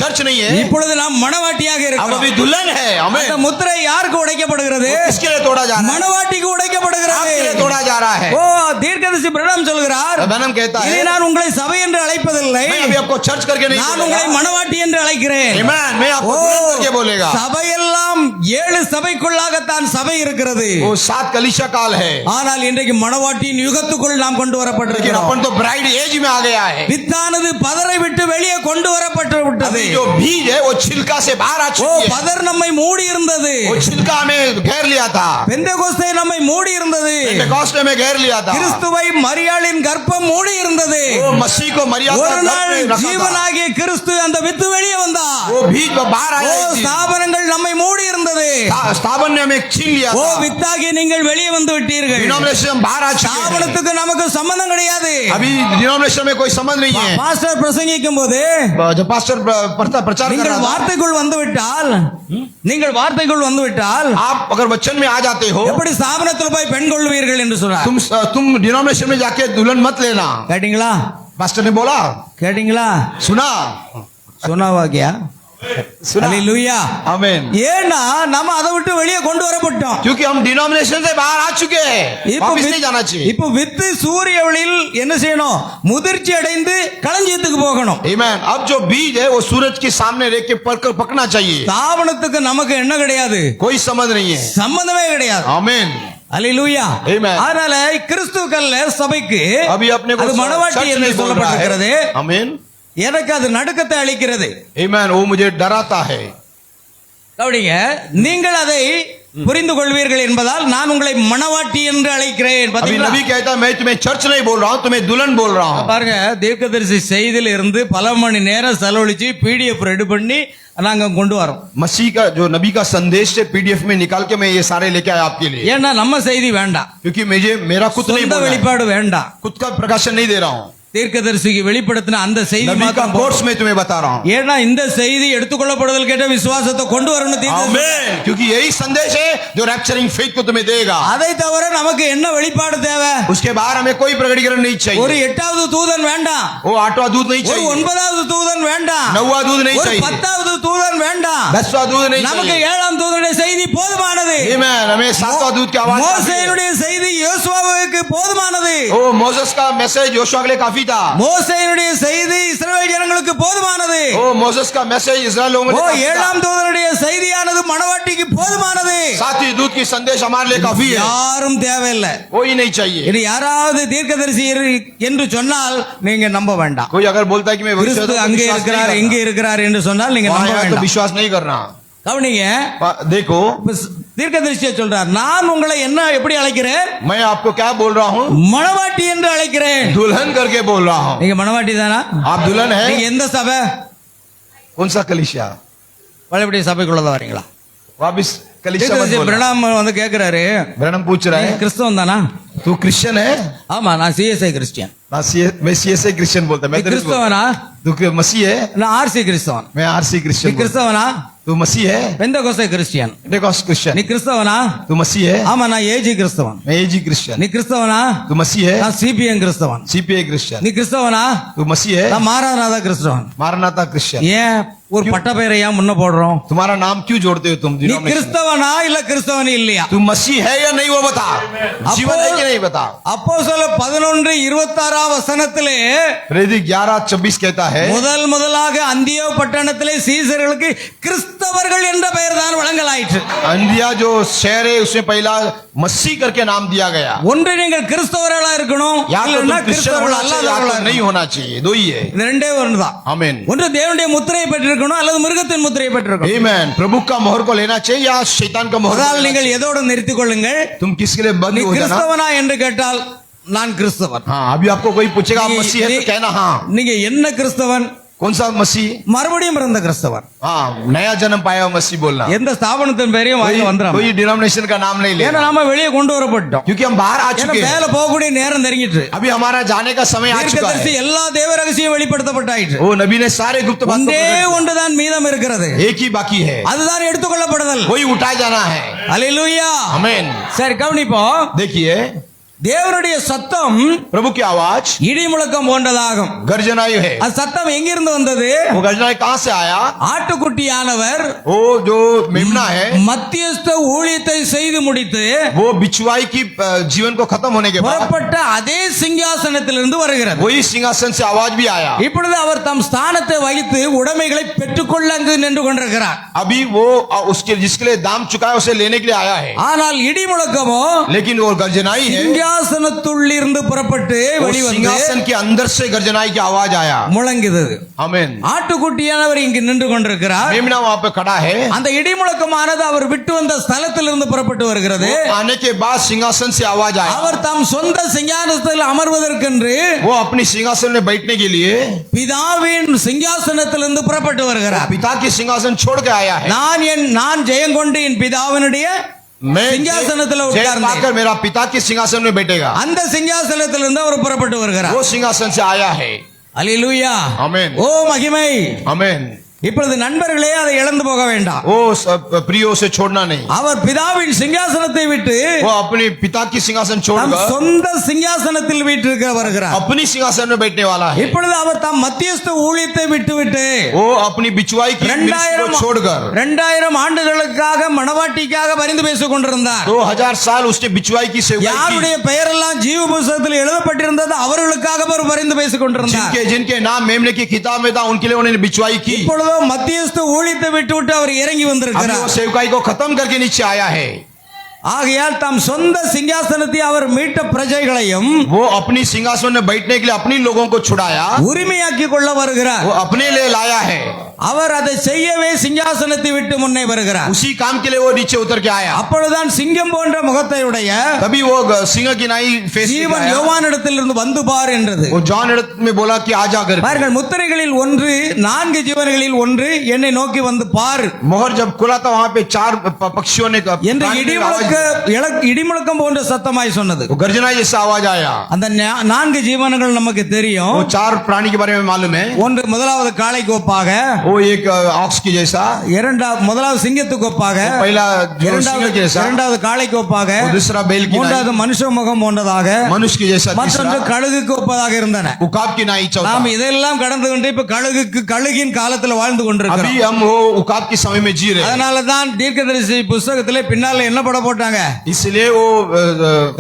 चर्च नहीं है. இப்பொழுது நாம் மணவாட்டியாக हम இருக்கிறோம். अभी दुल्हन है. हमें அந்த முத்திரை யாருக்கு உடைக்கப்படுகிறது? किसके लिए तोड़ा जा रहा है? மணவாட்டிக்கு உடைக்கப்படுகிறது. आपके लिए तोड़ा जा रहा है. ஓ தீர்க்கதரிசி பிரதாம் சொல்கிறார், ब्रैनम कहता है இதை நான் உங்களை சபை என்று அழைப்பதில்லை, मैं अभी आपको चर्च करके नहीं நான் बोलेगा. உங்களை மணவாட்டி என்று அழைக்கிறேன். Amen. मैं आपको दुल्हन करके बोलेगा. சபையெல்லாம் 7 சபைக்குள்ளாகத்தான் சபை இருக்கிறது. वो 7 कलीसिया काल है. ஆனால் இன்றைக்கு மணவாட்டியின் யுகத்துக்குள் நாம் கொண்டு लेकिन வரப்பட்டிருக்கிறோம். अपन तो ब्राइड एज में आ गया है. வித்தானது பதரை விட்டு வெளியே கொண்டு வரப்பட்டு விட்டது. अभी जो बीज है वो छिलका से बाहर आ ஓ चुकी है. பதர் நம்மை மூடி இருந்தது. वो छिलका हमें घेर लिया था. பெந்தெகோஸ்தே நம்மை மூடி இருந்தது. पेंटेकोस्टे में घेर लिया था. கிறிஸ்துவை மரியாளின் கர்ப்பம் மூடி இருந்தது. वो मसीह को मरिया ஒரு का நாள் गर्भ में रखा था. ஜீவனாகிய கிறிஸ்து அந்த வித்து வெளியே வந்தார். वो बीज को बाहर ஓ आया इस दिन. ஸ்தாபனங்கள் நம்மை மூடி இருந்தது. स्थापन ने हमें छीन लिया ஓ था. வித்தாகிய நீங்கள் வெளியே வந்து விட்டீர்கள். डिनोमिनेशन हम बाहर आ चुके हैं. ஸ்தாபனத்துக்கு நமக்கு சம்பந்தம் கிடையாது. अभी डिनोमिनेशन में कोई संबंध नहीं है. பாஸ்டர் பிரசங்கிக்கும் போது जब पास्टर प्रचार कर நீங்கள் रहा था, வார்த்தைக்குள் வந்துவிட்டால் आप अगर वचन में आ जाते हो எப்படி ஸ்தாபனத்தில் போய் பெண் கொள்வீர்கள் என்று சொன்னார். तुम डिनोमिनेशन में जाके दुल्हन मत लेना. கேட்டீங்களா? पास्टर ने बोला, கேட்டீங்களா? सुना. சொன்னாவா கியா? सुना? அல்லேலூயா. आमीन। ஏன்னா நம்ம அதை விட்டு வெளியே கொண்டு வரப்பட்டோம். क्योंकि हम डिनोमिनेशन से बाहर आ चुके हैं, वापस नहीं जाना चाहिए। இப்போ வித்து சூரிய ஒளியில் என்ன செய்யணும்? முதிர்ச்சி அடைந்து களஞ்சியத்துக்கு போகணும். आमीन। अब जो बीज है वो सूरज के सामने रख के पकना चाहिए। தாவனத்துக்கு நமக்கு என்ன கிடையாது? कोई संबंध नहीं है। சம்பந்தமே கிடையாது. आमीन। அல்லேலூயா. Amen. அதனால கிறிஸ்துவுக்கல்ல சபைக்கு अभी अपने को அது மனவாட்டி सच என்று नहीं बोल रहा சொல்லப்பட்டிருக்கிறது. है। आमीन। எனக்கு அது நடுக்கத்தை அளிக்கிறது. आमीन। वो मुझे डराता है। கவனிங்க, நீங்கள் அதை புரிந்து கொள்வீர்கள் என்பதால் நான் உங்களை மனவாட்டி என்று அழைக்கிறேன். अभी பாத்தீங்களா? नबी कहता है मैं तुम्हें चर्च नहीं बोल रहा हूँ, तुम्हें दुल्हन बोल रहा हूँ। பாருங்க, தீர்க்கதரிசி செய்தியில இருந்து பல மணி நேரம் செலவழிச்சு PDF ரெடி பண்ணி நாங்க கொண்டு வரோம். मसीह का जो नबी का संदेश से PDF में निकाल के मैं ये सारे लेके आया आपके लिए, ஏன்னா நம்ம செய்தி வேண்டாம், क्योंकि मुझे मेरा खुद नहीं சொந்த बोलना है, வெளிப்பாடு வேண்டாம். खुद का प्रकाशन नहीं दे रहा हूँ, தீர்க்கதரிசிக்கு வெளிப்படுத்தின அந்த செய்தி नबी का மாத்திரம் कोर्स में तुम्हें बता रहा हूँ। ஏன்னா இந்த செய்தி எடுத்துக்கொள்ளப்படுதல் கேட்ட விசுவாசத்தை கொண்டு வரணும் தீர்க்கதரிசி. आमीन। क्योंकि यही संदेश है जो रैप्चरिंग फेथ को तुम्हें देगा। அதை தவிர நமக்கு என்ன வெளிப்பாடு தேவை? उसके बाहर हमें कोई प्रकटीकरण नहीं ஒரு चाहिए, 8வது தூதன் வேண்டாம், वो 8वां दूध नहीं ஒரு चाहिए, 9வது தூதன் வேண்டாம், 9वां दूध नहीं ஒரு चाहिए, 10வது தூதன் வேண்டாம். 10वां दूध नहीं நமக்கு चाहिए। 7ஆம் தூதனுடைய செய்தி போதுமானது. आमीन। हमें 7वां दूध की आवाज काफी है। மோசேயுடைய செய்தி யோசுவாவுக்கு போதுமானது. ओ मोसेस का मैसेज योशुआ के लिए काफी था। மோசேயுடைய செய்தி இஸ்ரவேல் ஜனங்களுக்கு போதுமானது. ओ मोसेस का मैसेज इस्राएल लोगों ஓ के लिए काफी था। 7ஆம் தூதனுடைய செய்தியானது மணவாட்டிக்கு போதுமானது. 7वीं दूध की संदेश हमारे लिए काफी है, யாரும் தேவையில்லை. कोई नहीं चाहिए। இனி யாராவது தீர்க்கதரிசி என்று சொன்னால் நீங்க நம்ப வேண்டாம். कोई अगर बोलता है कि मैं वही கிறிஸ்து அங்கே இருக்கிறார் இங்கே இருக்கிறார் என்று சொன்னால் நீங்க நம்ப तो வேண்டாம். विश्वास नहीं करना। கவனிங்க, देखो தீர்க்கதரிசியை சொல்றார், நான் உங்களை என்ன எப்படி அழைக்கிறேன்? मैं आपको क्या बोल रहा हूँ, மணவாட்டி என்று அழைக்கிறேன். दुल्हन करके बोल रहा हूँ। நீங்க மணவாட்டி தானா? आप दुल्हन நீங்க है? எந்த சபை? कौन सा कलीसिया? பழையபடி சபைக்குள்ளதான் வரீங்களா? वापिस कलीसिया मत தீர்க்கதரிசி बोलना। பிரணாம் வந்து கேக்குறாரு, ब्रैनम पूछ रहा நீங்க है கிறிஸ்தவன் தானா? तू क्रिश्चियन है? ஆமா, நான் CSI கிறிஸ்டியன். मैं CSI क्रिश्चियन बोलता நீ मैं तेरे को- கிறிஸ்தவனா? तू मसीह है? நான் RC கிறிஸ்தவன். मैं RC நீ क्रिश्चियन बोलता। கிறிஸ்தவனா? तू मसीह है? பெந்தகோஸ்தே கிறிஸ்டியன். पेंटेकॉस्ट நீ क्रिश्चियन। கிறிஸ்தவனா? तू मसीह है? ஆமா, நான் AG கிறிஸ்தவன். मैं AG क्रिश्चियन। நீ கிறிஸ்தவனா? तू मसीह है? நான் CPM கிறிஸ்தவன். CPI Christian. நீ கிறிஸ்தவனா? तू मसीह है? நான் மாராநாதா கிறிஸ்தவன். मारनाथा क्रिश्चियन। ஏன் ஒரு பட்ட பெயரை ஏன் முன்ன போடுறோம்? तुम्हारा नाम क्यों जोड़ते हो तुम நீ denomination? கிறிஸ்தவனா இல்ல கிறிஸ்தவன் இல்லையா? तू मसीह है या नहीं वो बता, जीवन है कि नहीं बता। அப்போஸ்தலர் 11:26 வசனத்திலே प्रेरित 11:24 कहता है முதலாக அந்தியோ பட்டணத்திலே சீசர்களுக்கு கிறிஸ்தவர்கள் என்ற பெயர் தான் வழங்கலாயிற்று. अंधिया जो शहर है उसमें पहला मसीह करके नाम दिया गया। ஒன்று நீங்கள் கிறிஸ்தவர்களா இருக்கணும், या तो இல்லைன்னா तुम क्रिश्चियन கிறிஸ்தவர்கள் होना चाहिए या அல்லாதவர்களா तो नहीं இருக்கணும். होना चाहिए, दो ही है। இது ரெண்டே ஒன்றுதான். आमीन। ஒன்று தேவனுடைய முத்திரையை பெற்றிருக்கணும் அல்லது மிருகத்தின் முத்திரையை பெற்றிருக்கணும். आमीन। प्रभु का मोहर को लेना चाहिए या शैतान का मोहर को அதால் लेना நீங்கள் चाहिए। எதோடு நிறுத்திக் கொள்ளுங்கள். तुम किसके लिए நீ बंद हो जाना। கிறிஸ்தவனா என்று கேட்டால் நான் கிறிஸ்தவன். हाँ, अभी आपको कोई पूछेगा आप நீ- मसीह है तो நீ- कहना हाँ। நீங்க என்ன கிறிஸ்தவன்? कौन सा मसीह? மறுபடியும் பிறந்த கிறிஸ்தவன். हाँ, नया जन्म पाया हुआ मसीह बोलना। எந்த ஸ்தாபனத்தின் பேரையும் வாயில வந்துடும். कोई डिनोमिनेशन का नाम नहीं ஏன்னா लेना, நாம வெளியே கொண்டு வரப்பட்டோம். क्योंकि हम बाहर आ ஏன்னா चुके हैं। மேல போகக்கூடிய நேரம் நெருங்கிட்டு. अभी हमारा जाने का समय आ चुका தீர்க்கதரிசி है। எல்லா தேவ ரகசியம் வெளிப்படுத்தப்பட்டாயிற்று. वो नबी ने सारे गुप्त बातों को ஒன்றே प्रकट किया। ஒன்றுதான் மீதம் இருக்கிறது. एक ही बाकी है, அதுதான் எடுத்துக்கொள்ளப்படுதல். वही उठाया जाना है। அல்லேலூயா. आमीन। சரி, கவனிப்போம். देखिए தேவனுடைய சத்தம் प्रभु की आवाज இடி முழக்கம் போன்றதாகும். गर्जनायु है। அது சத்தம் எங்கிருந்து வந்தது? वो गर्जनायु कहाँ से आया? ஆட்டுக்குட்டியானவர் वो जो मेमना है மத்தியஸ்த ஊழியத்தை செய்து முடித்து वो बिछुआई की जीवन को खत्म होने के बाद புறப்பட்ட அதே சிங்காசனத்திலிருந்து வருகிறது. वही सिंहासन से आवाज भी आया। இப்பொழுது அவர் தம் ஸ்தானத்தை வகித்து உடைமைகளை பெற்றுக்கொள்ள அங்கு நின்று கொண்டிருக்கிறார். अभी वो उसके जिसके लिए दाम चुका है उसे लेने के लिए आया है, ஆனால் இடி முழக்கமோ लेकिन वो गर्जनाई है। சிங்காசனத்துள்ளிருந்து புறப்பட்டு वो வெளிவந்து सिंहासन के अंदर से गर्जनाई की आवाज आया। முழங்கியது. आमीन। ஆட்டுக்குட்டியானவர் இங்கு நின்று கொண்டிருக்கிறார். मेमना वहाँ पे खड़ा है। அந்த இடி முழக்கமானது அவர் விட்டு வந்த ஸ்தலத்திலிருந்து புறப்பட்டு வருகிறது. वो आने के बाद सिंहासन से आवाज आया। அவர் தம் சொந்த சிங்காசனத்தில் அமர்வதற்கென்று वो अपनी सिंहासन में बैठने के लिए பிதாவின் சிங்காசனத்திலிருந்து புறப்பட்டு வருகிறார். पिता की सिंहासन छोड़ के आया है। நான் ஜெயம் கொண்டு என் பிதாவினுடைய मैं सिंहासनத்தில் जय उतारने। पाकर मेरा पिता के सिंहासन में बैठेगा। அந்த சிங்காசனத்திலிருந்து அவர் புறப்பட்டு வருகிறார். वो सिंहासन से आया है। அல்லேலூயா. आमीन। ஓ மகிமை. आमीन। இப்பொழுது நண்பர்களே அதை இழந்து போக வேண்டாம். वो प्रियो से छोड़ना नहीं. அவர் பிதாவின் சிங்காசனத்தை விட்டு वो अपने पिता की सिंहासन தம் छोड़कर சொந்த சிங்காசனத்தில் வீட்டிற்கு வருகிறார். अपनी सिंहासन में बैठने वाला है. இப்பொழுது அவர் தம் மத்தியஸ்த ஊழியத்தை விட்டுவிட்டு वो अपनी बिचवाई की मिनिस्ट्री को छोड़कर 2000 ஆண்டுகளுக்காக மணவாட்டிக்காக பரிந்து பேசிக் கொண்டிருந்தார். 2000 साल उसने बिचवाई की सेवा की. யாருடைய பெயரெல்லாம் ஜீவ புத்தகத்தில் எழுதப்பட்டிருந்தது அவர்களுக்காக அவர் பரிந்து பேசிக் கொண்டிருந்தார். जिनके नाम मेमने की किताब में था उनके लिए उन्होंने बिचवाई की. இப்பொழுது மத்தியஸ்த ஊழியத்தை விட்டுவிட்டு அவர் இறங்கி अभी வந்திருக்கிறார். वो सेवकाई को खत्म करके नीचे आया है. ஆகையால் தம் சொந்த சிங்காசனத்தை அவர் மீட்ட பிரஜைகளையும் वो अपनी सिंहासन में बैठने के लिए अपनी लोगों को छुड़ाया. உரிமையாக்கி கொள்ள வருகிறார். वो अपने लिए लाया है. அவர் அதை செய்யவே சிங்காசனத்தை விட்டு முன்னே வருகிறார். उसी काम के लिए वो नीचे उतर के आया. அப்பொழுதுதான் சிங்கம் போன்ற முகத்தை உடைய तभी वो सिंह की नाई फेस ஜீவன் யோவானிடத்திலிருந்து வந்து பார் என்றது. वो जॉन में बोला कि आ जा कर. பாருங்கள், முத்திரைகளில் ஒன்று 4 ஜீவன்களில் ஒன்று என்னை நோக்கி வந்து பார் मोहर जब खुला था वहां पे 4 पक्षियों ने என்று இடிமுழக்கம் போன்ற சத்தமாய் சொன்னது. वो गर्जना जैसा आवाज आया. அந்த 4 ஜீவன்கள் நமக்கு தெரியும். वो 4 प्राणी के बारे में मालूम है. ஒன்று முதலாவது காளைக்கு ஒப்பாக, वो एक ऑक्स की जैसा, முதலாவது சிங்கத்துக்கு ஒப்பாக, पहला सिंह के जैसा, இரண்டாவது காளைக்கு ஒப்பாக, दूसरा बैल की மூன்றாவது மனுஷ முகம் போன்றதாக, मनुष्य की जैसा, மற்றொன்று கழுகுக்கு ஒப்பதாக இருந்தன. उकाब की नाई चौथा. நாம் இதெல்லாம் கடந்து கொண்டு இப்ப கழுகின் காலத்துல வாழ்ந்து கொண்டிருக்கிறோம். अभी हम वो उकाब के समय में जी रहे हैं. அதனால தான் தீர்க்கதரிசி புத்தகத்திலே பின்னால என்ன படம் போட்டாங்க? इसलिए वो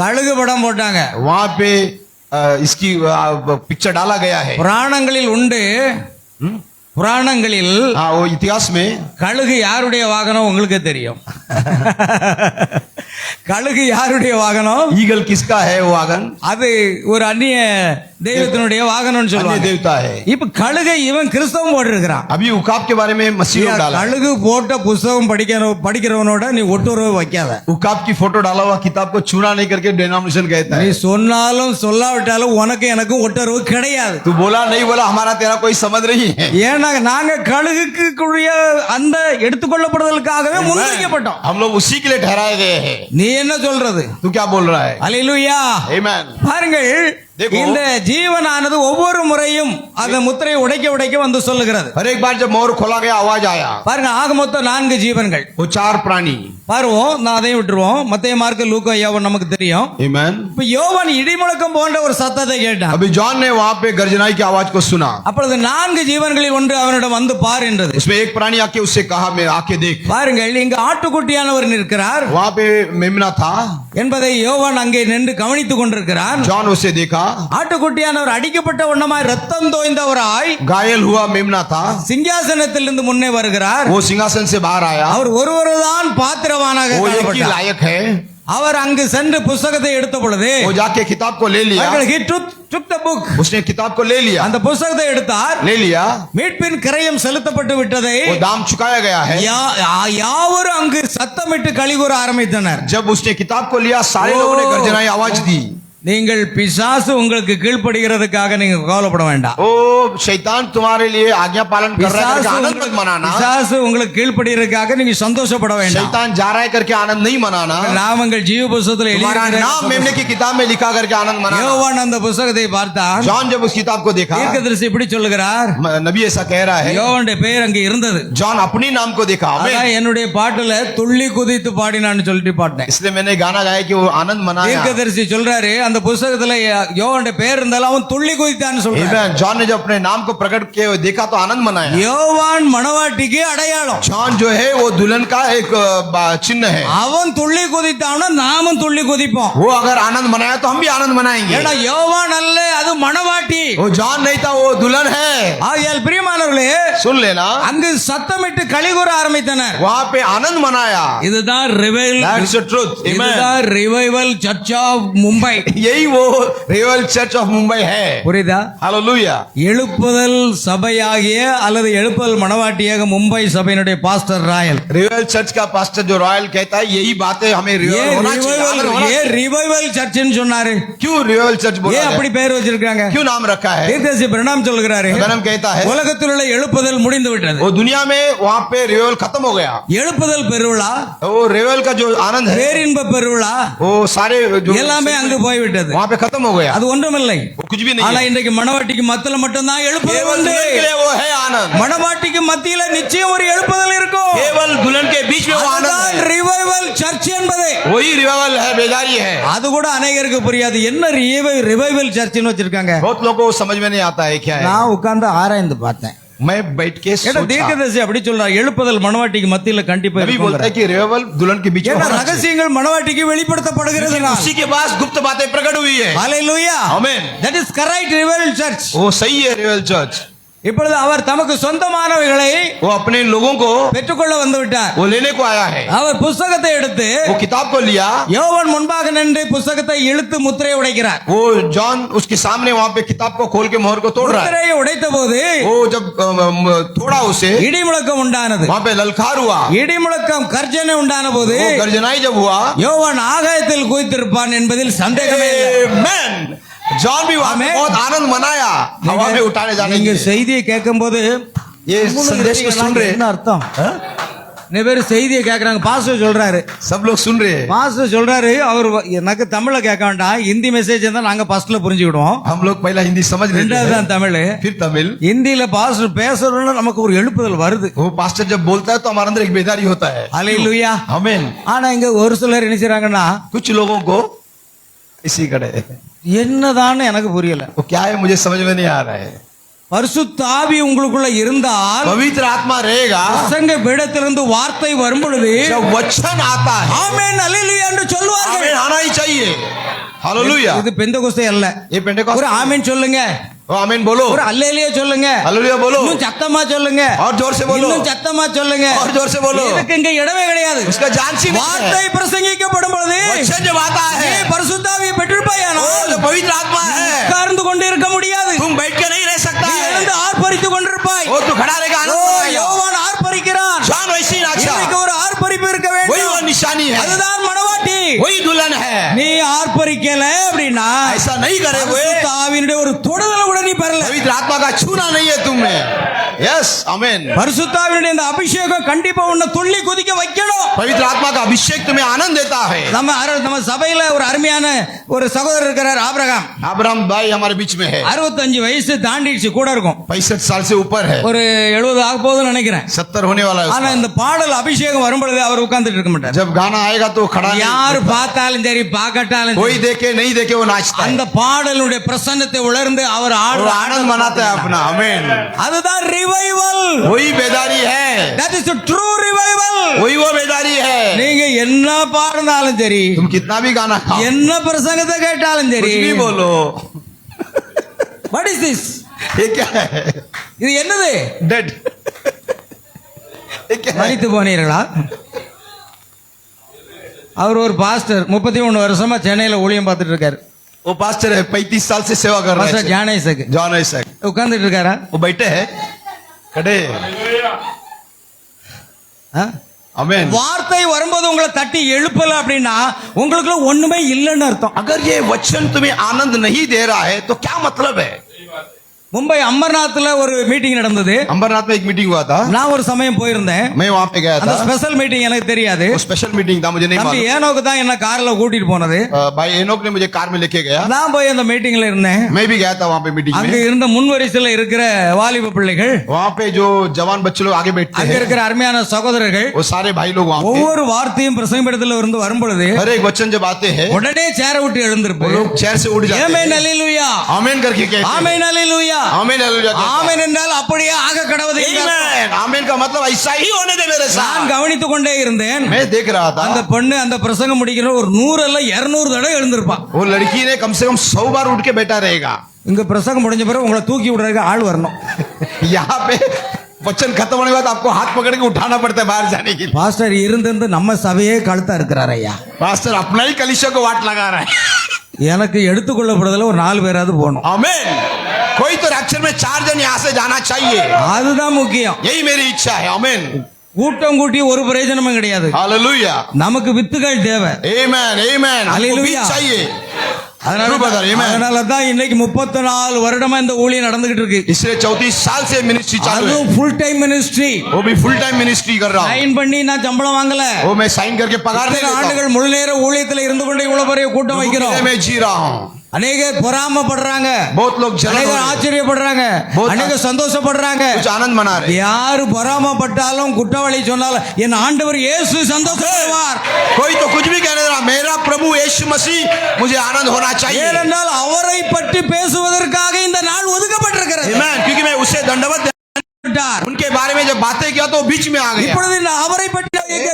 கழுகு படம் போட்டாங்க. वहां पे इसकी पिक्चर डाला गया है. புராணங்களில் உண்டு. புராணங்களில் हाँ, वो इतिहास में கழுகு யாருடைய வாகனம் உங்களுக்கு தெரியும்? கழுகு யாருடைய வாகனம்? ईगल किसका है वो वागन? அது ஒரு அந்நிய தெய்வத்தினுடைய வாகனம்னு अन्य சொல்லுவாங்க. देवता है. இப்ப கழுகை இவன் கிறிஸ்தவம் போட்டிருக்கிறான். अभी उकाब के बारे में मसीह लोग डाला. கழுகு போட்ட புஸ்தகம் படிக்கிறவனோட நீ ஒட்டுறவு வைக்காத. उकाब की फोटो डाला हुआ किताब को चूना नहीं करके डिनोमिनेशन कहता நீ है. சொன்னாலும் சொல்லாவிட்டாலும் உனக்கு எனக்கு ஒட்டுறவு கிடையாது. तू बोला नहीं बोला हमारा तेरा कोई समझ नहीं है. ஏன்னா நாங்க கழுகுக்குரிய அந்த எடுத்துக்கொள்ளப்படுதலுக்காகவே முன்வைக்கப்பட்டோம். हम लोग उसी के लिए ठहराए गए हैं. நீ என்ன சொல்றது? तू क्या बोल रहा है? அல்லேலூயா. आमीन. பாருங்கள், இந்த ஜீவனானது ஒவ்வொரு முறையும் அந்த முத்திரையை உடைக்க வந்து சொல்லுகிறது. हर एक बार जब मोहर खोला गया आवाज आया. பாருங்க, ஆக மொத்தம் 4 ஜீவன்கள். वो 4 प्राणी. பாருவோம், நான் அதையும் விட்டுருவோம். மத்தேயு, மார்க்கு, லூக்கா, யோவான் நமக்கு தெரியும். आमीन. இப்ப யோவான் இடிமுழக்கம் போன்ற ஒரு சத்தத்தை கேட்டான். अभी जॉन ने वहां पे गर्जनाई की आवाज को सुना. அப்பொழுது 4 ஜீவன்களில் ஒன்று அவனிடம் வந்து பார் என்றது. उसमें एक प्राणी आके उससे कहा मैं आके देख. பாருங்கள், இங்கு ஆட்டுக்குட்டியானவர் நிற்கிறார் वहां पे मेमना था. என்பதை யோவான் அங்கே நின்று கவனித்துக் கொண்டிருக்கிறார். जॉन उसे देखा. ஆட்டுக்குட்டியானவர் அடிக்கப்பட்ட வண்ணமாய் ரத்தம் தோய்ந்தவராய் घायल हुआ मेमना था. சிங்காசனத்திலிருந்து முன்னே வருகிறார். वो सिंहासन से बाहर आया. அவர் ஒருவருதான் பாத்திரவானாக वो एक ही காணப்பட்டார். लायक है. அவர் அங்கு சென்று புத்தகத்தை எடுத்த பொழுது वो जाके किताब को ले लिया. he took the book. उसने किताब को ले लिया. அந்த புத்தகத்தை எடுத்தார். ले लिया. மீட்பின் கிரயம் செலுத்தப்பட்டு விட்டதை वो दाम चुकाया गया है. யாவரும் அங்கு சத்தமிட்டு கலிகூற ஆரம்பித்தனர். जब उसने किताब को लिया सारे लोगों ने गर्जनाई आवाज दी. நீங்கள் பிசாசு உங்களுக்கு கீழ்ப்படுகிறதுக்காக நீங்க கவலைப்பட வேண்டாம். ओ शैतान तुम्हारे लिए आज्ञा पालन कर रहा है करके आनंद मत मनाना. பிசாசு உங்களுக்கு கீழ்ப்படுகிறதுக்காக நீங்க சந்தோஷப்பட வேண்டாம். शैतान जा रहा है करके आनंद नहीं मनाना. நாமங்கள் ஜீவ புத்தகத்தில் तुम्हारा नाम मेमने की किताब में लिखा करके आनंद मनाना. யோவான் அந்த புத்தகத்தை பார்த்தான். जॉन जब उस किताब को देखा, தீர்க்கதரிசி இப்படி சொல்லுகிறார். नबी ऐसा कह रहा है. யோவானுடைய பெயர் அங்கே இருந்தது. जॉन अपनी नाम को देखा. அதான் என்னுடைய பாட்டுல துள்ளி குதித்து பாடினான்னு சொல்லிட்டு பாட்டேன். इसलिए मैंने गाना गाया कि वो आनंद मनाया. தீர்க்கதரிசி சொல்றாரு, அந்த புத்தகத்துல யோவானுடைய பெயர் இருந்தாலும் அவன் துள்ளி குதித்தான்னு சொல்றாரு. Amen. जॉन ने जब अपने नाम को प्रकट किया देखा तो आनंद मनाया. யோவான் மணவாட்டிக்கு அடையாளம். जॉन जो है वो दुल्हन का एक चिन्ह है. அவன் துள்ளி குதித்தான்னா நாமும் துள்ளி குதிப்போம். वो अगर आनंद मनाया तो हम भी आनंद मनाएंगे. ஏன்னா யோவான் அல்ல, அது மணவாட்டி. वो जॉन नहीं था, वो दुल्हन है. ஆகையால் பிரியமானவர்களே, सुन लेना, அங்கு சத்தமிட்டு கலிகூற ஆரம்பித்தனர். वहां पे आनंद मनाया. இதுதான் That's the truth. Amen. இதுதான் ரிவைவல் சர்ச் ஆஃப் மும்பை. यही वो रिवाइवल चर्च ऑफ मुंबई है. புரியுதா? हालेलुया. எழுப்புதல் சபையாகிய அல்லது எழுப்புதல் மணவாட்டியாக மும்பை சபையினுடைய பாஸ்டர் ராயல். रिवाइवल चर्च का पास्टर जो रॉयल कहता है यही बात है, हमें रिवाइवल होना चाहिए. ரிவைவல் சர்ச்னு சொன்னாரு. क्यों रिवाइवल चर्च बोला? ஏன் அப்படி பெயர் வச்சிருக்காங்க? क्यों नाम रखा है? தீர்க்கதரிசி பிரணாம் சொல்கிறாரு, ब्रैनम कहता है உலகத்தில் உள்ள எழுப்புதல் முடிந்து விட்டது. वो दुनिया में वहां पे रिवाइवल खत्म हो गया. எழுப்புதல் பெருவிழா, वो रिवाइवल का जो आनंद है, பேரின்ப பெருவிழா वो सारे जो எல்லாமே அங்கு போய்விட்டது. விட்டது. वहाँ पे खत्म हो गया, அது ஒன்றுமில்லை. वो कुछ भी नहीं ஆனா है. இன்றைக்கு மணவாட்டிக்கு மத்தியில மட்டும்தான் எழுப்புதல் केवल உண்டு. दुल्हन के लिए वो है आनंद, மணவாட்டிக்கு மத்தியில நிச்சயம் ஒரு எழுப்புதல் இருக்கும். केवल दुल्हन के बीच में वो आनंद है. ரிவைவல் சர்ச் என்பது वही रिवाइवल है, बेदारी है. அது கூட அநேகருக்கு புரியாது. என்ன ரிவைவல் சர்ச்னு வச்சிருக்காங்க. बहुत लोगों को समझ में नहीं आता है क्या है. நான் உட்கார்ந்து ஆராய்ந்து பார்த்தேன். मैं बैठ के ஏன்னா सोचा, தீர்க்கதரிசி அப்படி சொல்றார், எழுப்புதல் மணவாட்டிக்கு மத்தியில கண்டிப்பா अभी இருக்கும். बोलता है कि रिवाइवल दुल्हन के बीच में ஏன்னா होना चाहिए. ரகசியங்கள் மணவாட்டிக்கு வெளிப்படுத்தப்படுகிறது. उसी के पास गुप्त बातें प्रकट हुई है. ஹalleluya. आमेन. That is correct rival church. वो सही है रिवाइवल चर्च. இப்பொழுது அவர் தமக்கு சொந்தமானவைகளை वो अपने लोगों को பெற்றுக்கொள்ள வந்து விட்டார். वो लेने को आया है. அவர் புத்தகத்தை எடுத்து वो किताब को लिया, யோவான் முன்பாக நின்று புத்தகத்தை இழுத்து முத்திரையை உடைக்கிறார். वो जॉन उसके सामने वहाँ पे किताब को खोल के मोहर को तोड़ रहा है. முத்திரையை உடைத்த போது वो जब तोड़ा उसे, இடி முழக்கம் உண்டானது. वहाँ पे ललकार हुआ. இடி முழக்கம் கர்ஜனை உண்டான போது वो गर्जनाई जब हुआ, யோவான் ஆகாயத்தில் குதித்திருப்பான் என்பதில் சந்தேகமே இல்லை. Amen. जॉन भी वहाँ पे Amen. बहुत आनंद मनाया हवा में उठाने जाने நீங்க के लिए. செய்தியை கேட்கும்போது ये संदेश को सुन रहे என்ன हैं, அர்த்தம்? நிறைய பேர் செய்தியை கேட்கறாங்க. பாஸ்டர் சொல்றாரு, सब लोग सुन रहे हैं. பாஸ்டர் சொல்றாரு, அவர் எனக்கு தமிழ்ல கேட்க வேண்டாம், ஹிந்தி மெசேஜ் தான் நாங்க ஃபர்ஸ்ட்ல புரிஞ்சுக்கிடுவோம், हम लोग पहला हिंदी समझ लेते ரெண்டாவது हैं, தான் தமிழ். फिर तमिल. ஹிந்தியில பாஸ்டர் பேசுறோம்னா நமக்கு ஒரு எழுப்புதல் வருது. वो पास्टर जब बोलता है तो हमारे अंदर एक बेदारी होता है. ஹalleluya. आमीन. ஆனா இங்க ஒரு சிலர் என்ன செய்றாங்கன்னா, कुछ लोगों को इसी कड़े என்னதான்னு எனக்கு புரியல. वो क्या है मुझे समझ में नहीं आ रहा है. பரிசுத்த ஆவி உங்களுக்குள்ள இருந்தால் पवित्र आत्मा रहेगा, பிரசங்க பீடத்திலிருந்து வார்த்தை வரும் பொழுது जब वचन आता है, ஆமென் ஹalleluya என்று சொல்வார்கள். आमीन आना ही चाहिए. हालेलुया. இது பெந்தகோஸ்தே அல்ல. ये ஒரு पेंटेकोस्ट. ஆமென் சொல்லுங்க, ओ आमीन बोलो, ஒரு அல்லேலூயா சொல்லுங்க, हालेलुया बोलो, இன்னும் சத்தமா சொல்லுங்க, और जोर से बोलो, இன்னும் சத்தமா சொல்லுங்க. और जोर से बोलो. இதுக்கு இங்க இடமே கிடையாது. उसका जान सी नहीं வார்த்தை है. பிரசங்கிக்கப்படும் பொழுது वचन जब आता நீ है, பரிசுத்த ஆவியை वो பெற்றிருப்பாயானால் जो पवित्र आत्मा है, உட்கார்ந்து கொண்டு இருக்க முடியாது. तुम बैठ के नहीं रह सकता நீ है. எழுந்து ஆர்ப்பரித்துக் கொண்டிருப்பாய். वो तू खड़ा रहेगा, ஓ, आनंद करेगा. யோவான் ஆர்ப்பரிக்கிறான். जान वैसी नाचा, இன்னைக்கு ஒரு ஆர்ப்பரிப்பு இருக்க वही वो வேண்டும். निशानी है, அதுதான் மணவாட்டி. वही दुल्हन है. நீ ஆர்ப்பரிக்கல அப்படின்னா ऐसा नहीं करे हुए, பரிசுத்த ஆவியினுடைய ஒரு தொடுதலை கூட நீ பெறல. पवित्र आत्मा का छूना नहीं है तुमने. यस आमीन. பரிசுத்த ஆவியினுடைய இந்த அபிஷேகம் கண்டிப்பா உன்னை துள்ளி குதிக்க வைக்கணும். पवित्र आत्मा का अभिषेक तुम्हें आनंद देता है. நம்ம சபையில ஒரு அருமையான ஒரு சகோதரர் இருக்கிறார், ஆபிரகாம். अब्राहम भाई हमारे बीच में है, 65 வயசு தாண்டிடுச்சு, கூட இருக்கும், 65 साल से ऊपर है, ஒரு 70 ஆக போகுதுன்னு நினைக்கிறேன். 70 होने वाला है ஆனா उसका. இந்த பாடல் அபிஷேகம் வரும் பொழுது அவர் உட்கார்ந்துட்டு இருக்க மாட்டார். जब गाना आएगा तो खड़ा नहीं, யாரு பார்த்தாலும் சரி பார்க்கட்டாலும் कोई சரி, देखे नहीं देखे वो नाचता है, அந்த பாடலுடைய பிரசன்னத்தை உணர்ந்து அவர் वो ஆடுற आनंद मनाता है अपना. आमीन. அதுதான் ரிவைவல். वही बेदारी है, That is a true revival. वही वो बेदारी है. நீங்க என்ன பாடினாலும் சரி, तुम कितना भी गाना गाओ, என்ன பிரசங்கத்தை கேட்டாலும் சரி, कुछ भी बोलो, what is this? ये क्या है? இது என்னது? डेड. ये क्या है? மரித்து போனீர்களா? அவர் ஒரு பாஸ்டர், 31 வருஷமா சென்னையில ஊழியம் பார்த்துட்டு இருக்காரு. वो पास्टर है, 35 साल से सेवा कर பாஸ்டர் रहे हैं. ஜானேசக் जॉन ऐसा உட்கார்ந்துட்டு இருக்காரா? वो बैठे हैं खड़े. ஆ? आमीन. வார்த்தை வரும்போது உங்களை தட்டி எழுப்பல அப்படின்னா உங்களுக்குள்ள ஒண்ணுமே இல்லைன்னு அர்த்தம். अगर ये वचन तुम्हें आनंद नहीं दे रहा है तो क्या मतलब है? மும்பை அமர்நாத்ல ஒரு மீட்டிங் நடந்தது. अंबरनाथ में एक मीटिंग हुआ था, நான் ஒரு சமயம் போயிருந்தேன். मैं वहां पे गया அந்த था. ஸ்பெஷல் மீட்டிங் எனக்கு தெரியாது. वो स्पेशल मीटिंग था, मुझे नहीं தம்பி मालूम. ஏனோக்கு தான் என்ன கார்ல கூட்டிட்டு போனது. भाई एनोक ने मुझे कार में लेके गया, நான் போய் அந்த மீட்டிங்ல இருந்தேன். मैं भी गया था वहां पे मीटिंग அங்க में. இருந்த முன்வரிசையில இருக்கிற வாலிப பிள்ளைகள், वहां पे जो जवान बच्चे लोग आगे बैठते அங்க हैं, இருக்கிற அருமையான சகோதரர்கள் वो सारे भाई लोग वहां पे, ஒவ்வொரு வார்த்தையும் பிரசங்கப்படத்துல இருந்து வரும் பொழுது हर एक वचन जब आते हैं உடனே சேர விட்டு वो எழுந்திருப்போம். लोग चेयर से उठ जाते ஆமென் हैं, அல்லேலூயா, आमीन करके कहते हैं. ஆமென் அல்லேலூயா. आमीन हालेलुया कहते हैं. ஆமென் என்றால் அப்படியே ஆக கடவுது. आमीन. आमीन का मतलब ऐसा ही होने दे मेरे நான் साथ. கவனித்துக் கொண்டே இருந்தேன். मैं देख रहा அந்த था பொண்ணு அந்த பிரசங்கம் முடிக்கிற ஒரு 100 அல்ல 200 தடவை எழுந்திருப்பான். वो लड़की ने कम से कम 100 बार उठ के बैठा रहेगा. இங்க பிரசங்கம் முடிஞ்ச பிறகு உங்களை தூக்கி விடுறதுக்கு ஆள் வரணும். यहाँ पे वचन खत्म होने के बाद आपको हाथ पकड़ के उठाना पड़ता है बाहर जाने के लिए. பாஸ்டர் இருந்து நம்ம சபையே கழுத்தா இருக்கிறார் ஐயா. पास्टर अपना ही कलीसिया को वाट लगा रहा है. எனக்கு எடுத்துக்கொள்ளப்படுறதுல ஒரு 4 பேராவது போகணும். आमीन. कोई तो रैप्चर में 4 जन यहाँ से जाना चाहिए, அதுதான் முக்கியம். यही मेरी इच्छा है. आमीन. கூட்டம் கூட்டி ஒரு பிரயோஜனமும் கிடையாது. हालेलुया. நமக்கு வித்துகள் தேவை. आमीन. आमीन. हमको हालेलुया. बीज चाहिए. True brother, amen. அதனாலதான் இன்னைக்கு 34 வருடமா இந்த ஊழியம் நடந்துகிட்டு இருக்கு. इसलिए 34 साल से मिनिस्ट्री चालू है. அதுவும் ஃபுல் டைம் மினிஸ்ட்ரி. वो भी फुल टाइम मिनिस्ट्री कर रहा हूँ. சைன் பண்ணி நான் சம்பளம் வாங்கல. वो मैं साइन करके पगार नहीं लेता हूँ. ஆண்டுகள் முழு நேர ஊழியத்துல இருந்து கொண்டு இவ்வளவு பெரிய கூட்டம் வைக்கிறோம். मैं जी रहा हूँ. அநேகர் பொறாமப்படுறாங்க, बहुत लोग जलन हो அநேகர் रहे हैं. ஆச்சரியப்படுறாங்க, அநேகர் சந்தோஷப்படுறாங்க. कुछ आनंद मना रहे हैं. யாரு பொறாமப்பட்டாலும் குற்றவாளி சொன்னாலும் என் ஆண்டவர் இயேசு சந்தோஷப்படுவார். कोई तो कुछ भी कहने रहा, मेरा प्रभु यीशु मसीह मुझे आनंद होना चाहिए. ஏனென்றால் அவரை பற்றி பேசுவதற்காக இந்த நாள் ஒதுக்கப்பட்டிருக்கிறது. Amen. क्योंकि मैं उससे दंडवत उनके बारे में जब बातें किया तो बीच में आ गया. இப்பொழுது அவரை பற்றி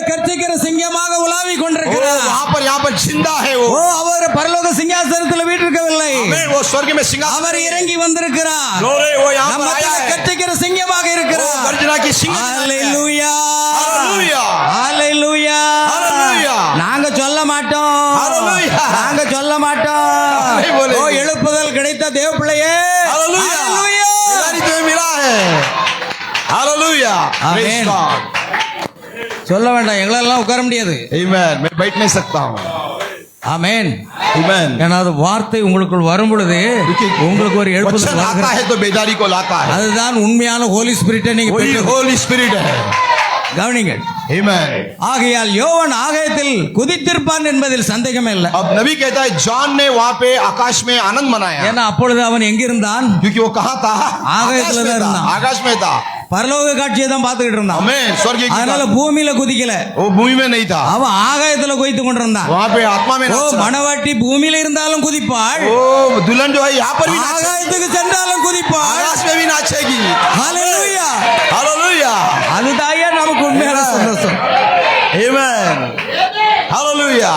கர்த்தகிற சிங்கமாக உலாவிக் கொண்டிருக்கிறார். यहाँ पर जिंदा है वो. ஓ, அவர் பரலோக சிங்காசனத்தில் வீற்றிருக்கவில்லை. आमेन. वो स्वर्ग में सिंहासन அவர் இறங்கி வந்திருக்கிறார். Glory, वो यहाँ पर நம்மை आया है. கர்த்தகிற சிங்கமாக இருக்கிறார். वो गर्जना की सिंह. ஹalleluya, ஹalleluya, ஹalleluya. ஹalleluya. நாங்க சொல்ல மாட்டோம், ஹalleluya. நாங்க சொல்ல மாட்டோம். ஓ, எழுப்புதல் கிடைத்த தேவ பிள்ளையே, Hallelujah. ஹalleluya. मेरी तो मिला है. Hallelujah. Praise Amen. God. சொல்ல வேண்டாம், எங்களெல்லாம் உட்கார முடியாது. Amen. मैं बैठ नहीं सकता हूँ. ஆமென். Amen. ஏன்னா அது வார்த்தை உங்களுக்குள் வரும் பொழுது உங்களுக்கு ஒரு எழுப்புதல் वचन आता வருகிறது. है तो बेदारी को लाता है. அதுதான் உண்மையான ஹோலி ஸ்பிரிட்டை நீங்க वही பெற்று होली स्पिरिट है. கவனிங்கள். Amen. ஆகையால் யோவான் ஆகாயத்தில் குதித்திருப்பான் என்பதில் சந்தேகமே இல்லை. अब नबी कहता है जॉन ने वहाँ पे आकाश में आनंद मनाया. ஏன்னா அப்பொழுது அவன் எங்கிருந்தான்? क्योंकि वो कहाँ था? ஆகாயத்துல आकाश में இருந்தான். था. आकाश में था. பரலோக காட்சியை தான் பார்த்துக்கிட்டு இருந்தான். हमें स्वर्ग की அதனால பூமியில குதிக்கல, वो भूमि में नहीं था. அவன் ஆகாயத்துல குதித்து கொண்டிருந்தான். वहाँ पे आत्मा में ஓ, नाच रहा. மணவாட்டி பூமியில இருந்தாலும் குதிப்பாள், ओ दुल्हन जो है यहाँ पर भी नाचेगी. ஆகாயத்துக்கு சென்றாலும் குதிப்பாள். आकाश में भी नाचेगी. ஹalleluya. हालेलुया. அதுதாயா நமக்கு உண்மையான சந்தோஷம். Amen. हालेलुया.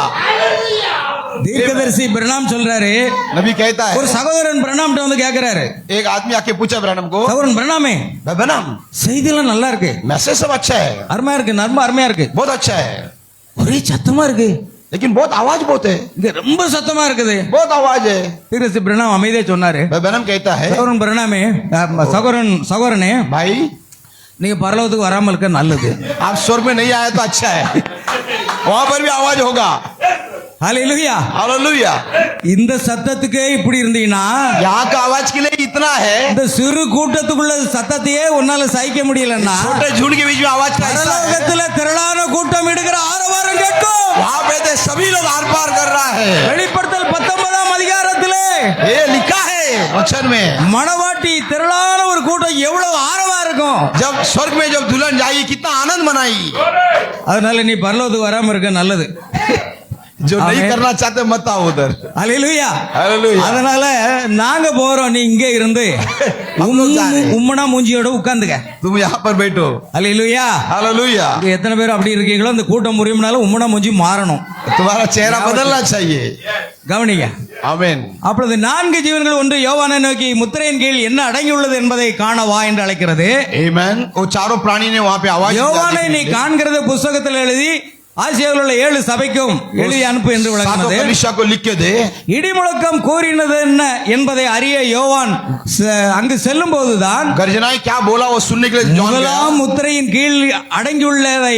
தீர்க்கதரிசி பிரணாம் சொல்றாரு, नबी कहता है, ஒரு சகோதரன் பிரணாம்ட்ட வந்து கேக்குறாரு, एक आदमी आके पूछा ब्रैनम को, சகோதரன் பிரணாமே, ब्रैनम செய்தியெல்லாம் நல்லா இருக்கு, मैसेज सब अच्छा है, அருமையா இருக்கு, நர்ம அருமையா இருக்கு, बहुत अच्छा है, ஒரே சத்தமா இருக்கு, लेकिन बहुत आवाज बहुत है, இங்க ரொம்ப சத்தமா இருக்குது. बहुत आवाज है. தீர்க்கதரிசி பிரணாம் அமைதியா சொன்னாரு, ब्रैनम कहता है, சகோதரன் பிரணாமே, சகோதரனே, भाई நீங்க பரலோகத்துக்கு வராமல் இருக்க நல்லது. आप स्वर्ग में नहीं आए तो अच्छा है, वहां पर भी आवाज होगा. ஹalleluya. हालेलुया. இந்த சத்தத்துக்கே இப்படி இருந்தீங்கன்னா यहाँ का आवाज के लिए इतना है, இந்த சிறு கூட்டத்துக்குள்ள சத்தத்தையே உன்னால சகிக்க முடியலன்னா छोटे झुंड के बीच में आवाज का ऐसा है, பரலோகத்துல திரளான கூட்டம் இடுகிற ஆரவாரம் கேட்கும். वहां पे तो सभी लोग आर पार कर रहा है. வெளிப்படுத்தல் 19ஆம் அதிகாரத்திலே ये लिखा है वचन में, மணவாட்டி திரளான ஒரு கூட்டம் எவ்வளவு ஆரவா இருக்கும். जब स्वर्ग में जब दुल्हन जाएगी कितना आनंद मनाई. அதனால நீ பரலோகத்துக்கு வராம இருக்க நல்லது. जो नहीं Amen. करना चाहते मत आओ उधर. ஹalleluya. हालेलुया. அதனால நாங்க போறோம், நீ இங்கே இருந்து உம்மனா மூஞ்சியோட உட்கார்ந்துக்க. तुम यहाँ पर बैठो. ஹalleluya. हालेलुया. இங்க எத்தனை பேர் அப்படி இருக்கீங்களோ இந்த கூட்டம் முறியும்னால உம்மனா மூஞ்சி மாறணும். तुम्हारा चेहरा बदलना चाहिए. கவனிங்க. आमीन. அப்பொழுது 4 ஜீவன்கள் ஒன்று யோவானை நோக்கி முத்திரையின் கீழ் என்ன அடங்கியுள்ளது என்பதை காண வா என்று அழைக்கிறது. आमीन. वो चारों प्राणी ने वहाँ पे आवाज யோவானை நீ காண்கிறத புஸ்தகத்தில் எழுதி ஆசியாவில் உள்ள 7 சபைக்கும் எழுதி அனுப்பு என்று விளக்கினது. कलीसिया को लिख के दे. இடிமுழக்கம் கூறினது என்ன என்பதை அறிய யோவான் அங்கு செல்லும் போதுதான் गर्जनाएं क्या बोला वो सुनने के लिए जॉन गया. முதலாம் முத்திரையின் கீழ் அடங்கியுள்ளதை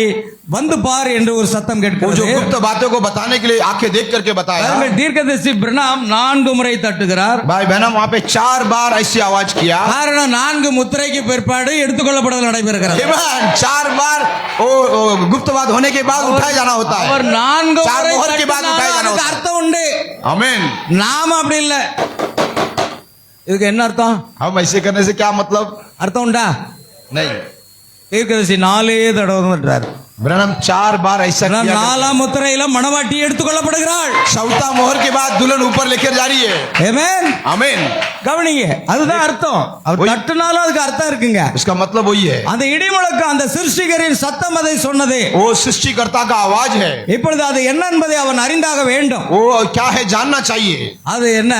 வந்து பார் என்று ஒரு சத்தம் वो जो கேட்கிறது. गुप्त बातों को बताने के लिए आंखें देख करके बताया. தீர்க்கதரிசி பிரணாம் 4 முறை தட்டுகிறார். भाई बहना वहाँ पे 4 बार ऐसी आवाज किया. காரணம் 4 முத்திரைக்கு பிற்பாடு எடுத்துக்கொள்ளப்படுதல் நடைபெறுகிறது. 4 बार वो गुप्त बात होने के बाद उठाया जाना होता है. அவர் 4 चार முறை मोहर के बाद தட்டினாலும் उठाया जाना அதுக்கு होता है. அர்த்தம் உண்டு. आमीन. நாம அப்படி இல்ல. இதுக்கு என்ன அர்த்தம்? हम ऐसे करने से क्या मतलब? அர்த்தம் உண்டா? नहीं. தீர்க்கதரிசி 4 தடவை தட்டுறார். ब्रह्म 4 बार ऐसा किया. 4ஆம் முத்திரையில மணவாட்டி எடுத்துக்கொள்ளப்படுகிறாள். चौथा मोहर के बाद दुल्हन ऊपर लेकर जा रही है. ஆமென். आमीन. கவனிங்க, அதுதான் அர்த்தம். அவர் தட்டுனாலும் அதுக்கு அர்த்தம் இருக்குங்க. इसका मतलब वही है. அந்த இடிமுழக்கம் அந்த சிருஷ்டிகரின் சத்தம் அதை சொன்னது. वो सृष्टिकर्ता का आवाज है. இப்பொழுது அது என்ன என்பதை அவன் அறிந்தாக வேண்டும். वो क्या है जानना चाहिए. அது என்ன?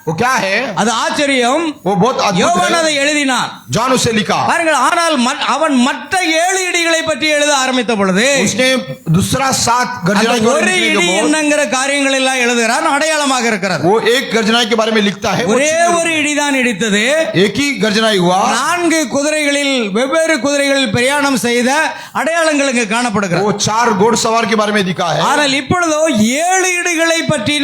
वो क्या है? அது ஆச்சரியம். वो बहुत अद्भुत யோவான் அதை है. எழுதினான். जॉन उसे लिखा. பாருங்கள், ஆனால் அவன் மற்ற 7 இடிகளை பற்றி எழுத ஆரம்பித்த பொழுது பொழுது उसने दूसरा 7 அந்த गर्जना के बारे ஒரு में लिखने இடி के बाद என்னங்கிற காரியங்கள் எல்லாம் எழுதுகிறார், அடையாளமாக இருக்கிறது. वो एक गर्जना के बारे में लिखता है. ஒரே ஒரு இடிதான் இடித்தது. एक ही गर्जना ही हुआ. 4 குதிரைகளில் வெவ்வேறு குதிரைகளில் பிரயாணம் செய்த அடையாளங்கள் இங்கு காணப்படுகிறது. वो 4 घोड़सवार के बारे में दिखा है. ஆனால் இப்பொழுதோ 7 இடிகளை பற்றி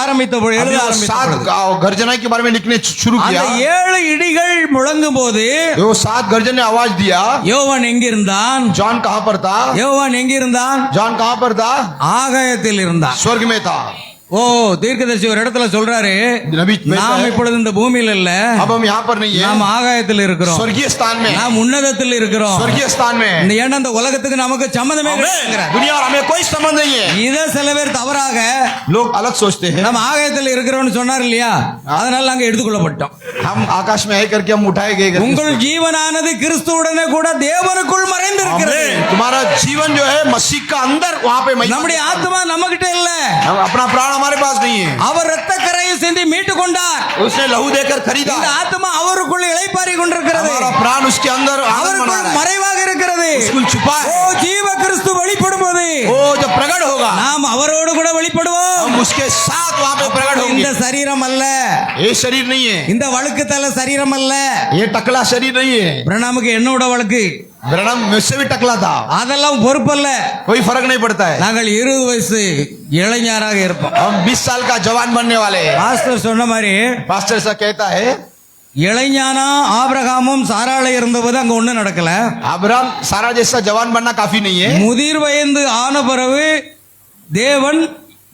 ஆரம்பித்த பொழுது எழுத ஆரம்பித்த 7 गर्जना के बारे में लिखने शुरू அந்த किया. 7 இடிகள் முழங்கும் போது वो 7 गर्जन ने आवाज दिया. யோவான் எங்கிருந்தான்? जॉन कहां पर था? யோவான் எங்கிருந்தான்? जॉन कहां पर था? ஆகாயத்தில் இருந்தான். स्वर्ग में था. ஓ, தீர்க்கதரிசி ஒரு இடத்துல சொல்றாரு, नबी நாம் இப்பொழுது இந்த பூமியில் இல்ல, अब हम यहाँ पर नहीं है, நாம் ஆகாயத்தில் இருக்கிறோம், स्वर्गीय स्थान में, நாம் உன்னதத்தில் இருக்கிறோம். स्वर्गीय स्थान में. இந்த ஏன்னா இந்த உலகத்துக்கு நமக்கு சம்பந்தமே கிடையாது. दुनिया और हमें कोई संबंध नहीं है. இத சில பேர் தவறாக लोग अलग सोचते हैं. நம்ம ஆகாயத்தில் இருக்கிறோம்னு சொன்னார் இல்லையா, அதனால நாங்க எடுத்துக்கொள்ளப்பட்டோம். हम आकाश में है करके हम उठाए गए. உங்கள் ஜீவனானது கிறிஸ்துவுடனே கூட தேவனுக்குள் மறைந்து இருக்கிறது. तुम्हारा जीवन जो है मसीह का अंदर वहाँ पे நம்முடைய ஆத்மா நம்ம கிட்ட இல்ல, अपना प्राण हमारे पास नहीं है. அவர் இரத்த கரையை சிந்தி மீட்டு கொண்டார். उसने लहू देकर खरीदा. இந்த ஆத்மா அவருக்குள் இளைப்பாரி கொண்டிருக்கிறது. हमारा प्राण उसके अंदर அவருக்குள் மறைவாக இருக்கிறது. उसको छुपा ஓ, है. ஜீவ கிறிஸ்து வெளிப்படும் போது वो जब प्रकट होगा நாம் அவரோடு கூட வெளிப்படுவோம். हम उसके साथ वहाँ पे प्रकट இந்த होंगे. சரீரம் அல்ல, ये शरीर नहीं है, இந்த வழுக்கு தலை சரீரம் அல்ல. ये टकला शरीर नहीं है. பிரணாமுக்கு என்னோட வழக்கு ब्रह्म मुझसे भी टकला था. அதெல்லாம் பொறுப்பல்ல. कोई फर्क नहीं पड़ता है. நாங்கள் 20 வயசு இளைஞராக இருப்போம். हम 20 साल का जवान बनने वाले हैं. பாஸ்டர் சொன்ன மாதிரி पास्टर ऐसा कहता है. இளைஞனா ஆபிரகாமும் சாராளை இருந்தபோது அங்க ஒண்ணு நடக்கல. अब्राहम सारा जैसा जवान बनना काफी नहीं है. முதிர் வயது ஆன பிறகு தேவன்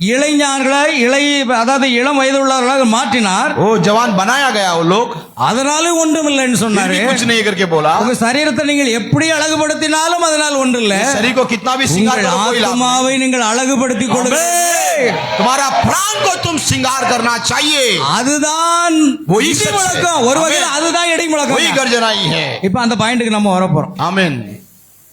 இளைஞர்களை அதாவது இளம் வயது உள்ளவர்களாக மாற்றினார். वो जवान बनाया गया वो लोग. அதனால ஒன்றும் இல்லைன்னு फिर சொன்னாரு. भी कुछ नहीं करके बोला. உங்க சரீரத்தை நீங்கள் எப்படி அழகுபடுத்தினாலும் அதனால் ஒன்று இல்ல. शरीर को कितना भी श्रृंगार உங்கள் करो कोई लाभ नहीं. ஆத்மாவை நீங்கள் அழகுபடுத்திக் கொள்ளுங்கள். तुम्हारा प्राण को तुम श्रृंगार करना चाहिए. அதுதான் वही இடி सच है. முழக்கம். ஒரு வகையில் அதுதான் இடி वही முழக்கம். गर्जना ही है. இப்ப அந்த பாயிண்ட்க்கு நம்ம வர போறோம். आमीन.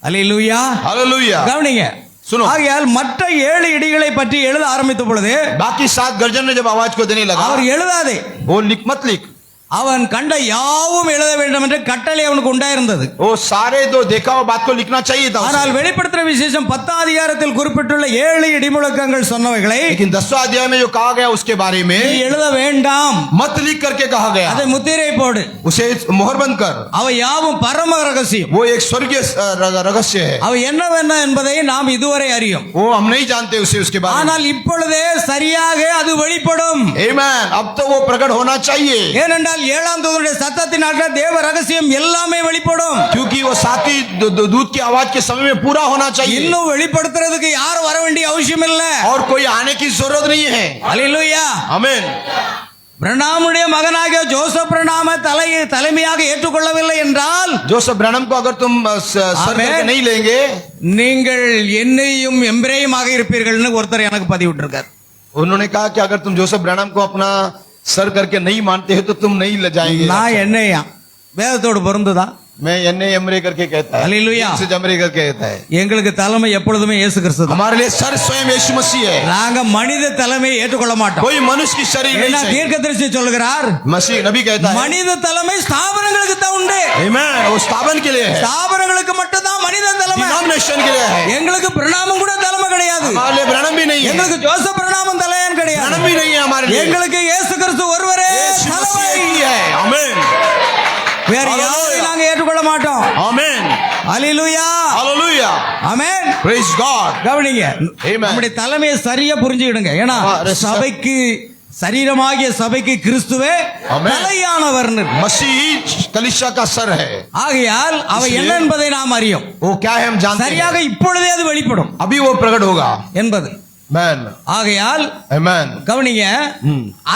அல்லேலூயா. हालेलुया. கவனிங்க. सुनो. ஆகையால் மற்ற 7 இடிகளை பற்றி எழுத ஆரம்பித்த பொழுது बाकी 7 गर्जन ने जब आवाज को देने लगा, அவர் எழுதாதே, वो लिख मत लिख. அவன் கண்ட யாவும் எழுத வேண்டும் என்ற கட்டளை அவனுக்கு உண்டாயிருந்தது. वो सारे जो देखा हुआ बात को लिखना चाहिए था. ஆனால் வெளிப்படுத்துற விசேஷம் 10ஆம் அதிகாரத்தில் குறிப்பிட்டுள்ள 7 இடிமுழக்கங்கள் சொன்னவைகளை लेकिन 10वां अध्याय में जो कहा गया उसके बारे நீ में எழுத வேண்டாம், मत लिख करके कहा गया. அதை முத்திரை போடு, उसे मोहर बंद कर. அவை யாவும் பரம ரகசியம். वो एक स्वर्गीय रहस्य है. அவை என்னவென்ன என்பதை நாம் இதுவரை அறியோம். वो हम नहीं जानते उसे उसके बारे में. ஆனால் இப்பொழுதே சரியாக அது வெளிப்படும். Amen. अब तो वो प्रकट होना चाहिए. ஏனென்றால் 7ஆம் தூதனுடைய சத்தத்தினால தேவ ரகசியம் எல்லாமே வெளிப்படும். क्योंकि वो साथी दूत की आवाज के समय में पूरा होना चाहिए. இன்னும் வெளிப்படுத்துறதுக்கு யாரும் வர வேண்டிய அவசியம் இல்ல. और कोई आने की जरूरत नहीं है. அல்லேலூயா. आमीन. பிரணாமுடைய மகனாகிய ஜோசப் பிரணாம தலைமையாக ஏற்றுக்கொள்ளவில்லை என்றால், जोसेफ ब्रैनम को अगर तुम सर करके नहीं लेंगे, நீங்கள் என்னையும் எம்பிரேயுமாக இருப்பீர்கள்னு ஒருத்தர் எனக்கு பதிவிட்டிருக்கார். उन्होंने कहा कि अगर तुम जोसेफ ब्रैनम को अपना सर करके नहीं मानते हो तो तुम नहीं ले जाएंगे. நான் என்னையா வேதத்தோடு பொருந்துதான். मैं एन्ने एमरे करके कहता है. हालेलुया. से जमरे करके कहता है. எங்களுக்கு தலைமை எப்பொழுதுமே இயேசு கிறிஸ்து தான். हमारे लिए सर स्वयं यीशु मसीह है. நாங்க மனித தலைமையை ஏற்றுக்கொள்ள மாட்டோம். कोई मनुष्य की शरीर नहीं ஏன்னா चाहिए. தீர்க்கதரிசி சொல்கிறார், मसीह नबी कहता है. மனித தலைமை ஸ்தாபனங்களுக்கு தான் உண்டு. आमीन. वो स्थापन के लिए है. ஸ்தாபனங்களுக்கு மட்டும் தான் மனித தலைமை. डिनोमिनेशन के लिए है. எங்களுக்கு பிரணாமம் கூட தலைமை கிடையாது. हमारे लिए ब्रैनम भी नहीं है. எங்களுக்கு ஜோசப் பிரணாமம் தலையன் கிடையாது. ब्रैनम भी नहीं है हमारे लिए. எங்களுக்கு இயேசு கிறிஸ்து ஒருவரே यीशु தலைமை. मसीह ही है. आमीन. வேற யாரையும் நாங்க ஏற்றுக்கொள்ள மாட்டோம். आमीन. Hallelujah. Hallelujah. Amen. Praise God. கவனிங்க, Amen. நம்முடைய தலைமையை சரியா புரிஞ்சுக்கிடுங்க. ஏன்னா சபைக்கு சரீரமாகிய சபைக்கு கிறிஸ்துவே ஆமென். தலையானவர்னு. मसीह कलीसिया का सर है. ஆகையால் அவை என்ன என்பதை நாம் அறியோம். वो क्या है हम जानते हैं. சரியாக இப்பொழுதே அது வெளிப்படும் अभी वो प्रकट होगा. என்பது. आमीन. ஆகையால் आमीन. கவனிங்க,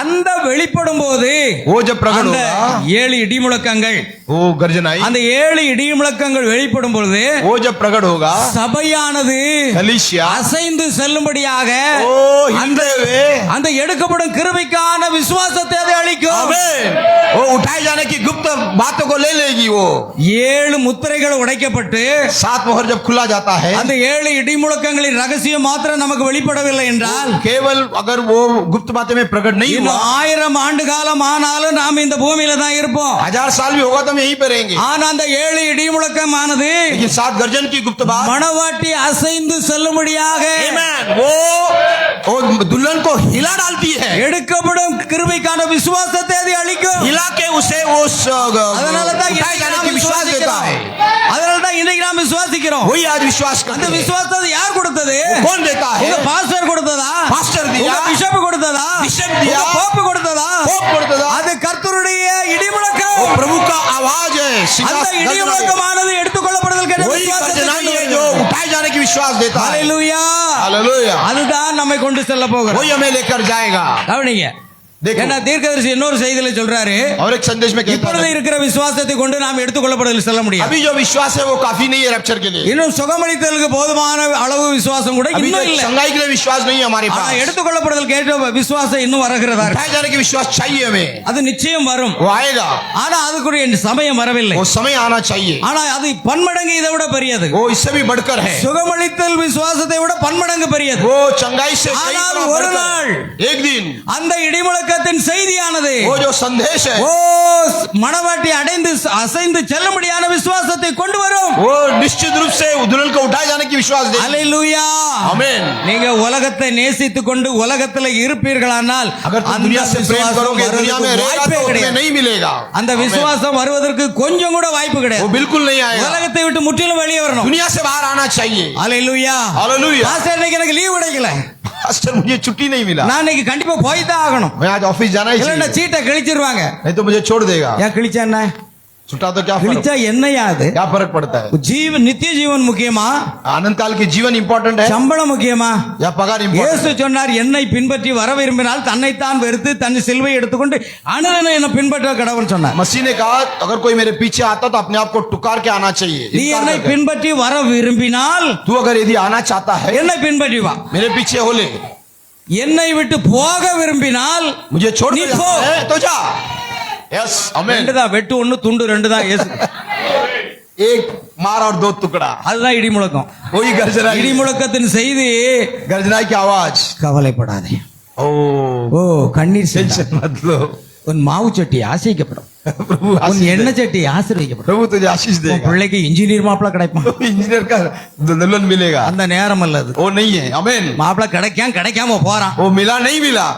அந்த வெளிப்படும் போது वो जब प्रकट அந்த होगा, 7 இடிமுழக்கங்கள், वो गर्जनाई, அந்த 7 இடிமுழக்கங்கள் வெளிப்படும் பொழுது वो जब प्रकट होगा, சபையானது कलीसिया அசைந்து செல்லும்படியாக ओ हिलते हुए, அந்த எடுக்கப்படும் கிருபைக்கான விசுவாசத்தை அது அளிக்கும். आमीन. वो उठाए जाने की गुप्त बातों को ले लेगी. वो 7 முத்திரைகள் உடைக்கப்பட்டு 7 मोहर जब खुला जाता है, அந்த 7 இடிமுழக்கங்களின் ரகசியம் மாத்திரம் நமக்கு வெளிப்பட வெளிப்படவில்லை என்றால், केवल अगर वो गुप्त बातें में प्रकट नहीं हुआ, இன்னும் 1000 ஆண்டு காலம் ஆனாலும் நாம் இந்த பூமியில தான் இருப்போம். 1000 साल भी होगा तो हम यहीं पे रहेंगे. ஆனா அந்த 7 இடி முழக்கமானது लेकिन 7 गर्जन की गुप्त बात, மணவாட்டி அசைந்து செல்லும்படியாக आमेन, वो दुल्हन को हिला डालती है. எடுக்கப்படும் கிருபைக்கான விசுவாசத்தை அது அளிக்கும். हिला के उसे उस அதனால தான் उठाए जाने की विश्वास देता है. அதனால தான் இன்னைக்கு நாம் விசுவாசிக்கிறோம். वही आज विश्वास அந்த करते हैं. விசுவாசத்தை யார் கொடுத்தது? कौन देता है? உங்க பாஸ்டர் கொடுத்ததா? पास्टर दिया, உங்க பிஷப் கொடுத்ததா? बिशप दिया, உங்க போப் கொடுத்ததா? पोप கொடுத்ததா? அது கர்த்தருடைய இடிமுழக்கம். वो प्रभु का आवाज है. அந்த இடிமுழக்கமானது எடுத்துக்கொள்ளப்படுதலுக்கு वही गर्जना ही है जो उठाए जाने की विश्वास देता है. ஹalleluya. हालेलुया. அதுதான் நம்மை கொண்டு செல்ல போகிறது. वही हमें लेकर जाएगा. கவனிங்க. देखो. ஏன்னா தீர்க்கதரிசி இன்னொரு செய்தியில சொல்றாரு, और एक संदेश में कहता இப்பொழுது है, இருக்கிற விசுவாசத்தை கொண்டு நாம் எடுத்துக்கொள்ளப்படுதல் செல்ல முடியாது. अभी जो विश्वास है वो काफी नहीं है रैप्चर के लिए. இன்னும் சுகமளித்தலுக்கு போதுமான அளவு விசுவாசம் கூட अभी இன்னும் तो இல்ல. संगाई के लिए विश्वास नहीं है हमारे ஆனா पास. எடுத்துக்கொள்ளப்படுதல் கேட்ட விசுவாசம் இன்னும் வருகிறதா இருக்கு. उठाए जाने की विश्वास चाहिए हमें. அது நிச்சயம் வரும். वो आएगा. ஆனா அதுக்குரிய சமயம் வரவில்லை. वो समय आना चाहिए. ஆனா அது பன்மடங்கு இதை விட பெரியது. वो इससे भी बढ़कर है. சுகமளித்தல் விசுவாசத்தை விட பன்மடங்கு பெரியது. वो चंगाई से कई ஆனால் गुना ஒரு बढ़कर. நாள் एक दिन அந்த இடிமுழக்கத்தின் செய்தியானது वो जो संदेश है ஓ மணவாட்டி அடைந்து அசைந்து செல்லும்படியான விசுவாசத்தை கொண்டு வரும். वो निश्चित रूप से दुल्हन को उठाए जाने की विश्वास देगी. ஹalleluya. आमीन. நீங்க உலகத்தை நேசித்துக் கொண்டு உலகத்தில் இருப்பீர்களானால் अगर तुम दुनिया से प्रेम करोगे, दुनिया में रहेगा तो उसमें नहीं मिलेगा. அந்த விசுவாசம் வருவதற்கு கொஞ்சம் கூட வாய்ப்பு वो கிடையாது. बिल्कुल नहीं आएगा. உலகத்தை விட்டு முற்றிலும் வெளியே வரணும். दुनिया से बाहर आना चाहिए. ஹalleluya. हालेलुया. பாஸ்டர் இன்னைக்கு எனக்கு லீவ் கிடைக்கல, पास्टर मुझे छुट्टी नहीं मिला. நான் இன்னைக்கு கண்டிப்பா போய் தான் ஆகணும். मैं आज ऑफिस जाना ही இல்லன்னா चाहिए. சீட்டை கிழிச்சிருவாங்க. नहीं तो मुझे छोड़ देगा. ஏன் கிழிச்சா என்ன? छुट्टा तो क्या फर्क, கிழிச்சா என்னையா அது? क्या फर्क पड़ता है? ஜீவன் நித்திய ஜீவன் முக்கியமா, अनंत काल की जीवन इंपॉर्टेंट है சம்பளம் முக்கியமா? या पगार இயேசு इंपॉर्टेंट? சொன்னார், என்னை பின்பற்றி வர விரும்பினால் தன்னைத்தான் வெறுத்து தன் சிலுவை எடுத்துக்கொண்டு அனுதினம் என்னை பின்பற்ற கடவுள் சொன்னார். मसीह ने कहा अगर कोई मेरे पीछे आता तो अपने आप को टुकार के आना चाहिए. நீ என்னை பின்பற்றி வர விரும்பினால் तू अगर यदि आना चाहता है என்னை பின்பற்றி வா. मेरे पीछे हो ले. என்னை விட்டு போக விரும்பினால் मुझे छोड़ நீ के போ. जाना है तो जा. यस आमीन. ரெண்டு தான், வெட்டு ஒண்ணு துண்டு ரெண்டு தான். இயேசு एक मार और दो टुकड़ा. அதுதான் இடி முழக்கம். वही गर्जना. இடி முழக்கத்தின் செய்தி, गर्जना की आवाज. கவலைப்படாதே. ओ ஓ கண்ணீர் சிந்த. टेंशन मत लो. உன் மாவு சட்டி ஆசைக்கப்படும், प्रभु உன் आशीष எண்ணெய் दे. சட்டி ஆசீர்வதிக்கப்படும். प्रभु तुझे आशीष உன் देगा. பிள்ளைக்கு இன்ஜினியர் மாப்பிள கிடைப்பான். इंजीनियर का दुल्हन मिलेगा. அந்த நேரம் அல்லது. वो नहीं है. आमीन. மாப்பிள கிடைக்காம போறான். वो मिला नहीं मिला.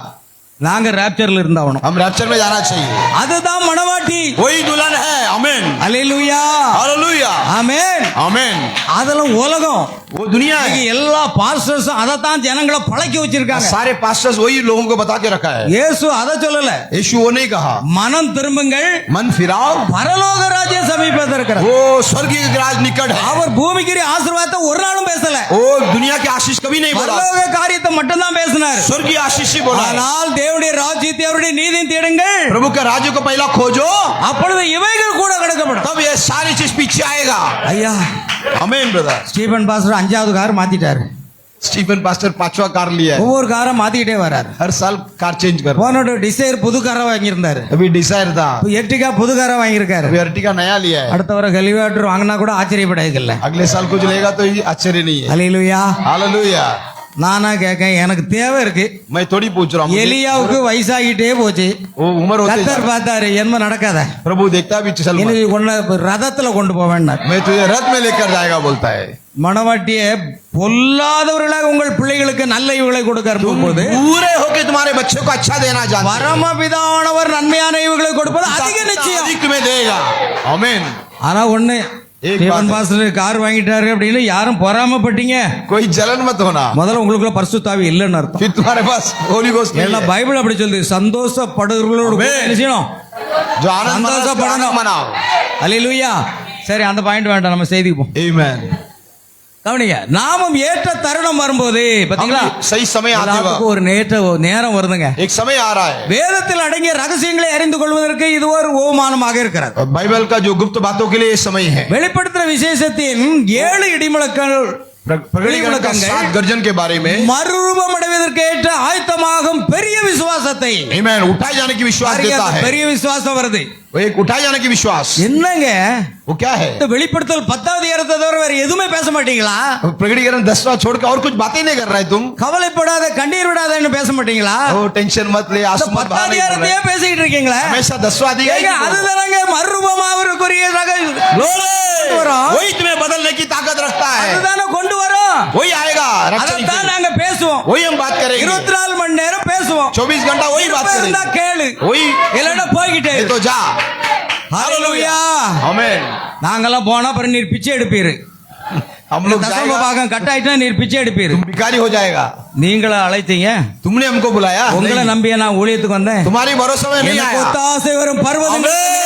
நாங்க ரேப்சர்ல இருந்தாவணும். हम रैप्चर में जाना चाहिए. அதுதான் மணவாட்டி. वही दुल्हन है. आमीन. அல்லேலூயா. हालेलुया. ஆமென். आमीन. அதெல்லாம் உலகம். वो दुनिया இன்னைக்கு है. எல்லா பாஸ்டர்ஸும் அதை தான் ஜனங்களை பழக்கி வச்சிருக்காங்க. सारे पास्टर्स वही लोगों को बता के रखा है. இயேசு அதை சொல்லல. यीशु वो नहीं कहा மனம் திரும்புங்கள், मन फिराओ, பரலோக ராஜ்யம் சமீபத்திருக்கிறது. वो स्वर्गीय राज निकट है. அவர் பூமிக்குரிய ஆசீர்வாதத்தை ஒரு நாளும் பேசல. वो दुनिया के आशीष कभी नहीं बोला. பரலோக காரியத்தை மட்டும் தான் பேசினார். स्वर्गीय आशीष ही बोला है. ஆனால் தேவனுடைய ராஜ்யத்தை அவருடைய நீதியும் தேடுங்கள், प्रभु का राज्य को पहला खोजो, அப்பொழுது இவைகள் கூட கிடைக்கப்படும். तब ये सारी चीज पीछे आएगा. ஐயா, आमीन ब्रदर. ஸ்டீபன் பாஸ்டர் 5வது கார் மாத்திட்டாரு. स्टीफन पास्टर 5वां कार लिया है. ஒவ்வொரு காரை மாத்திக்கிட்டே வராரு. हर साल कार चेंज कर. போனோட டிசைர் புது காரை வாங்கியிருந்தாரு. अभी डिजायर था, எர்டிகா புது காரை வாங்கியிருக்காரு. अभी अर्टिगा नया लिया है. அடுத்த வர கலிவாட்டர் வாங்கினா கூட ஆச்சரியப்படாதுல்ல. अगले साल कुछ लेगा तो ये आश्चर्य नहीं है. அல்லேலூயா. हालेलुया. நானா கேட்கேன், எனக்கு தேவை இருக்கு. मैं थोड़ी पूछ रहा हूँ. எலியாவுக்கு வயசாகிட்டே போச்சு. वो उम्र होते கத்தர் பார்த்தாரு, என்ன நடக்காத, प्रभु देखता भी चल मत. எனக்கு கொண்டு ரதத்துல கொண்டு போவேன்னார். मैं तुझे रथ में लेकर जाएगा बोलता है. மணவாட்டிய பொல்லாதவர்களாக உங்கள் பிள்ளைகளுக்கு நல்ல ஈவுகளை கொடுக்க போது पूरे होके तुम्हारे बच्चों को अच्छा देना जानते हो. பரமபிதாவானவர் நன்மையான ஈவுகளை கொடுப்பது அதிக நிச்சயம். अधिक में देगा. आमीन. ஆனா ஒண்ணு, एक ஸ்டீபன் बात है. பாஸ்டர் கார் வாங்கிட்டாரு அப்படின்னு யாரும் பொறாமப்பட்டீங்க. कोई जलन मत होना. முதல்ல உங்களுக்குள்ள பரிசுத்தாவி இல்லைன்னு அர்த்தம். फिर तुम्हारे पास होली गोस्ट नहीं எல்லாம் है. பைபிள் அப்படி சொல்லுது. சந்தோஷப்படுகிறவர்களோடு கூட என்ன செய்யணும்? जो आनंद मनाओ, उसको சந்தோஷப்படணும். आनंद मनाओ. அல்லேலூயா. சரி, அந்த பாயிண்ட் வேண்டாம், நம்ம செய்திக்கு போவோம். Amen. கவனிங்க, நாமும் ஏற்ற தருணம் வரும்போது பாத்தீங்களா, हम सही समय आते எல்லாத்துக்கும் हुआ ஒரு நேரம் வருதுங்க. एक समय आ रहा है. வேதத்தில் அடங்கிய ரகசியங்களை அறிந்து கொள்வதற்கு இது ஒரு ஓமானமாக இருக்கிறது. और बाइबल का जो गुप्त बातों के लिए ये समय है. வெளிப்படுத்துற விசேஷத்தின் 7 இடிமுழக்கங்கள், प्रकटीकरण का 7 गर्जन के बारे में மறுரூபம் அடைவதற்கு ஏற்ற ஆயத்தமாகும் பெரிய விசுவாசத்தை, Amen. उठाए जाने की विश्वास देता है. பெரிய விசுவாசம் வருது. वो एक उठाए जाने की विश्वास, என்னங்க वो क्या है? இந்த வெளிப்படுத்தல் 10வது அதிகாரத்தை தவிர வேற எதுவுமே பேச மாட்டீங்களா? प्रकटीकरण 10वां छोड़ के और कुछ बातें नहीं कर रहे तुम। கவலைப்படாத கண்ணீர் விடாதன்னு பேச மாட்டீங்களா? ओ टेंशन मत ले, आंसू मत 10வது बहा, नहीं बोल அதிகாரத்தையே रहे। பேசிட்டு இருக்கீங்களா? हमेशा 10वां अध्याय ஏங்க, அதுதானங்க மறுரூபமாவதற்குரிய வரும். वही तुम्हें बदलने की ताकत रखता है, அதுதானே கொண்டு வரும். वही आएगा रक्षण के அதைத்தான் लिए। நாங்க பேசுவோம். वही हम बात करेंगे, 24 மணி நேரம் பேசுவோம். 24 घंटा वही बात விருப்பம் இருந்தா करेंगे, கேளு, वही இல்லைன்னா போய்கிட்டே नहीं இரு. तो जा। ஹalleluya. आमेन। நாங்கெல்லாம் போனா அப்புறம் நீர் பிச்சை எடுப்பீரு. हम लोग தசம जाएगा, பாகம் கட் ஆயிட்டா நீர் பிச்சை எடுப்பீரு. तुम भिखारी हो जाएगा। நீங்கள அழைத்தீங்க, तुमने हमको बुलाया, உங்களை नहीं। நம்பிய நான் ஊழியத்துக்கு வந்தேன். तुम्हारी भरोसे में नहीं எனக்கு आया। ஒத்தாசை வரும் பர்வதங்கள்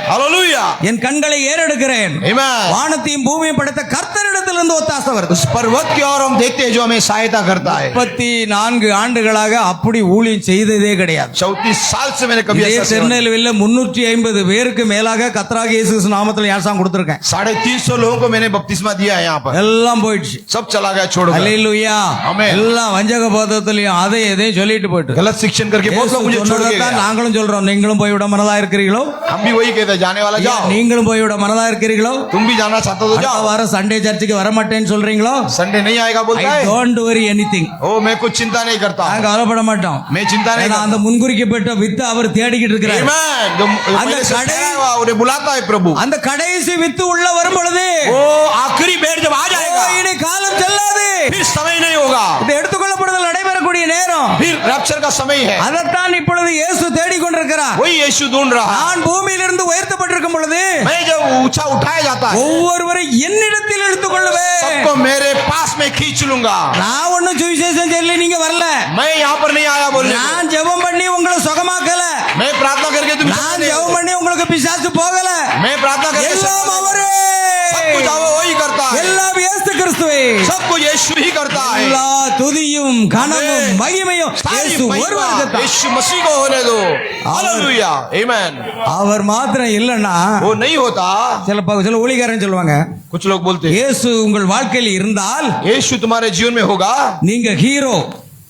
हालेलूया, என் கண்களை ஏறெடுக்கிறேன். आमेन। வானத்தையும் பூமியும் படைத்த கர்த்தரிடத்திலிருந்து ஒத்தாசை வருது. उस पर्वत की ओर हम देखते हैं जो हमें सहायता करता है। 34 ஆண்டுகளாக அப்படி ஊழியம் செய்ததே கிடையாது. 34 साल से मैंने कभी இதே ऐसा सेवा नहीं। திருநெல்வேலியில 350 பேருக்கு மேலாக கர்த்தராகிய இயேசு நாமத்தில் ஞானஸ்நானம் கொடுத்திருக்கேன். 350 लोगों को मैंने बपतिस्मा दिया है यहाँ पर, எல்லாம் போயிடுச்சு. सब चला गया छोड़ कर। அல்லேலூயா. ஆமென். எல்லாம் வஞ்சக போதத்திலையும் அதை எதையும் சொல்லிட்டு போயிட்டு गलत शिक्षण करके बहुत लोग मुझे छोड़ के சொன்னதைத்தான் गया। நாங்களும் சொல்றோம். நீங்களும் போய்விட மனதா இருக்கிறீர்களோ? हम भी वही कहते हैं, जाने वाला जाओ। நீங்களும் போய்விட மனதா இருக்கிறீர்களோ? तुम भी जाना चाहते हो तो அடுத்த जाओ। வாரம் சண்டே சர்ச்சுக்கு வர மாட்டேன்னு சொல்றீங்களோ? संडे नहीं आएगा ஐ बोलता है, டோன்ட் வரி எனிதிங். ओ मैं कुछ चिंता नहीं करता, நாங்க கவலைப்பட மாட்டோம். मैं चिंता नहीं ஏன்னா அந்த करता। முன்குறிக்கப்பட்ட வித்து அவர் தேடிக்கிட்டு இருக்கிறார். आमेन। जो அந்த पहले से கடை- ठहरा हुआ, उन्हें बुलाता है प्रभु। அந்த கடைசி வித்து உள்ள வரும் பொழுது वो आखिरी बेर जब आ जाएगा, இனி காலம் செல்லாது. फिर समय नहीं होगा, இது எடுத்துக்கொள்ளப்படுதல் நடைபெறக்கூடிய நேரம். फिर रैप्चर का समय है। அதைத்தான் இப்பொழுது இயேசு தேடிக்கொண்டிருக்கிறார். वही यीशु ढूंढ रहा है। நான் பூமியிலிருந்து உயர்த்தப்பட்டிருக்கும் பொழுது मैं जब ऊंचा उठाया जाता है, ஒவ்வொருவரை என்னிடத்தில் எடுத்துக்கொள்ளுவேன். सबको मेरे पास में खींच लूंगा। நான் ஒன்னும் சுவிசேஷம் சொல்லி நீங்க வரல. मैं यहाँ पर नहीं आया बोलने को। நான் ஜெபம் பண்ணி உங்களை சுகமாக்கல. मैं प्रार्थना करके तुम நான் ஜெபம் பண்ணி உங்களுக்கு பிசாசு போகல. मैं प्रार्थना करके எல்லாம் அவரே. सब कुछ वो वही करता है, எல்லாம் இயேசு கிறிஸ்துவே. सब कुछ यीशु ही करता है। எல்லா துதியும் கனமும் மகிமையும் सारी இயேசு महिमा ஒருவருக்கு தான். यीशु मसीह को होने दो। हालेलुया, आमेन। அவர் மாத்திரம் இல்லைன்னா वो नहीं होता, சில ஊழியக்காரன் சொல்லுவாங்க, कुछ लोग बोलते हैं இயேசு உங்கள் வாழ்க்கையில் இருந்தால் यीशु तुम्हारे जीवन में होगा, நீங்க ஹீரோ.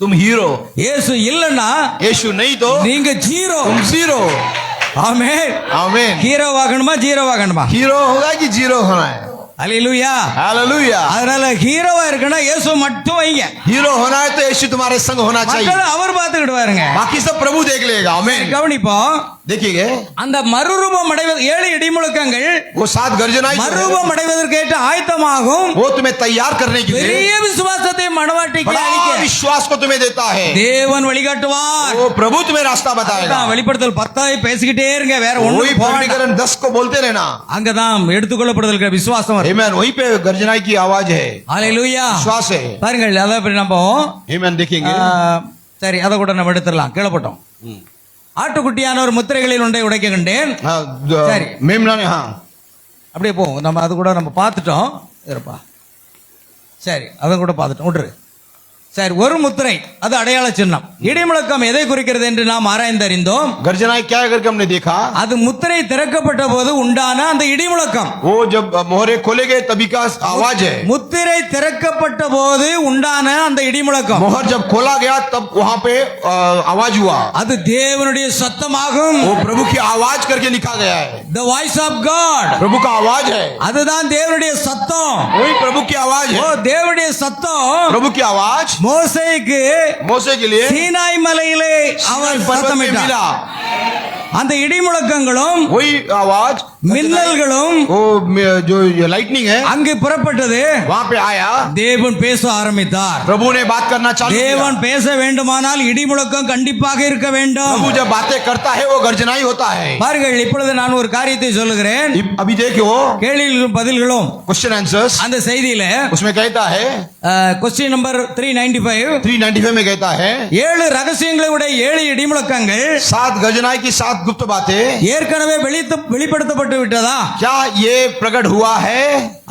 तुम हीरो। இயேசு இல்லைன்னா यीशु नहीं तो நீங்க ஜீரோ. तुम जीरो। ஆமென். आमेन। ஹீரோ ஆகணுமா ஜீரோ ஆகணுமா? हीरो होगा कि जीरो होना है? அல்லேலூயா. हालेलुया। அதனால ஹீரோவா இருக்கணும் இயேசு மட்டும் வைங்க. हीरो होना है तो यीशु तुम्हारे संग होना चाहिए, மற்றதை அவர் பார்த்துக்கிடுவாருங்க. बाकी सब प्रभु देख लेगा। आमेन। கவனிப்போம். देखिए அந்த மறுரூபம் அடைவது 7 இடிமுழக்கங்கள் वो 7 गर्जनाएं जो है, மறுரூபம் அடைவதற்கேற்ற ஆயத்தமாகும். वो तुम्हें तैयार करने के लिए பெரிய விசுவாசத்தை மணவாட்டிக்கு बड़ा அளிக்க विश्वास को तुम्हें देता है। தேவன் வழிகாட்டுவார். वो प्रभु तुम्हें रास्ता बताएगा। அதான் வெளிப்படுத்தல் 10 பேசிக்கிட்டே இருங்க, வேற वही ஒண்ணும் போக வேண்டாம். प्रकटीकरण 10 को बोलते रहना। அங்கதான் எடுத்துக்கொள்ளப்படுதல் விசுவாசம் வரும். आमेन। वहीं पे गर्जनाई की आवाज है, ஹalleluya. विश्वास है। பாருங்கள், அத பத்தி நம்ம आमेन देखेंगे। சரி, அதை கூட நம்ம எடுத்துடலாம். கீழப்பட்டோம். ஆட்டுக்குட்டியான ஒரு முத்திரைகளில் ஒன்றை உடைக்க கண்டேன். हाँ, சரி. मेमना ने, हाँ அப்படியே போவோம். நம்ம அது கூட நம்ம பார்த்துட்டோம். இருப்பா, சரி, அதை கூட பார்த்துட்டோம். விட்டுரு. சரி, ஒரு முத்திரை அது அடையாள சின்னம். இடிமுழக்கம் எதை குறிக்கிறது என்று நாம் ஆராய்ந்தறிந்தோம். गर्जनाई क्या है करके हमने देखा, அது முத்திரை திறக்கப்பட்ட போது உண்டான அந்த இடிமுழக்கம். वो जब मोहरे खोले गए तभी का आवाज है। முத்திரை திறக்கப்பட்ட போது உண்டான அந்த இடிமுழக்கம் मोहर जब खोला गया तब वहां पे आवाज हुआ, அது தேவனுடைய சத்தமாகும். वो प्रभु की आवाज करके लिखा गया है। The voice of God. प्रभु का आवाज है, அதுதான் தேவனுடைய சத்தம். वही प्रभु की आवाज ஓ, है। தேவனுடைய சத்தம் प्रभु की आवाज மோசேக்கு मोसे के लिए சீனாய் மலையிலே அவர் पर्वत में சத்தமிட்டார். मिला, அந்த இடிமுழக்கங்களும் वही आवाज மின்னல்களும் वो जो लाइटनिंग है அங்கு புறப்பட்டது. वहां पे आया, தேவன் பேச ஆரம்பித்தார். प्रभु ने बात करना चालू किया। தேவன் பேச வேண்டுமானால் இடிமுழக்கம் கண்டிப்பாக இருக்க வேண்டும். प्रभु जब बातें करता है वो गर्जनाई होता है। பாருங்கள், இப்பொழுது நான் ஒரு காரியத்தை சொல்லுகிறேன். अभी देखो கேள்விகளும் பதில்களும் क्वेश्चन आंसर्स, அந்த செய்தியில उसमें कहता है क्वेश्चन नंबर 395 395 में कहता है 7 ரகசியங்களை உடைய 7 இடிமுழக்கங்கள் 7 गर्जनाई की 7 गुप्त बातें ஏற்கனவே வெளிப்படுத்தப்பட்டு வெளிப்படுத்தப்பட்டு விட்டதா? क्या ये प्रकट हुआ है?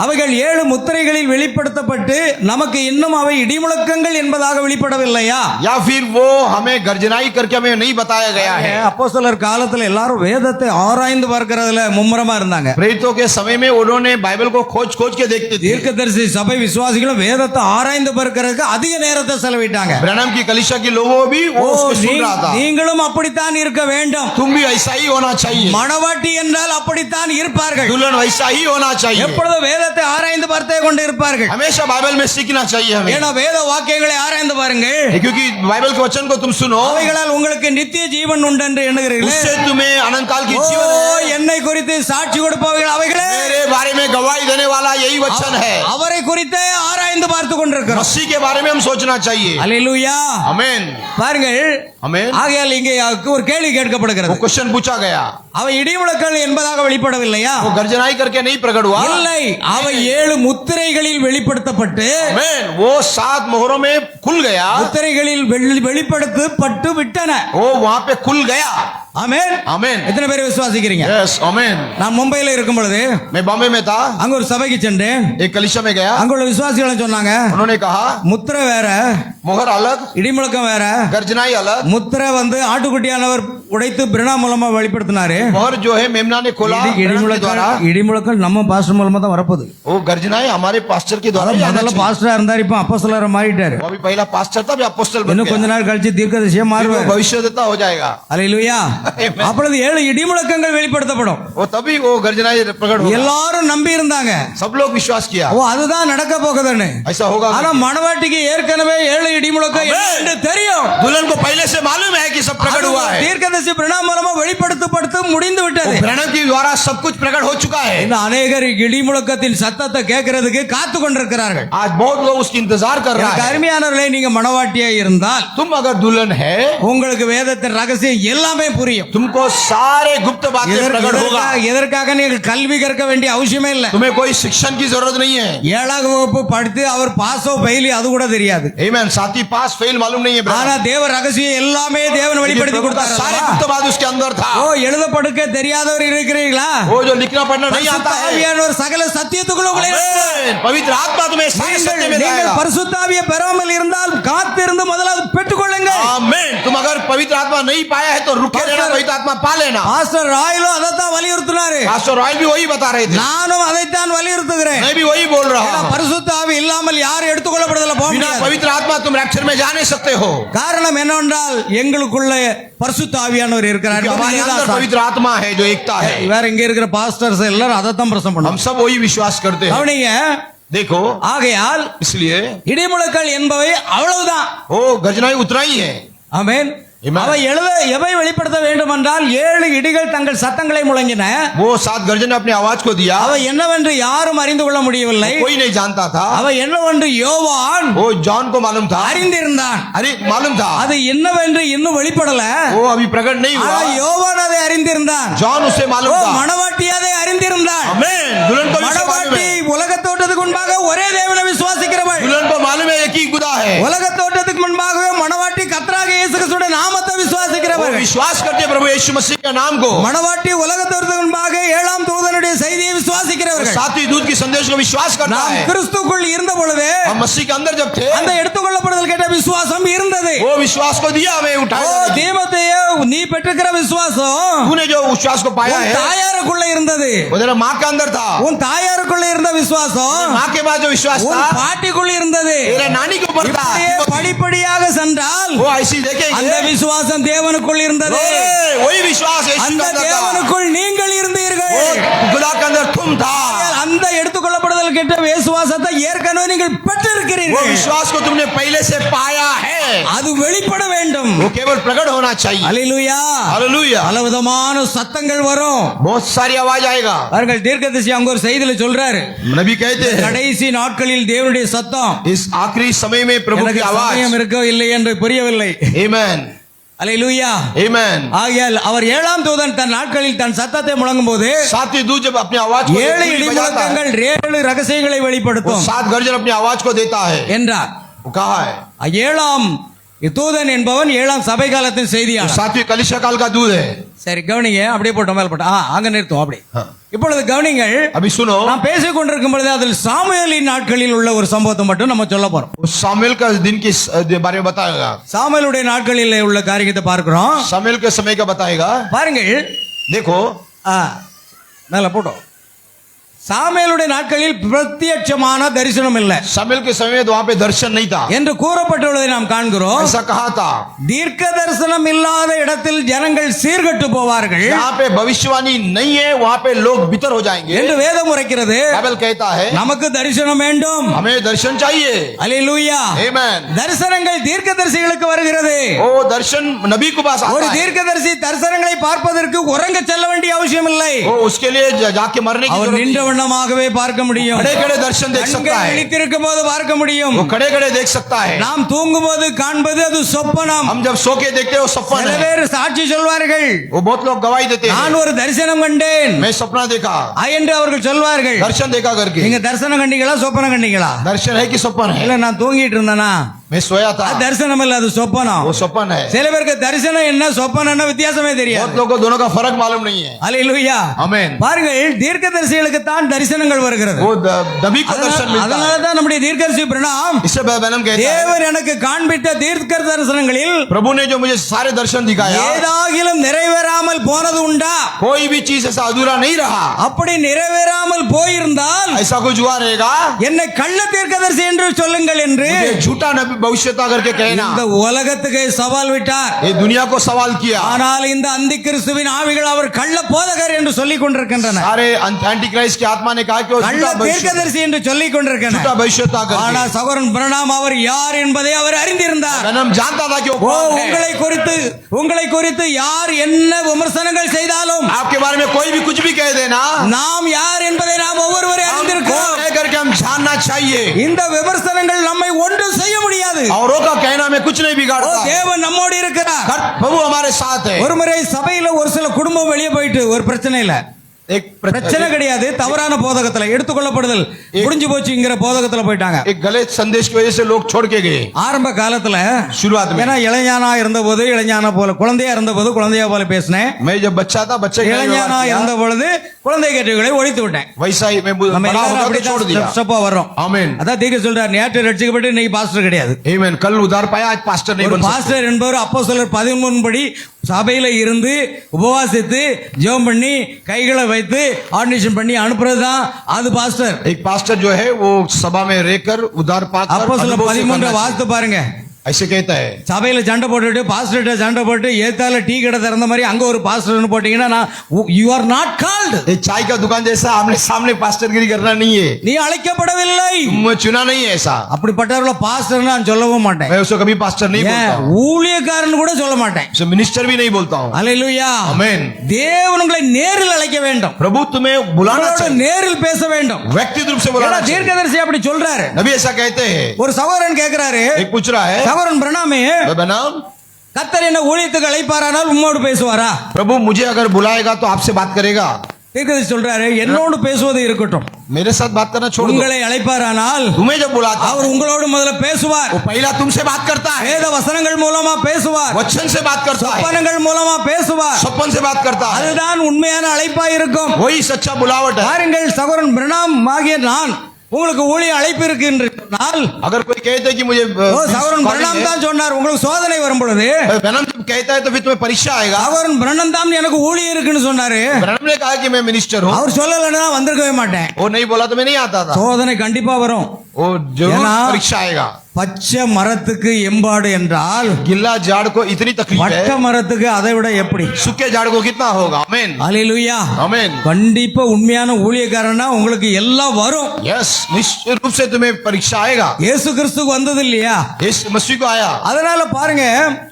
அவைகள் 7 முத்திரைகளில் வெளிப்படுத்தப்பட்டு நமக்கு இன்னும் அவை இடிமுழக்கங்கள் என்பதாக வெளிப்படவில்லையா? या फिर वो हमें गर्जनाई करके हमें नहीं बताया गया है? அப்போஸ்தலர் காலத்துல எல்லாரும் வேதத்தை ஆராய்ந்து பார்க்கறதுல மும்முரமா இருந்தாங்க. प्रेरितों के समय में उन्होंने बाइबल को खोज खोज के देखते थे। தீர்க்கதரிசி சபை விசுவாசிகளும் வேதத்தை ஆராய்ந்து பார்க்கறதுக்கு அதிக நேரத்தை செலவிட்டாங்க. ब्रैनम की कलीसिया के लोगों भी वो उसको सुन रहा था। நீங்களும் அப்படித்தான் இருக்க வேண்டும். तुम भी ऐसा ही होना चाहिए। மணவாட்டி என்றால் அப்படித்தான் இருப்பார்கள். दुल्हन वैसा ही होना चाहिए। எப்பொழுதும் வேதத்தை ஆராய்ந்து பார்த்தே கொண்டு இருப்பார்கள். हमेशा बाइबल में सीखना चाहिए हमें। ஏன்னா வேத வாக்கியங்களை ஆராய்ந்து பாருங்கள். क्योंकि बाइबल के वचन को तुम सुनो, அவைகளால் உங்களுக்கு நித்திய ஜீவன் உண்டு என்று எண்ணுகிறீர்களே. उससे तुम्हें अनंत काल की जीवन है। என்னை குறித்து சாட்சி கொடுப்பவர்கள் அவைகளே. मेरे बारे में गवाही देने वाला यही वचन है। அவரை குறித்தே ஆராய்ந்து பார்த்து கொண்டிருக்கிறோம். मसीह के बारे में हम सोचना चाहिए। அல்லேலூயா. आमीन பாருங்கள், आमीन। ஆகையால் இங்கே ஒரு கேள்வி वो கேட்கப்படுகிறது. क्वेश्चन पूछा गया, அவை இடிமுழக்கங்கள் என்பதாக வெளிப்படவில்லையா? वो गर्जनाई करके नहीं प्रकट हुआ? இல்லை, அவை 7 முத்திரைகளில் வெளிப்படுத்தப்பட்டு आमीन। वो 7 मोहरों में खुल गया, முத்திரைகளில் வெளிப்படுத்தப்பட்டு விட்டன. वो वहां पे खुल गया। ஆமென். आमीन। எத்தனை பேர் விசுவாசிக்கிறீங்க? यस आमीन। நான் மும்பையில இருக்கும் பொழுது मैं बॉम्बे में था, அங்க ஒரு சபைக்கு சென்றேன். एक कलीसिया में गया। அங்க உள்ள விசுவாசிகள் சொன்னாங்க, उन्होंने कहा முத்திரை வேற, मोहर अलग, இடிமுழக்கம் வேற. गर्जनाई अलग। முத்திரை ஆட்டுக்குட்டியானவர் உடைத்து பிரணா மூலமா வெளிப்படுத்தினாரு. मोहर जो है मेमना ने खोला के द्वारा। இடிமுழக்கம் நம்ம பாஸ்டர் மூலமா தான் வரப்போகுது. वो गर्जनाई हमारे पास्टर के द्वारा जाना முதல்ல चाहिए। பாஸ்டரா இருந்தாரு, இப்ப அப்போஸ்தலரா மாறிட்டாரு. वो अभी पहला पास्टर था, अभी अपोस्टल बन இன்னும் கொஞ்ச गया। நாள் கழிச்சு தீர்க்கதரிசியா மாறுவார். भविष्यद्वक्ता हो जाएगा। அல்லேலூயா. Amen. அப்பொழுது 7 இடிமுழக்கங்கள் வெளிப்படுத்தப்படும். वो तभी वो गर्जनाई प्रकट होगा। எல்லாரும் நம்பி இருந்தாங்க, सब लोग विश्वास किया ஓ அதுதான் நடக்க போகுதுன்னு. ऐसा होगा। ஆனா மணவாட்டிக்கு ஏற்கனவே 7 இடிமுழக்கம் என்று தெரியும். दुल्हन को पहले से मालूम है कि सब प्रकट हुआ है। தீர்க்கதரிசி பிரணா மூலமா வெளிப்படுத்தப்பட்டு முடிந்து விட்டது. ब्रैनम के द्वारा सब कुछ प्रकट हो चुका है। இந்த அநேகர் இடிமுழக்கத்தின் சத்தத்தை கேட்கறதுக்கு காத்து கொண்டிருக்கிறார்கள். आज बहुत लोग उसकी इंतजार कर रहा எனக்கு है। அருமையானவர்களே, நீங்க மணவாட்டியா இருந்தால் तुम अगर दुल्हन है, உங்களுக்கு வேதத்தின் ரகசியம் எல்லாமே புரியும். तुमको सारे गुप्त बातें प्रकट होगा। எதற்காக நீங்கள் கல்வி கற்க வேண்டிய அவசியமே இல்லை. तुम्हें कोई शिक्षण की जरूरत नहीं है। 7ஆம் வகுப்பு படித்து அவர் பாஸோ ஃபெயிலி அது கூட தெரியாது. आमीन। साथी पास फेल मालूम नहीं है। ஆனா தேவ ரகசியம் எல்லாமே தேவன் வெளிப்படுத்தி கொடுத்தார். सारे गुप्त बात उसके अंदर था। ஓ எழுத படுக்க தெரியாதவர் இருக்கிறீர்களா? वो जो लिखना पढ़ना नहीं आता है, ஆவியானவர் சகல சத்தியத்துக்குள்ள உங்களை आमीन। पवित्र आत्मा तुम्हें सारे सत्य में நீங்கள் लाएगा। பரிசுத்த ஆவியை பெறாமல் இருந்தால் காத்திருந்து முதலாவது பெற்றுக்கொள்ளுங்கள். आमीन। तुम अगर पवित्र आत्मा नहीं पाया है तो रुके रहना, पवित्र आत्मा पा लेना। பாஸ்டர் ராயலோ அதைத்தான் வலியுறுத்தினாரு. पास्टर रॉयल भी वही बता रहे थे, நானும் அதைத்தான் வலியுறுத்துகிறேன். मैं भी वही बोल रहा हूँ। பரிசுத்த ஆவி இல்லாமல் யாரும் எடுத்துக்கொள்ளப்படுதல போக बिना முடியாது. पवित्र आत्मा तुम रैप्चर में जा नहीं सकते हो। காரணம் என்னவென்றால் எங்களுக்குள்ள பரிசுத்த ஆவியானவர் இருக்கிறார். हमारे अंदर पवित्र आत्मा है जो एकता है। வேற இங்க இருக்கிற பாஸ்டர்ஸ் எல்லாரும் அதைத்தான் பிரசங்கம் हम பண்ணுவாங்க. सब वही विश्वास करते हैं। கவனிங்க, देखो, ஆகையால் इसलिए இடிமுழக்கங்கள் என்பவை அவ்வளவுதான். वो गर्जनाई उतना ही है। ஆமென். Amen. அவை எவை வெளிப்படுத்த வேண்டும் என்றால் 7 இடிகள் தங்கள் சத்தங்களை முழங்கின. वो 7 गर्जन ने अपनी आवाज को दिया, அவை என்னவென்று யாரும் அறிந்து கொள்ள முடியவில்லை. कोई नहीं जानता था। அவை என்னவென்று யோவான் वो जॉन को मालूम था, அறிந்திருந்தான். अरे मालूम था। அது என்னவென்று இன்னும் வெளிப்படல. वो अभी प्रकट नहीं ஆனா हुआ। யோவான் அதை அறிந்திருந்தான். जॉन उसे मालूम था। மணவாட்டி அதை அறிந்திருந்தான். आमीन। दुल्हन को भी मालूम மணவாட்டி है। உலக தோற்றத்துக்கு முன்பாக ஒரே தேவனை விசுவாசிக்கிறவள். दुल्हन को मालूम है एक ही खुदा है। உலக தோற்றத்துக்கு முன்பாகவே மணவாட்டி கர்த்தராகிய இயேசு கிறிஸ்துவின் நாமத்தை वो விசுவாசிக்கிறவள். विश्वास करते हैं प्रभु यीशु मसीह के नाम को। மணவாட்டி உலக தோற்றத்துக்கு முன்பாக 7ஆம் தூதனுடைய செய்தியை விசுவாசிக்கிறவர்கள். सातवीं दूत की संदेश को विश्वास करता நாம் है। கிறிஸ்துக்குள் இருந்த பொழுது हम मसीह के अंदर जब थे, அந்த எடுத்துக்கொள்ளப்படுதல் கேட்ட விசுவாசம் இருந்தது. वो विश्वास को दिया हमें, ஓ उठाया। தீமோத்தேயு, நீ பெற்றிருக்கிற விசுவாசம் तूने जो विश्वास को पाया உன் है, தாயாருக்குள்ள இருந்தது. वो तेरा माँ के अंदर था। உன் தாயாருக்குள்ள இருந்த விசுவாசம் माँ के बाद जो विश्वास உன் था, பாட்டிக்குள்ள இருந்தது. तेरे नानी के ऊपर था। இப்படியே படிப்படியாக சென்றால் वो ऐसी देखेंगे, அந்த விசுவாசம் தேவனுக்குள் இருந்தது. वही विश्वास यीशु அந்த के अंदर था। தேவனுக்குள் நீங்கள் இருந்தீர்கள். वो खुदा के अंदर तुम था। அந்த எடுத்துக்கொள்ளப்படுதல் கேட்ட விசுவாசத்தை ஏற்கனவே நீங்கள் वो பெற்றிருக்கிறீர்கள். विश्वास को तुमने पहले से पाया है। அது வெளிப்பட வேண்டும். वो केवल प्रकट होना चाहिए। அல்லேலூயா. हालेलुया। பலவிதமான சத்தங்கள் வரும். बहुत सारी आवाज आएगा। அவர்கள் தீர்க்கதரிசி அங்க ஒரு செய்தியில சொல்றாரு, नबी कहते हैं, கடைசி நாட்களில் தேவனுடைய சத்தம் इस आखिरी समय में प्रभु की எனக்கு आवाज। சமயம் இருக்கோ இல்லை என்று புரியவில்லை. आमीन। அல்லேலூயா. आमीन। ஆகையால் அவர் 7ஆம் தூதன் தன் நாட்களில் தன் சத்தத்தை முழங்கும் போது सातवीं दूत जब अपनी आवाज को 7 बजाता है, இடிமுழக்கங்கள் 7 ரகசியங்களை वो வெளிப்படுத்தும் 7 गर्जन अपनी आवाज को देता है। என்றார். वो कहा है, 7ஆம் தூதன் என்பவன் 7ஆம் சபை காலத்தின் செய்தியாளர். सातवीं कलीसिया काल का दूध है. சரி கவனிங்க, அப்படியே போட்டோம் மேல போட்டோம். அங்க நிறுத்தும் அப்படி. हाँ. இப்பொழுது கவனிங்கள், अभी सुनो, நாம் பேசிக் கொண்டிருக்கும் பொழுது அதில் சாமுவேலின் நாட்களில் உள்ள ஒரு சம்பவத்தை மட்டும் நம்ம சொல்ல போறோம். सामुएल का दिन के बारे में बताएगा. சாமுவேலுடைய நாட்களில் உள்ள காரியத்தை பார்க்கிறோம். सामुएल के समय का बताएगा. பாருங்கள், देखो, மேல போட்டோம். சாமுவேலுடைய நாட்களில் பிரத்யட்சமான தரிசனம் இல்லை सामुएल के समय में तो वहां पे दर्शन नहीं था என்று கூறப்பட்டுள்ளதை நாம் காண்கிறோம். ऐसा कहा था. தீர்க்க தரிசனம் இல்லாத இடத்தில் ஜனங்கள் சீர்கெட்டு போவார்கள் जहाँ पे भविष्यवाणी नहीं है वहाँ पे लोग बितर हो जाएंगे. என்று வேதம் உரைக்கிறது. बाइबल कहता है நமக்கு தரிசனம் வேண்டும். हमें दर्शन चाहिए. அல்லேலூயா. आमेन. தரிசனங்கள் தீர்க்கதரிசிகளுக்கு வருகிறது. ओ दर्शन नबी के पास ஒரு आता है. தீர்க்கதரிசி தரிசனங்களை பார்ப்பதற்கு உறங்க செல்ல வேண்டிய அவசியம் இல்லை. वो उसके लिए जाके मरने की அவர் जरूरत நின்ற नहीं. வண்ணமாகவே பார்க்க முடியும். खड़े खड़े दर्शन देख सकता கண்கள் है. விழித்திருக்கும் போது பார்க்க முடியும். वो खड़े खड़े देख सकता है. நாம் தூங்கும் போது காண்பது அது சொப்பனம். हम जब सो के देखते हैं वो सपन சில है. பேர் சாட்சி சொல்வார்கள், वो बहुत लोग गवाही देते நான் हैं, ஒரு தரிசனம் கண்டேன் मैं सपना देखा, என்று அவர்கள் சொல்வார்கள். दर्शन देखा करके. நீங்க தரிசனம் கண்டீங்களா சொப்பனம் கண்டீங்களா? दर्शन है कि सपन है? இல்ல நான் தூங்கிட்டு இருந்தேனா? मैं सोया था, அது தரிசனம் இல்ல, அது சொப்பனம். वो सपन है. சில பேருக்கு தரிசனம் என்ன சொப்பனம் என்ன வித்தியாசமே बहुत தெரியாது. लोगों को दोनों का फर्क मालूम नहीं है. அல்லேலூயா. आमेन. பாருங்கள், தீர்க்கதரிசிகளுக்கு தான் தரிசனங்கள் வருகிறது. वो नबी को दर्शन मिलता அதனால है. தான் நம்முடைய தீர்க்கதரிசி பிரணாம், इससे बैनम कहता है, தேவன் எனக்கு காண்பித்த தீர்க்க தரிசனங்களில் प्रभु ने जो मुझे सारे दर्शन दिखाया, ஏதாகிலும் நிறைவேறாமல் போனது உண்டா? कोई भी चीज ऐसा अधूरा नहीं रहा. அப்படி நிறைவேறாமல் போயிருந்தால் ऐसा कुछ हुआ रहेगा, என்னை கள்ள தீர்க்கதரிசி என்று சொல்லுங்கள் என்று मुझे झूठा नबी भविष्यता करके कहना. இந்த உலகத்துக்கு சவால் விட்டார். ये दुनिया को सवाल किया. ஆனால் இந்த அந்தி கிறிஸ்துவின் ஆவிகள் அவர் கள்ள போதகர் என்று சொல்லிக் கொண்டிருக்கின்றன. सारे एंटी क्राइस्ट की आत्मा ने कहा कि वो கள்ள தீர்க்கதரிசி என்று சொல்லிக் கொண்டிருக்கின்றன. झूठा भविष्यता ஆனா करके. சகோதரன் பிரணாம் அவர் யார் என்பதை அவர் அறிந்திருந்தார். बैनम जानता था कि वो ஓ, कौन है. உங்களை குறித்து யார் என்ன விமர்சனங்கள் செய்தாலும் आपके बारे में कोई भी कुछ भी कह देना, நாம் யார் என்பதை நாம் ஒவ்வொருவரும் हम அறிந்திருக்கிறோம். कौन है करके हम जानना चाहिए. இந்த விமர்சனங்கள் நம்மை ஒன்றும் செய்ய முடியாது. औरों का कहना में कुछ नहीं ஓ, बिगाड़ता है. தேவன் நம்மோடு இருக்கிறார். प्रभु हमारे साथ है. ஒரு முறை சபையில ஒரு சில குடும்பம் வெளியே போயிட்டு ஒரு பிரச்சனை இல்ல, एक பிரச்சனை கிடையாது, தவறான போதகத்துல எடுத்துக்கொள்ளப்படுதல் முடிஞ்சு போச்சுங்கிற போதகத்துல போயிட்டாங்க. एक गलत संदेश की वजह से लोग छोड़ के गए. ஆரம்ப காலத்துல शुरुआत में ஏன்னா இளைஞானா இருந்தபோது இளைஞானா போல, குழந்தையா இருந்தபோது குழந்தையா போல பேசினேன். मैं जब बच्चा था बच्चे का இளைஞானா இருந்த பொழுது குழந்தை கேட்டுகளை ஒழித்து விட்டேன். वैसा ही मैं நம்ம बड़ा எல்லாரும் होगा तो அப்படிதான் छोड़ दिया. ஸ்டெப்பா வர்றோம். आमीन. அதான் தீர்க்க சொல்றார், நேற்று ரட்சிக்கப்பட்டு இன்னைக்கு பாஸ்டர் கிடையாது. आमीन. कल उधार पाया आज पास्टर नहीं ஒரு बन सकता. பாஸ்டர் என்பவர் அப்போஸ்தலர் 13 படி சபையில இருந்து உபவாசித்து ஜெபம் பண்ணி கைகளை வைத்து ஆர்டினேஷன் பண்ணி அனுப்புறதுதான் அது பாஸ்டர். एक पास्टर जो है वो सभा में रहकर उधार पाकर அப்போஸ்தலர் अनुभव से 13 करना வாசித்து பாருங்க. चाहिए. ऐसे कहता है. சபையில சண்டை போட்டுட்டு பாஸ்டர்கிட்ட சண்டை போட்டு ஏத்தால டீ கடை திறந்த மாதிரி அங்க ஒரு பாஸ்டர்னு போட்டீங்கன்னா யூ ஆர் நாட் கால்டு. ये चाय का दुकान जैसा आमने सामने पास्टरगिरी करना नहीं है. நீ அழைக்கப்படவில்லை. तुम चुना नहीं है ऐसा. அப்படிப்பட்டவர்களை பாஸ்டர் நான் சொல்லவும் மாட்டேன். मैं उसको कभी पास्टर नहीं बोलता ஏன், हूँ. ஊழியக்காரன் கூட சொல்ல மாட்டேன். उसे मिनिस्टर भी नहीं बोलता हूँ. அல்லேலூயா. आमीन. தேவன் உங்களை நேரில் அழைக்க வேண்டும். प्रभु तुम्हें बुलाना உங்களோட चाहिए. நேரில் பேச வேண்டும். व्यक्तिगत रूप से ஏன்னா बुलाना चाहिए. தீர்க்கதரிசி அப்படி சொல்றாரு. नबी ऐसा कहते हैं. ஒரு சகோதரன் கேக்குறாரு, एक पूछ रहा है, சகோதரன் பிரணாமே, बनाम கர்த்தர் என்ன ஊழியத்துக்கு அழைப்பாரானால் உம்மோடு பேசுவாரா? प्रभु मुझे अगर बुलाएगा तो आपसे बात करेगा. தீர்க்கதரிசி சொல்றாரு, என்னோடு பேசுவது இருக்கட்டும், मेरे साथ बात करना छोड़ दो. உங்களை அழைப்பாரானால் तुम्हें जब बुलाता அவர் உங்களோடு முதல்ல பேசுவார். वो पहला तुमसे बात करता है. வேத வசனங்கள் மூலமா பேசுவார், वचन से बात करता है. சொப்பனங்கள் மூலமா பேசுவார். सपन से बात करता है. அதுதான் உண்மையான அழைப்பா இருக்கும். वही सच्चा बुलावट है. பாருங்கள், சகோதரன் பிரணாம் ஆகிய நான் உங்களுக்கு ஊழிய அழைப்பு இருக்கின்றால், अगर कोई कहते है कि मुझे ஓ சகோதரன் பிரணாம் தான் சொன்னார், உங்களுக்கு சோதனை வரும் பொழுது ब्रैनम जब कहता है तो फिर तुम्हें परीक्षा आएगा. சகோதரன் பிரணாம் தான் எனக்கு ஊழியம் இருக்குன்னு சொன்னாரு. ब्रैनम ने कहा कि मैं मिनिस्टर हूँ. அவர் சொல்லலைன்னா வந்திருக்கவே மாட்டேன். वो नहीं बोला तो मैं नहीं आता था. சோதனை கண்டிப்பா வரும். वो जरूर ஏன்னா, परीक्षा आएगा. பச்சை மரத்துக்கு எம்பாடு என்றால் गिल्ला झाड़ को इतनी तकलीफ வட்ட है, மரத்துக்கு அதை விட எப்படி? सूखे झाड़ को कितना होगा. आमीन. அல்லேலூயா. आमीन. கண்டிப்பா உண்மையான ஊழியக்காரனா உங்களுக்கு எல்லாம் வரும். यस, निश्चित रूप से तुम्हें परीक्षा आएगा. இயேசு கிறிஸ்து வந்தது இல்லையா? इस मसीह को आया. அதனால பாருங்க,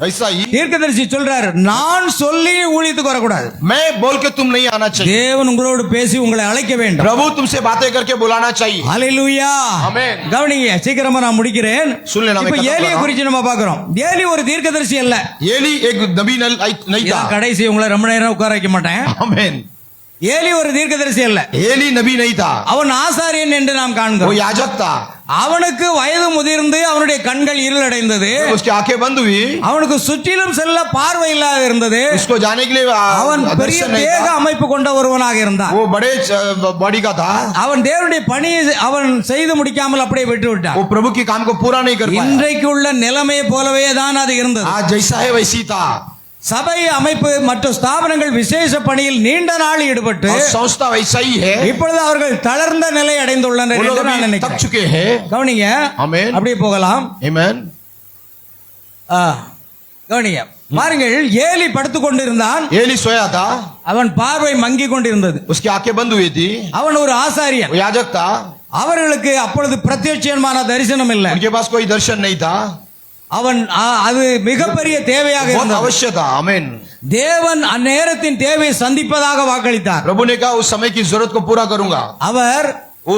ऐसा ही தீர்க்கதரிசி சொல்றாரு, நான் சொல்லி ஊழியத்துக்கு வரக்கூடாது. मैं बोल के तुम नहीं आना चाहिए. தேவன் உங்களோடு பேசி உங்களை அழைக்க வேண்டும். प्रभु तुमसे बातें करके बुलाना चाहिए. அல்லேலூயா. आमीन. கவனிங்க, சீக்கிரமா நான் முடிக்கிறேன். सुन लेना, मैं இப்ப खत्म कर ஏலியை रहा हूं. குறித்து நம்ம பார்க்கிறோம். ஏலி ஒரு தீர்க்கதரிசி அல்ல. एली एक नबी नहीं था. இதான் கடைசி, உங்களை ரொம்ப நேரம் உட்கார வைக்க மாட்டேன். आमीन. ஏலி ஒரு தீர்க்கதரிசி அல்ல. एली नबी नहीं था. அவன் ஆசாரியன் என்று நாம் वो காண்கிறோம். याजक था. அவனுக்கு வயது முதிர்ந்து அவனுடைய கண்கள் இருளடைந்தது, उसकी आंखें बंद हुई, அவனுக்கு சுற்றிலும் செல்ல பார்வை இல்லாத இருந்தது, उसको जाने के लिए அவன் பெரிய दर्शन नहीं தேக था, அமைப்பு கொண்ட ஒருவனாக இருந்தான். वो बड़े बॉडी का था, அவன் தேவனுடைய பணியை அவன் செய்து முடிக்காமல் அப்படியே விட்டு விட்டான். वो प्रभु के काम को पूरा नहीं कर पाया. இன்றைக்கு உள்ள நிலைமையை போலவே தான் அது இருந்தது. आज जैसा है वैसी था. சபை அமைப்பு மற்றும் ஸ்தாபனங்கள் விசேஷ பணியில் நீண்ட நாள் ஈடுபட்டு और संस्था वैसा ही है, இப்பொழுது அவர்கள் தளர்ந்த நிலை அடைந்துள்ளனர் वो लोग என்று நான் अभी थक நினைக்கிறேன். चुके हैं. கவனிங்க, Amen. அப்படியே போகலாம். Amen. கவனிங்க, பாருங்கள், ஏலி படுத்துக் கொண்டிருந்தான், एली सोया था, அவன் பார்வை மங்கி கொண்டிருந்தது. उसकी आंखें बंद हुई थी, அவன் ஒரு ஆசாரியன். वो याजक था, அவர்களுக்கு அப்பொழுது பிரத்யட்சமான தரிசனம் இல்லை. उनके पास कोई दर्शन नहीं था, அவன் அது மிகப்பெரிய தேவையாக बहुत இருந்தது. अवश्य था. आमीन. தேவன் அந்நேரத்தின் தேவையை சந்திப்பதாக வாக்களித்தார். प्रभु ने कहा उस समय की जरूरत को पूरा करूंगा. அவர் वो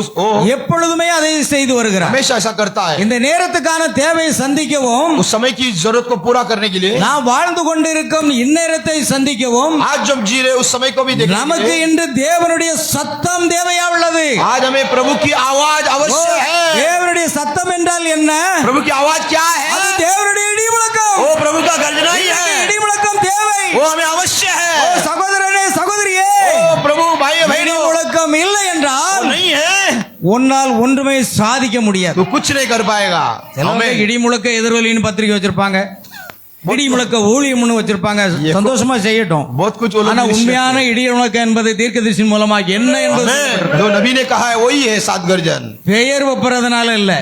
எப்பொழுதுமே அதை செய்து வருகிறார். हमेशा ऐसा करता है. இந்த நேரத்துக்கான தேவையை சந்திக்கவும், उस समय की जरूरत को पूरा करने के लिए, நாம் வாழ்ந்து கொண்டிருக்கும் இந்நேரத்தை சந்திக்கவும், आज जब जी रहे उस समय को भी देखने के நமக்கு लिए, இன்று தேவனுடைய சத்தம் தேவையா உள்ளது. आज हमें प्रभु की आवाज अवश्य है. தேவனுடைய சத்தம் என்றால் என்ன? प्रभु की आवाज क्या அது है? தேவனுடைய இடி முழக்கம். वो प्रभु का गर्जना ही இடி है. முழக்கம் தேவை. वो हमें अवश्य ஓ, है. சகோதரனே சகோதரியே, ओ प्रभु भाई இடி बहनों, முழக்கம் இல்லை वो என்றால் नहीं है உன்னால் ஒன்றுமே சாதிக்க முடியாது. तो कुछ नहीं कर पाएगा. சிலவங்க இடி முழக்க எதிரொலின்னு பத்திரிக்கை வச்சிருப்பாங்க, இடி முழக்க ஊழியம்னு வச்சிருப்பாங்க. சந்தோஷமா செய்யட்டும். बहुत कुछ वो लोग ஆனா निश्चय உண்மையான இடி முழக்க என்பது தீர்க்கதரிசியின் மூலமா என்ன என்பது Amen. जो नबी ने कहा है वही है सात गर्जन. பெயர் வைப்பறதுனால இல்ல.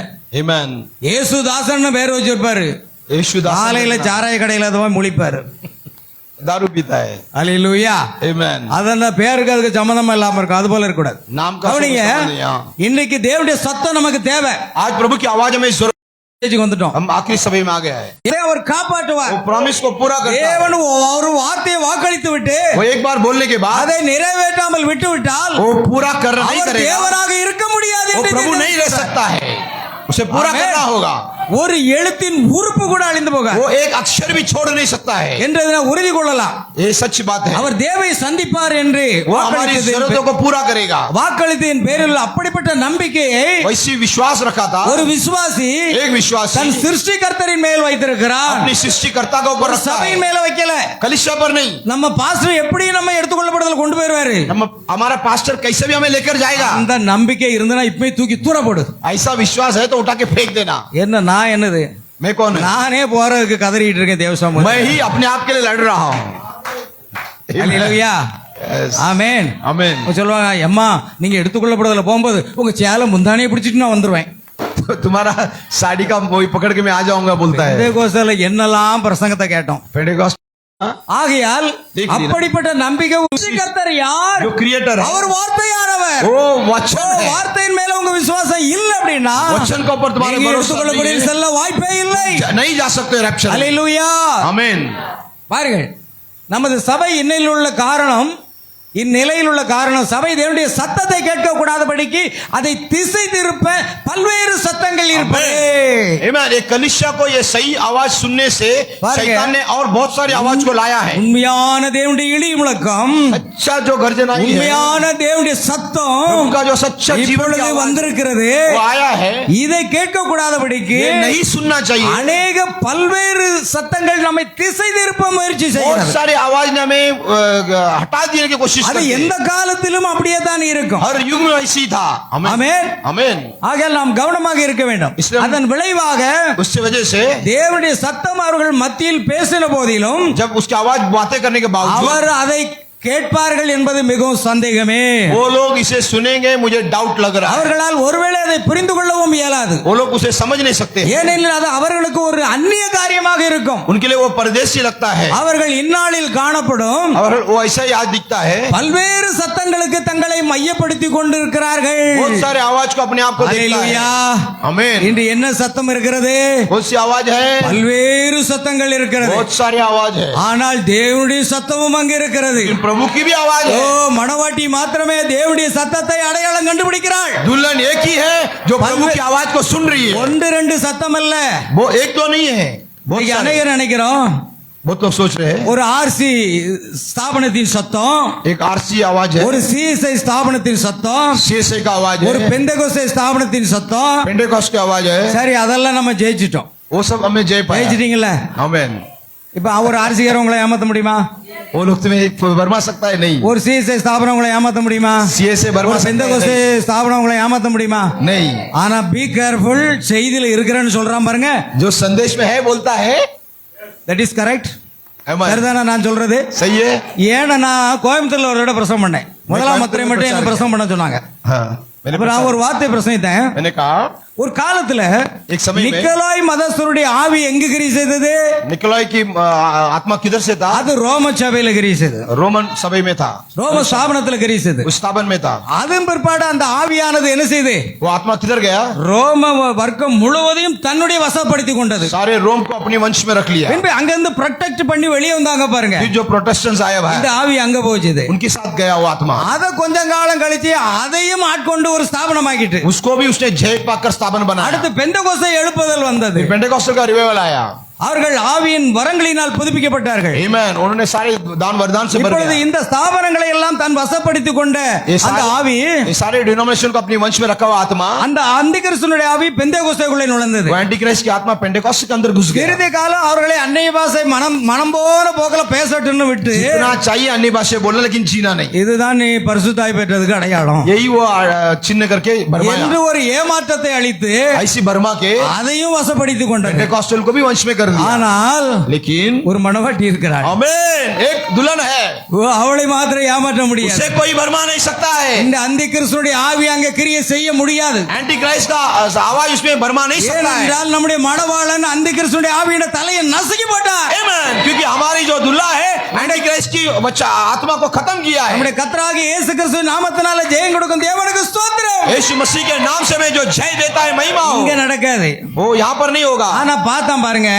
Amen. ஏசுதாசன் பேர் வச்சிருப்பாரு, यीशुदास காலையில சாராய கடையில அதுவும் முழிப்பாரு. दारू पीता है. அல்லேலூயா. Amen. அதெல்லாம் பேருக்கு அதுக்கு சம்பந்தம் இல்லாம இருக்கும், அது போல இருக்கக்கூடாது. नाम का கவனிங்க, संबंध नहीं, हाँ. இன்னைக்கு தேவனுடைய சத்தம் நமக்கு தேவை. आज प्रभु की आवाज हमें जरूरत, ஸ்டேஜுக்கு வந்துட்டோம். हम आखिरी समय में आ गए हैं. இதை அவர் காப்பாற்றுவார். वो प्रॉमिस को पूरा करता है. தேவன் ஒரு வார்த்தையை வாக்களித்து விட்டு वो एक बार बोलने के बाद அதை நிறைவேற்றாமல் விட்டு விட்டால் वो पूरा कर नहीं அவர் करेगा. தேவனாக இருக்க முடியாது वो என்று प्रभु नहीं रह सकता है, उसे पूरा Amen. करना होगा. ஒரு எழுத்தின் உறுப்பு கூட அழிந்து போக वो एक अक्षर भी छोड़ नहीं सकता है. என்றதை நாம் உறுதி கொள்ளலாம். ये सच बात है. அவர் தேவையை சந்திப்பார் என்று वो हमारी जरूरतों को पूरा करेगा. வாக்களித்தின் பேரில் அப்படிப்பட்ட நம்பிக்கையை वैसी विश्वास रखा था ஒரு விசுவாசி एक विश्वासी தன் சிருஷ்டிகர்த்தரின் மேல் வைத்திருக்கிறார். अपनी सृष्टिकर्ता के ऊपर ஒரு रखता சபையின் है, மேல வைக்கல. कलीसिया पर नहीं. நம்ம பாஸ்டர் எப்படி நம்ம எடுத்துக்கொள்ளப்படுதல் கொண்டு போயிருவாரு. हमारा पास्टर कैसे भी हमें लेकर जाएगा. அந்த நம்பிக்கை இருந்தனா இப்பவே தூக்கி தூர போடு. ऐसा विश्वास है तो उठा के फेंक देना. என்ன நான் என்னது, मैं कौन है? நானே போறதுக்கு கதறிட்டு இருக்கேன் தேவசமூகத்துல. मैं ही अपने आप के लिए लड़ रहा हूँ. அல்லேலூயா. Yes. ஆமென். Amen. அவங்க சொல்லுவாங்க, அம்மா நீங்க எடுத்துக்கொள்ளப்படுதல போகும்போது உங்க சேலை முந்தானையை பிடிச்சிட்டு நான் வந்துருவேன். तो तुम्हारा साड़ी का वही पकड़ के मैं आ जाऊंगा बोलता है. பெந்தேகோஸ்தேல என்னெல்லாம் பிரசங்கத்தை கேட்டோம். पेंटेकोस्ट ஆகையால் देखिए ना। அப்படிப்பட்ட நம்பிக்கை கர்த்தர் யார்? जो क्रिएटर है அவர் வார்த்தையானவர். वो वचन है. வார்த்தையின் மேல உங்க விசுவாசம் இல்ல அப்படின்னா वचन के ऊपर तुम्हारा நீங்க भरोसा எடுத்துக்கொள்ளக்கூடிய नहीं है, செல்ல வாய்ப்பே இல்லை. नहीं जा सकते रैप्चर. அல்லேலூயா. आमीन. பாருங்கள், நமது சபை இன்னையில் உள்ள காரணம், இந்நிலையில் உள்ள காரணம் சபை தேவனுடைய சத்தத்தை கேட்க கூடாதபடிக்கு அதை திசை திருப்ப பல்வேறு சத்தங்கள் இருப்பது. Amen. एक कलीसिया को ये सही आवाज सुनने से शैतान ने और बहुत सारी आवाज को लाया है. உண்மையான தேவனுடைய இடி முழக்கம், अच्छा जो गर्जना है, உண்மையான தேவனுடைய சத்தம் उनका जो सच्चा जीवन की இப்பொழுது आवाज வந்திருக்கிறது. वो आया है. இதை கேட்க கூடாதபடிக்கு ये नहीं सुनना चाहिए. அநேக பல்வேறு சத்தங்கள் நம்மை திசை திருப்ப முயற்சி बहुत செய்கிறது. सारी आवाज ने हमें हटा देने की कोशिश அது करती है. எந்த காலத்திலும் அப்படியே தான் இருக்கும். हर युग में वैसी था. ஆமென். आमीन. ஆகையால் நாம் கவனமாக இருக்க வேண்டும். இஸ்லாம் அதன் விளைவாக उससे वजह से தேவனுடைய சத்தம் அவர்கள் மத்தியில் பேசின போதிலும் जब उसकी आवाज बातें करने के बावजूद அவர் அதை கேட்பார்கள் என்பது மிகவும் சந்தேகமே. वो लोग इसे सुनेंगे, मुझे डाउट लग रहा है. அவர்களால் ஒருவேளை அதை புரிந்து கொள்ளவும் இயலாது. वो लोग उसे समझ नहीं सकते. ஏனெனில் அது அவர்களுக்கு ஒரு அந்நிய காரியமாக இருக்கும். उनके लिए वो परदेशी लगता है. அவர்கள் இந்நாளில் காணப்படும் और वो ऐसा ही आज दिखता है. பல்வேறு சத்தங்களுக்கு தங்களை மையப்படுத்தி கொண்டிருக்கிறார்கள். बहुत सारे आवाज को अपने आप को देखता அல்லேலூயா. है. आमीन. இன்று என்ன சத்தம் இருக்கிறது? बहुत सी आवाज है, பல்வேறு சத்தங்கள் இருக்கிறது. बहुत सारी आवाज है, ஆனால் தேவனுடைய சத்தமும் அங்கே இருக்கிறது. लेकिन प्रभु की भी आवाज ஓ, है. மணவாட்டி மாத்திரமே தேவனுடைய சத்தத்தை அடையாளம் கண்டுபிடிக்கிறாள். दुल्हन एक ही है जो प्रभु की आवाज को सुन रही है. ஒன்று ரெண்டு சத்தம் அல்ல. वो एक तो नहीं है, बहुत இன்னைக்கு सारे. அநேகர் நினைக்கிறோம் बहुत लोग सोच रहे हैं ஒரு ஆர்சி ஸ்தாபனத்தின் சத்தம், एक आरसी आवाज है, ஒரு சிஎஸ்ஐ ஸ்தாபனத்தின் சத்தம், सीएसए का आवाज ஒரு है, பெந்தகோஸ்தே ஸ்தாபனத்தின் சத்தம். पेंटेकॉस्ट की आवाज है, சரி, அதெல்லாம் நம்ம ஜெயிச்சிட்டோம். वो सब हमें जय पाया। ஜெயிச்சிட்டீங்கல்ல? आमेन। இப்ப ஒரு ஆர்சிகார உங்களை ஏமாத்த முடியுமா? वो लोग तुम्हें बरमा सकता है नहीं, ஒரு சிஎஸ்ஐ ஸ்தாபனம் உங்களை ஏமாத்த முடியுமா? सीएसए बरमा ஒரு सकता है பெந்தகோஸ்தே ஸ்தாபனம் உங்களை ஏமாத்த முடியுமா? नहीं। ஆனா பி கேர்ஃபுல், செய்தியில இருக்கிறேன்னு சொல்றான் பாருங்க. जो संदेश में है बोलता है, தட் இஸ் கரெக்ட். आमेन। சரிதானா நான் சொல்றது? सही है। ஏன்னா நான் கோயம்புத்தூர்ல ஒரு இடம் பிரசவம் பண்ணேன். முதலாம் மத்திரை மட்டும் என்ன பிரசவம் பண்ண சொன்னாங்க. हाँ, मैंने அப்ப நான் ஒரு வார்த்தை பிரசங்கித்தேன். मैंने कहा ஒரு காலத்துல एक समय में நிக்கலாய் மதஸ்தருடைய ஆவி எங்க கிரி செய்தது? निकोलाई की आत्मा किधर से था? அது ரோம சபையில கிரி செய்தது, रोमन सभा में था, ரோம ஸ்தாபனத்துல கிரி செய்தது. उस स्थापन में था। அதன் பிற்பாடு அந்த ஆவியானது என்ன செய்து वो आत्मा किधर गया? ரோம வர்க்கம் முழுவதையும் தன்னுடைய வசப்படுத்தி கொண்டது. सारे रोम को अपने वंश में रख लिया। பின்பு அங்கிருந்து ப்ரொடெக்ட் பண்ணி வெளியே வந்தாங்க பாருங்க. फिर जो प्रोटेस्टेंट्स आए இந்த भाई, ஆவி அங்க போச்சுது. उनके साथ गया वो आत्मा, அத கொஞ்ச காலம் கழிச்சு அதையும் ஆட்கொண்டு ஒரு ஸ்தாபனம் ஆக்கிட்டு उसको भी उसने जय पाकर स्थापन बनाया। அடுத்து பெந்தகோஸ்தே எழுப்புதல் வந்தது. पेंटेकॉस्टल का रिवाइवल आया। அவர்கள் ஆவியின் வரங்களினால் புதுப்பிக்கப்பட்டார்கள். आमेन। उन्होंने सारे दान वरदान से भर இப்பொழுது दिया। இந்த ஸ்தாபனங்களை எல்லாம் தன் வசப்படுத்திக் கொண்ட ये அந்த ஆவி, सारे डिनोमिनेशन को अपने वंश में रखा हुआ आत्मा, அந்த அந்திகிறிஸ்துவினுடைய ஆவி பெந்தேகோஸ்தேக்குள்ளே நுழைந்தது. वो एंटीक्राइस्ट की आत्मा पेंटेकॉस्ट के अंदर घुस गया। இறுதி காலம் அவர்களை அன்னைய பாஷை மனம் போன போக்கல பேசட்டுன்னு விட்டு, जितना चाहिए अन्य भाषा बोलना, लेकिन जीना नहीं। இதுதான் நீ பரிசுத்தாய் பெற்றதுக்கு அடையாளம் यही वो चिन्ह करके भरमाया, என்று ஒரு ஏமாற்றத்தை அளித்து ऐसी भरमा के அதையும் வசப்படுத்திக் கொண்டார்கள். पेंटेकॉस्टल को भी वंश में कर दिया। ஆனால் लेकिन ஒரு மணவாட்டி இருக்கிறாள். आमेन, एक दुल्हन है, அவளை மாத்திரம் ஏமாற்ற முடியாது. उसे कोई भरमा नहीं सकता है। இந்த அந்திகிறிஸ்துவினுடைய ஆவி அங்கே கிரியை செய்ய முடியாது. एंटी क्राइस्ट का आवाज उसमें भरमा नहीं सकता है। ஏனென்றால் நம்முடைய மணவாளன் அந்திகிறிஸ்துவினுடைய ஆவியின் தலையை நசுக்கி போட்டார். आमेन। क्योंकि हमारी जो दुल्हा है एंटी क्राइस्ट की बच्चा आत्मा को खत्म किया है। நம்முடைய கர்த்தராகிய இயேசு கிறிஸ்து நாமத்தினால ஜெயம் கொடுக்கும் தேவனுக்கு ஸ்தோத்திரம். यीशु मसीह के नाम से मैं जो जय देता है महिमा हो, இங்க நடக்காது. वो यहाँ पर नहीं होगा। ஆனா பார்த்தான் பாருங்க,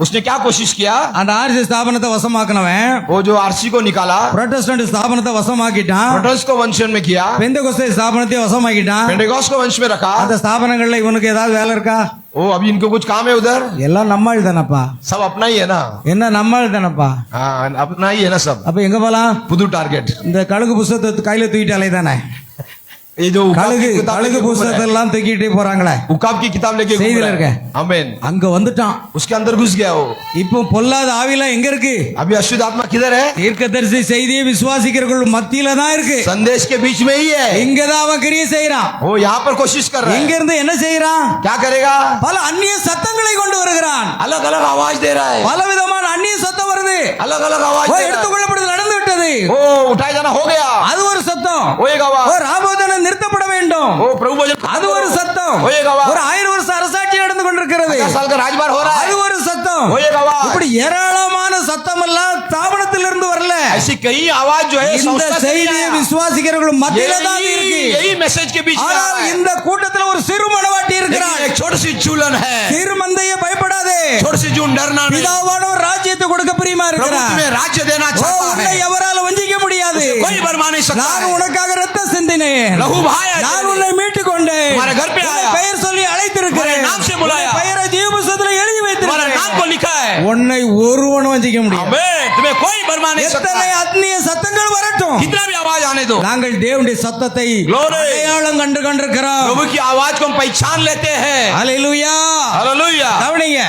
उसने क्या कोशिश किया? அந்த ஆர்சி ஸ்தாபனத்தை வசமாக்கினவன் वो जो आरसी को निकाला, புரோட்டஸ்டன்ட் ஸ்தாபனத்தை வசமாக்கிட்டான். प्रोटेस्टेंट को वंश में किया, பெந்தேகோஸ்தே ஸ்தாபனத்தை வசமாக்கிட்டான். पेंटेकॉस्ट को वंश में रखा। அந்த ஸ்தாபனங்கள்ல இவனுக்கு ஏதாவது வேலை இருக்கா? ओ अभी इनको कुछ काम है उधर? எல்லாம் நம்மாள் தானப்பா. सब अपना ही है ना? என்ன நம்மாள் தானப்பா. हाँ, अपना ही है ना सब। அப்ப எங்க போலாம்? पुदु टारगेट। இந்த கழுகு புஸ்தகத்தை கையில தூக்கிட்டாலே தானே. ये जो கழுகு புஸ்தகத்தை எல்லாம் தூக்கிட்டு போறாங்களே, उकाब की किताब लेके घूम செய்தியில रहा இருக்க. है। आमीन। அங்க வந்துட்டான். उसके अंदर घुस गया वो। இப்போ பொல்லாத ஆவிலாம் எங்க இருக்கு? अभी अशुद्ध आत्मा किधर है? தீர்க்கதரிசி செய்தியை விசுவாசிக்கிறவர்கள் மத்தியில தான் இருக்கு. संदेश के बीच में ही है। இங்கதான் அவன் கிரியை செய்யறான். वो यहाँ पर कोशिश कर रहा இங்க है। இருந்து என்ன செய்யறான்? क्या करेगा? பல அந்நிய சத்தங்களை கொண்டு வருகிறான். अलग अलग आवाज दे रहा है। பல விதமான அந்நிய சத்தம் வருது. अलग अलग आवाज ஓ, दे रहा है। எடுத்துக்கொள்ளப்படுதல் நடந்து விட்டது. ओ उठाया जाना हो गया। அது ஒரு சத்தம். वो एक ஓ, आवाज। ராபோதனம் நிறுத்தப்பட வேண்டும். ओ प्रभु भजन। அது ஒரு சத்தம். वो एक आवाज। ஒரு 1000 வருஷ அரசாட்சி நடந்து கொண்டிருக்கிறது. 50 साल का राजभार हो रहा அது है। ஒரு சத்தம். वो एक आवाज। இப்படி ஏராளமான சத்தம் எல்லாம் ஸ்தாபனத்திலிருந்து வரல. ऐसी कई आवाज जो है இந்த संस्था से नहीं செய்தியை आया। விசுவாசிக்கிறவர்கள் மத்தியில தான் இருக்கு. यही मैसेज के बीच में आ ஆனால் रहा है। இந்த கூட்டத்துல ஒரு சிறு மணவாட்டி लेकिन இருக்கிறார். एक छोटी सी चूलन है। சிறு மந்தையை பயப்படாதே. छोटी सी जून डरना नहीं। பிதாவானவர் ராஜ்யத்தை கொடுக்க பிரியமா प्रभु இருக்கிறார். तुम्हें राज्य देना ஓ, चाहता உன்னை है। எவரால வஞ்சிக்க முடியாது. कोई भरमा नहीं सकता நான் है। உனக்காக ரத்த சிந்தினேன். लहू बहाया है। நான் உன்னை மீட்டுக் கொண்டேன். तुम्हारे घर पे உன்னை आया। பெயர் சொல்லி அழைத்திருக்கிறேன். तुम्हारे नाम से बुलाया। உன்னை பெயரை ஜீவ புஸ்தகத்தில் எழுதி तुम्हारा नाम को வைத்திருக்கிறேன். लिखा है। உன்னை ஒருவனும் வஞ்சிக்க முடியாது. आमीन। तुम्हें कोई भरमा नहीं सकता எத்தனை है। அந்நிய சத்தங்கள் வரட்டும், कितना भी आवाज आने दो, நாங்கள் தேவனுடைய சத்தத்தை Glory. அடையாளம் கண்டு கொண்டிருக்கிறோம். प्रभु की आवाज को हम पहचान लेते हैं। ஹல்லேலூயா. हालेलुया। கவனிங்க.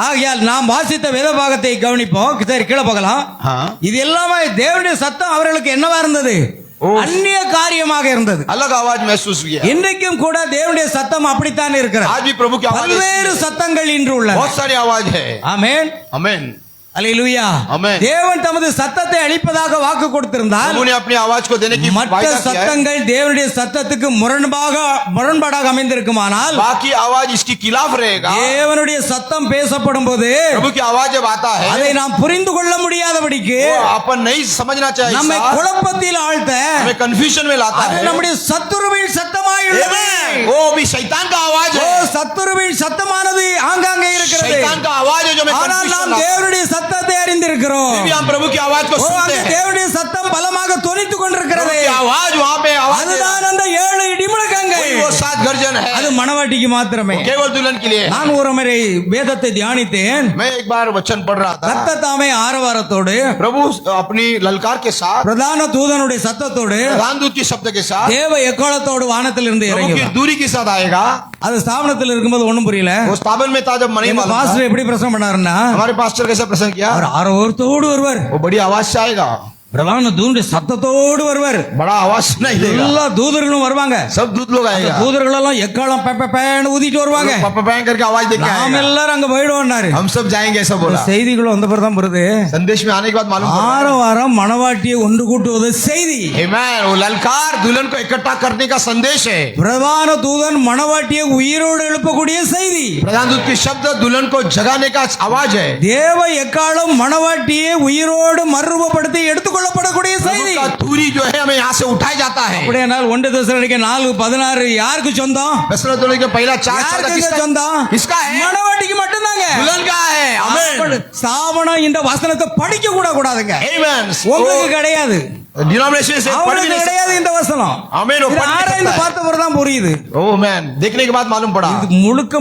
ஆகையால் நாம் வாசித்த வேத பாகத்தை கவனிப்போம். சரி, கீழே போகலாம். हाँ। இது எல்லாமே தேவனுடைய சத்தம் அவர்களுக்கு என்னவா இருந்தது? ஓ. அந்நிய காரியமாக இருந்தது. अलग आवाज महसूस किया। இன்றைக்கும் கூட தேவனுடைய சத்தம் அப்படித்தான் இருக்கிறது. आज भी प्रभु की आवाज பல்வேறு ऐसी है। சத்தங்கள் இன்று உள்ளன. बहुत सारी आवाज है। ஆமென். आमीन। அல்லேலூயா. ஆமென். தேவன் தமது சத்தத்தை அளிப்பதாக வாக்கு கொடுத்திருந்தால் प्रभु ने अपनी आवाज को देने की மற்ற वायदा किया है। சத்தங்கள் தேவனுடைய சத்தத்துக்கு முரண்பாடாக அமைந்திருக்குமானால் बाकी आवाज इसकी खिलाफ रहेगा। தேவனுடைய சத்தம் பேசப்படும் போது प्रभु की आवाज जब आता है, அதை நாம் புரிந்து கொள்ள முடியாதபடிக்கு वो अपन नहीं समझना चाहिए। நம்மை साथ குழப்பத்தில் ஆழ்த்த हमें कंफ्यूजन में लाता அது है। நம்முடைய சத்துருவின் சத்தமாயுள்ளது. Amen। वो भी शैतान का आवाज ஓ, है। சத்துருவின் சத்தமானது ஆங்காங்கே இருக்கிறது. शैतान का आवाज है जो हमें ஆனால் कंफ्यूजन நாம் लाता है। தேவனுடைய சத்தத்தை அறிந்திருக்கிறோம். फिर भी हम प्रभु की आवाज को ஓ, सुनते அந்த हैं। தேவனுடைய சத்தம் பலமாக தொனித்துக் प्रभु கொண்டிருக்கிறது. की आवाज वहाँ पे आवाज है। அதுதான் அந்த 7 இடிமுழக்கங்கள். वही वो 7 बात गर्जन है அது மணவாட்டிக்கு மாத்திரமே. केवल दुल्हन के लिए है। நான் ஒரு முறை வேதத்தை தியானித்தேன். मैं एक बार वचन पढ़ रहा था, கர்த்தர் தாமே ஆரவாரத்தோடு प्रभु अपनी ललकार के साथ, பிரதான தூதனுடைய சத்தத்தோடு प्रधान दूत की शब्द के साथ, தேவ எக்காலத்தோடு வானத்திலிருந்து प्रभु இறங்கி की दूरी के साथ आएगा। அது ஸ்தாபனத்தில் இருக்கும்போது ஒண்ணும் புரியல. वो स्थापन में था जब मनी எங்க मालूम था। பாஸ்டர் எப்படி பிரசங்கம் பண்ணாருன்னா, हमारे पास्टर कैसा प्रसंग किया, அவர் ஆரவாரத்தோடு வருவார், वो बड़ी आवाज से आएगा, பிரதான தூதனுடைய சத்தத்தோடு வருவார். बड़ा आवाज सुनाई देगा, எல்லா தூதர்களும் வருவாங்க. सब दूत लोग आएगा, தூதர்கள் எல்லாம் எக்காலம் பேன்னு ஊதிட்டு வருவாங்க. पप्पा पैं करके आवाज देके நாம் आएगा, எல்லாரும் அங்க போயிடுவோம்னாரு. हम सब जाएंगे ऐसा बोला। செய்திகளும் வந்த பிறகு தான் வருது. संदेश में आने के बाद मालूम पड़ा, ஆரவாரம் மணவாட்டியை ஒன்று கூட்டுவது செய்தி. आमेन, वो ललकार दुल्हन को इकट्ठा करने का संदेश है। பிரதான தூதன் மணவாட்டியை உயிரோடு எழுப்பக்கூடிய செய்தி. प्रधान दूत की शब्द दुल्हन को जगाने का आवाज है। தேவ எக்காலம் மணவாட்டியை உயிரோடு மறுரூபப்படுத்தி எடுத்துக்கொள்ளப்படக்கூடிய செய்தி. का दूरी जो है हमें यहाँ से उठाया जाता है। அப்படியானால் 1 தெசலோனிக்கேயர் 4:16 யாருக்கு சொந்தம்? தெசலோனிக்கேயர் के पहला 4 யாருக்கு சொந்தம்? किसका है? மணவாட்டிக்கு மட்டும்தாங்க. दुल्हन का है। आमीन। சாவணம் இந்த வசனத்தை படிக்க கூட கூடாதுங்க. आमीन। உங்களுக்கு கிடையாது. डिनोमिनेशन से पढ़ भी அவங்களுக்கு नहीं கிடையாது இந்த வசனம். आमीन। இது ஆராய்ந்து பார்த்த பிறகு தான் புரியுது. ओ मैन, देखने के बाद मालूम पड़ा। இது முழுக்க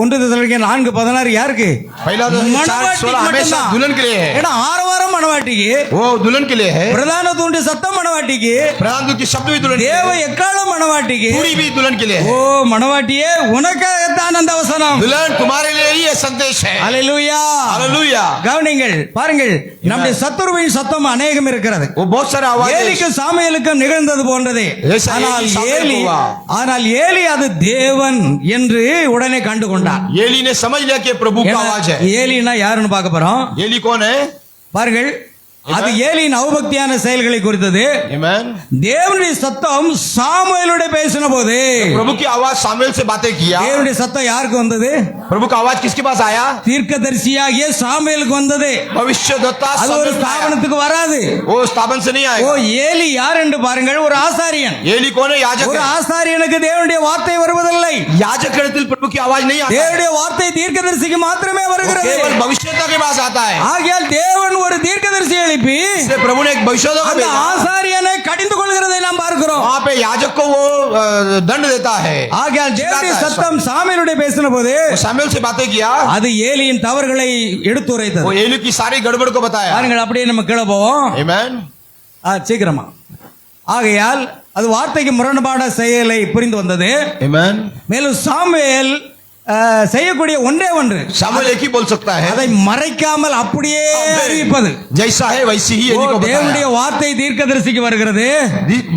1 தெசலோனிக்கேயர் 4:16 யாருக்கு? पहला 4:16 हमेशा दुल्हन के लिए है। ஏன்னா ஆரவாரம் மணவாட்டிக்கு, वो दुल्हन के लिए है। பிரதான தூதனுடைய சத்தம் மணவாட்டிக்கு, प्रधान दूत की शब्द भी दुल्हन के लिए தேவ है। எக்காலம் மணவாட்டிக்கு. दूरी भी दुल्हन के लिए ஓ है। மணவாட்டியே உனக்காகத்தான் அந்த வசனம். दुल्हन तुम्हारे लिए ही ये संदेश है। அல்லேலூயா. हालेलुया। கவனிங்கள், பாருங்கள், நம்முடைய சத்துருவின் சத்தம் அநேகம் இருக்கிறது. वो बहुत सारे आवाज ஏலிக்கும் சாமுவேலுக்கும் நிகழ்ந்தது போன்றதே. ஏசா, ஆனால் ஏலி சாமுவேல் ஏலி हुआ। ஆனால் ஏலி அது தேவன் என்று உடனே கண்டு கொண்டான். एली ने समझ लिया कि प्रभु का आवाज है। ஏலினா யாருன்னு பார்க்க போறோம். एली कौन है? பாருங்கள், அது ஏலியின் அவபக்தியான செயல்களை குறித்தது. आमीन। தேவனுடைய சத்தம் சாமுவேலோட பேசின போது, प्रभु की आवाज सामुएल से बातें किया। தேவனுடைய சத்தம் யாருக்கு வந்தது? प्रभु का आवाज किसके पास आया? தீர்க்கதரிசியாகிய சாமுவேலுக்கு வந்தது. भविष्यद्वक्ता அது ஒரு सामुएल से आया। ஸ்தாபனத்துக்கு வராது. वो स्थापन से नहीं ஓ आएगा। ஏலி யார் என்று பாருங்கள். ஒரு ஆசாரியன். एली कौन है? याजक ஒரு है। ஆசாரியனுக்கு தேவனுடைய வார்த்தை வருவதில்லை. याजक இடத்தில் प्रभु की आवाज नहीं आती। தேவனுடைய வார்த்தை தீர்க்கதரிசிக்கு மாத்திரமே वो வருகிறது. केवल भविष्यद्वक्ता के पास आता है। ஆகையால் தேவன் ஒரு தீர்க்கதரிசியை எழுப்பி इसलिए प्रभु ने एक भविष्यद्वक्ता அந்த भेजा। ஆசாரியனை கடிந்து கொள்கிறதை நாம் பார்க்கிறோம். वहाँ पे याजक को वो दंड देता है। ஆகையால் தேவனுடைய சத்தம் சாமுவேலுடைய பேசின போது वो सामुएल से बातें किया। அது ஏலியின் தவறுகளை எடுத்துரைத்தது. वो एली की सारी गड़बड़ को बताया। பாருங்கள், அப்படியே நம்ம கீழே போவோம். आमीन। சீக்கிரமா. ஆகையால் அது வார்த்தைக்கு முரண்பாட செயலை புரிந்து வந்தது. आमीन। மேலும் சாமுவேல் செய்யக்கூடிய ஒன்றே ஒன்று, सामुएल एक ही बोल सकता है। அதை மறைக்காமல் அப்படியே அறிவிப்பது. जैसा है वैसी ही एली को தேவனுடைய बताया। வார்த்தை தீர்க்கதரிசிக்கு வருகிறது.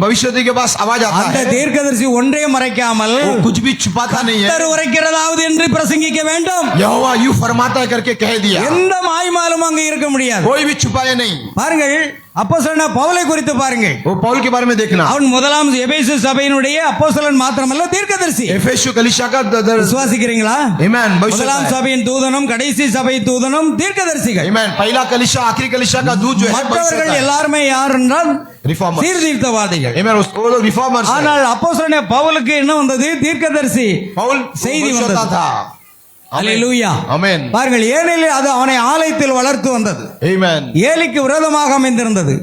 भविष्यद्वक्ता के पास आवाज आता அந்த है। தீர்க்கதரிசி ஒன்றே மறைக்காமல் वो कुछ भी छुपाता नहीं है। கர்த்தர் உரைக்கிறதாவது என்று பிரசங்கிக்க வேண்டும். यहोवा यूं फरमाता है करके कह दिया। எந்த மாய்மாலும் அங்கு இருக்க முடியாது. कोई भी छुपाया नहीं। பாருங்கள், அப்போஸ்தலனான பவுலை குறித்து பாருங்கள். वो पौल के बारे में देखना। அவன் முதலாம் எபேசு சபையினுடைய அப்போஸ்தலன் மாத்திரமல்ல, தீர்க்கதரிசி. एफेसु कलीसिया का விசுவாசிக்கிறீங்களா? आमीन। முதலாம் சபையின் தூதனும் கடைசி சபை தூதனும் தீர்க்கதரிசிகள். आमीन। पहला कलीसिया आखिरी कलीसिया का दूत जो है மற்றவர்கள் எல்லாருமே யார் என்றால் रिफॉर्मर। சீர்திருத்தவாதிகள். आमीन। वो लोग रिफॉर्मर्स हैं। ஆனால் அப்போஸ்தலனான பவுலுக்கு என்ன வந்தது? தீர்க்கதரிசி पौल செய்தி भविष्यद्वक्ता வந்தது. था। அல்லேலூயா. आमीन। பாருங்கள், ஏலில் அது அவனை ஆலயத்தில் வளர்த்து வந்தது. आमीन। ஏலிக்கு விரோதமாக அமைந்திருந்தது.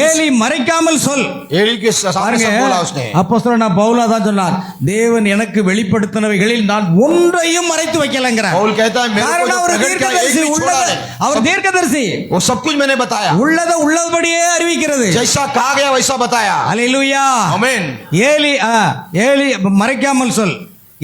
ஏலி மறைக்காமல் சொல். एली के सामने सब बोला उसने। அப்போஸ்தலனான பவுல் தான் சொன்னார், தேவன் எனக்கு வெளிப்படுத்தினவைகளில் நான் ஒன்றையும் மறைத்து வைக்கலங்கிறார். पौल कहता है मेरे को காரணம் जो அவர் प्रकट किया एक தீர்க்கதரிசி भी छोड़ा உள்ளது. नहीं। அவர் தீர்க்கதரிசி वो सब कुछ मैंने बताया। உள்ளதை உள்ளபடியே அறிவிக்கிறது. जैसा कहा गया वैसा बताया। அல்லேலூயா. आमीन। ஏலி மறைக்காமல் சொல்.